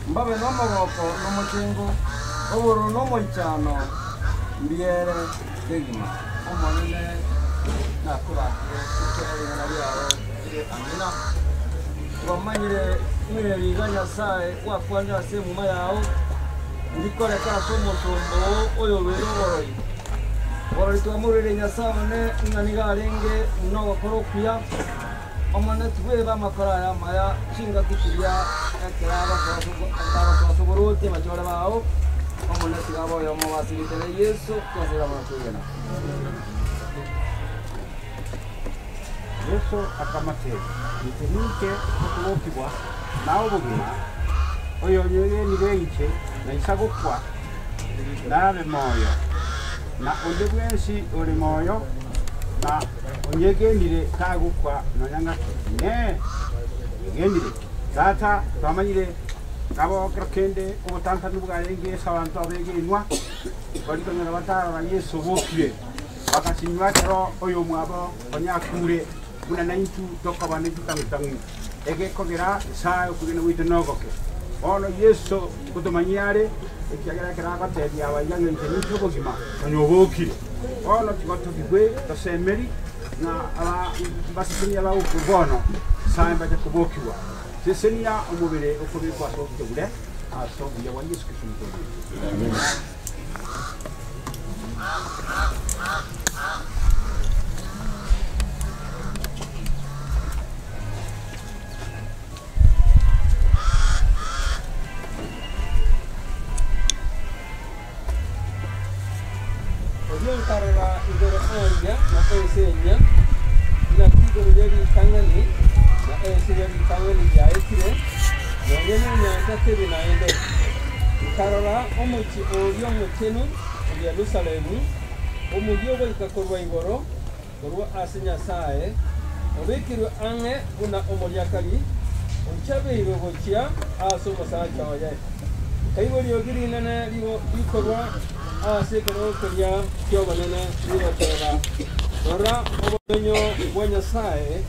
mbabe no mogoko no mukingu oburu no moichano mbiere degima omonene na kurate kere na yaro amina wamanyire mire riganya sae kwa kwanja se muma yao ndikore ka somo tombo oyo wero woroi woroi to amurire nyasane ngani garenge no gokorokuya omane tuwe ba makora ya maya chinga kikiria ekiraba kwa soboruti machora bao omane sigabo yo mo basiritere Yesu kwazira batugena Yesu akamate nitenike kutubokibwa nawo bugina oyo nyege nireiche na isagukwa nabe moyo na onde bwensi oli moyo na onyegenire kagukwa nonyanga ne yegendire data twamanyire nabo krokende ubutanta nubwarenge sabantu abegenwa bari konyera batara ba Yesu bokire bakasinywa tero oyo mwabo onyakure una naintu tokabane tutangitangi ege kogera sayo kugena wite nogoke ono Yesu kutumanyare ekiagera keraga tebi abayanga ntenito bogima onyobokire ono tigoto bigwe tosemeri na aba basisinya ba ukubono samba ja kubokiwa sesenia omubere okubikwa so kugure aso ya wa Yesu Kristo amen Karena igoro anja na esenya na kigoro yari kangani na esenya kangani ya ekire na yene na tatebe na ende karora omuchi oyo mukenu ya Yerusalemu omugyo bwo ikakorwa igoro korwa asenya sae obekirwe ange una omuryakali onchabe irogokia aso masacha oye kaibori ogiri nana libo ikorwa ase kero konya kyo banana libo tera ora obenyo bwanya sae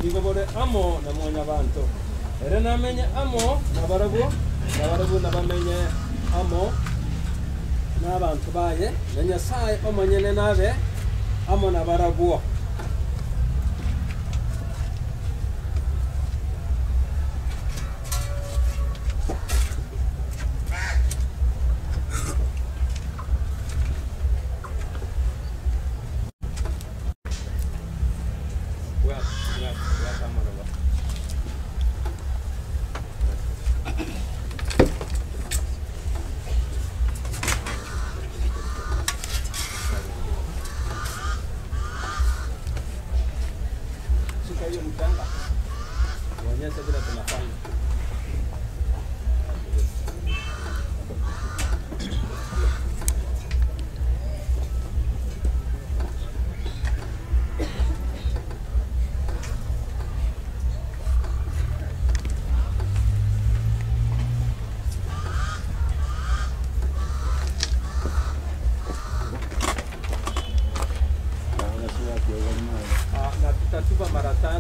nigobore amo na mwonya bantu era namenya amo na barabu na bamenye amo na bantu baye na nyasaye omanyene nabe amo na barabu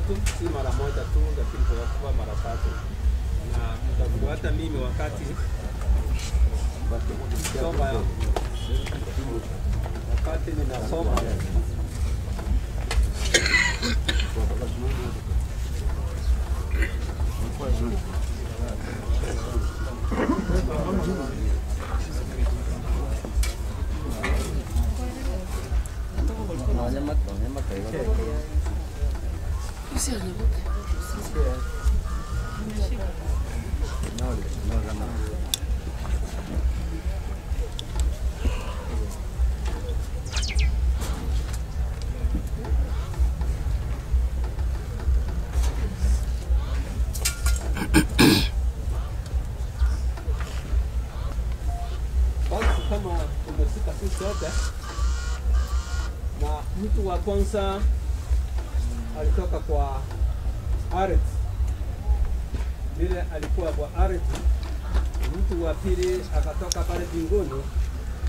tatu, si mara moja tu, lakini tutakuwa mara tatu, na mtafuata mimi wakati soma wakati ninasoma. Kama tumefika sisi sote, na mtu wa kwanza alitoka kwa ardhi, vile alikuwa kwa ardhi. Mtu wa pili akatoka pale mbinguni,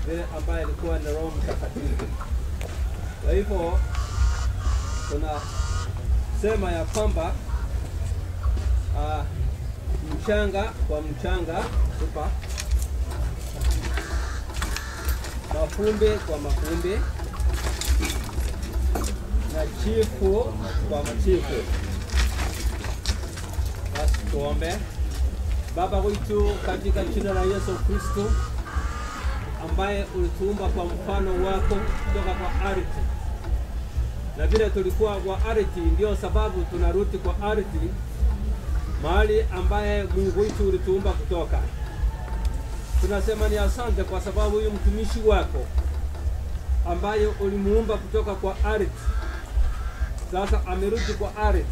vile ambaye alikuwa ni Roho Mtakatifu. Kwa hivyo tunasema ya kwamba mchanga kwa mchanga super, mafumbi kwa mafumbi, na chifu kwa machifu. Basi tuombe. Baba wetu, katika jina la Yesu Kristo, ambaye ulituumba kwa mfano wako kutoka kwa ardhi, na vile tulikuwa kwa ardhi, ndio sababu tunarudi kwa ardhi, mahali ambaye Mungu wetu ulituumba kutoka. Tunasema ni asante kwa sababu huyu mtumishi wako ambaye ulimuumba kutoka kwa ardhi, sasa amerudi kwa ardhi,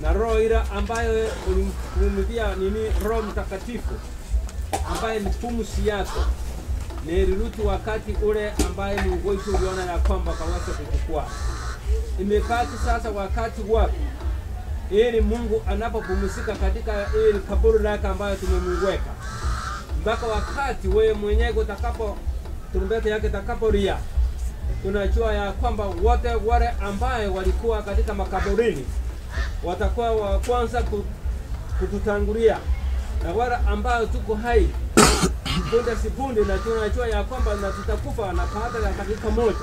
na roho ile ambayo ulimtumia Roho Mtakatifu ambaye ni pumzi yako, na ilirudi wakati ule ambaye Mungu wetu uliona ya kwamba kaweza kuchukua. Imepaki sasa wakati wako, ili Mungu anapopumzika katika ile kaburi lake ambayo tumemweka, mpaka wakati wewe mwenyewe utakapo turumbeta yake itakapolia, tunajua ya kwamba wote wale ambaye walikuwa katika makaburini watakuwa wa kwanza kututangulia, na wale ambao tuko hai punde si punde, na tunajua ya kwamba na tutakufa na baada ya dakika moja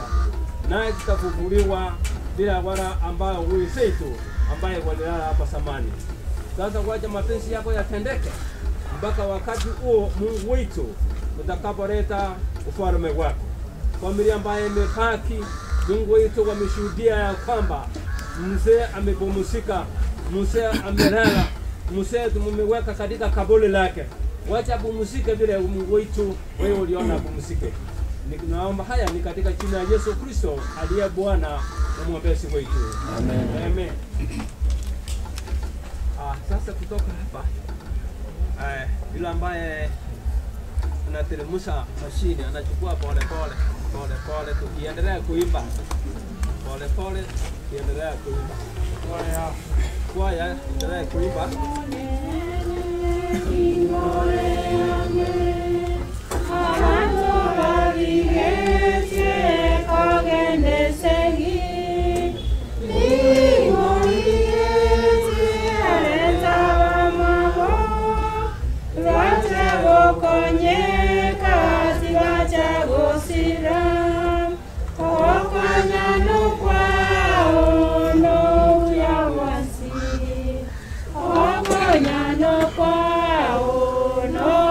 naye tutafufuliwa bila wale ambao wenzetu ambaye walilala hapa zamani. Sasa wacha mapenzi yako yatendeke mpaka wakati huo Mungu wetu utakapoleta ufalme wako. Familia ambaye imebaki, Mungu wetu wameshuhudia ya kwamba mzee amepumzika, mzee amelala, mzee tumemweka katika kaburi lake. Wacha pumzike vile Mungu wetu wewe uliona pumzike. Ninaomba haya ni katika jina la Yesu Kristo aliye Bwana na mwombezi wetu. Amen. Amen. Sasa kutoka hapa yule ambaye anateremsha mashine anachukua pole pole tukiendelea kuimba pole pole, tukiendelea kuimba kwaya endelea kuimba. No,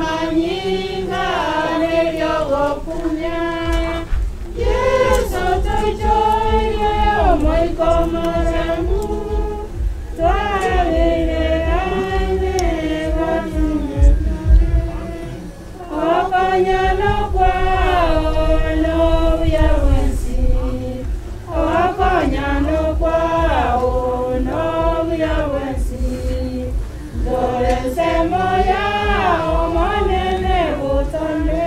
manyinga neryogokumya Yesu toichoire omoikomaramu twabiregane okonyano kwao nobuya bwensi okonyano kwao nobuya bwensi dore nsemo yao monene butone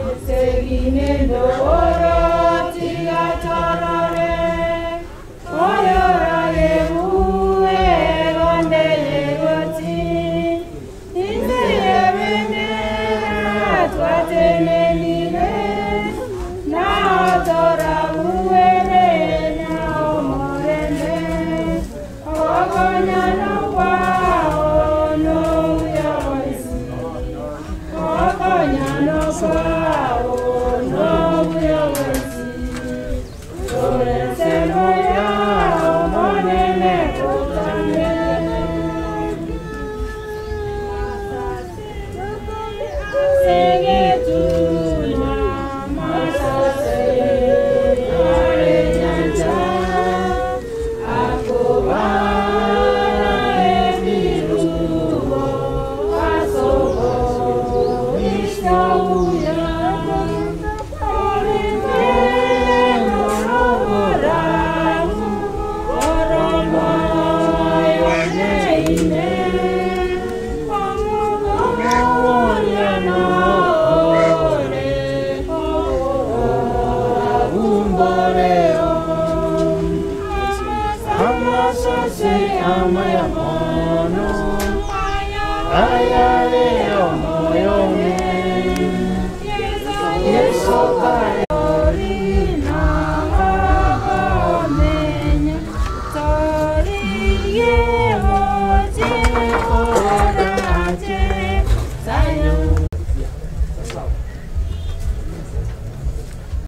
isegine ndoboro tigatorore oyorage buwe gondeye goti indeyebendera twatenenile naotora buwere naomorene okonyano kwao nobuyaboisi okonyano kwao nobuyaboisi oresemo yao monene kutane segetuna masase arenyanja akobara ebirubo asobo ishauya Amaya mono, ayale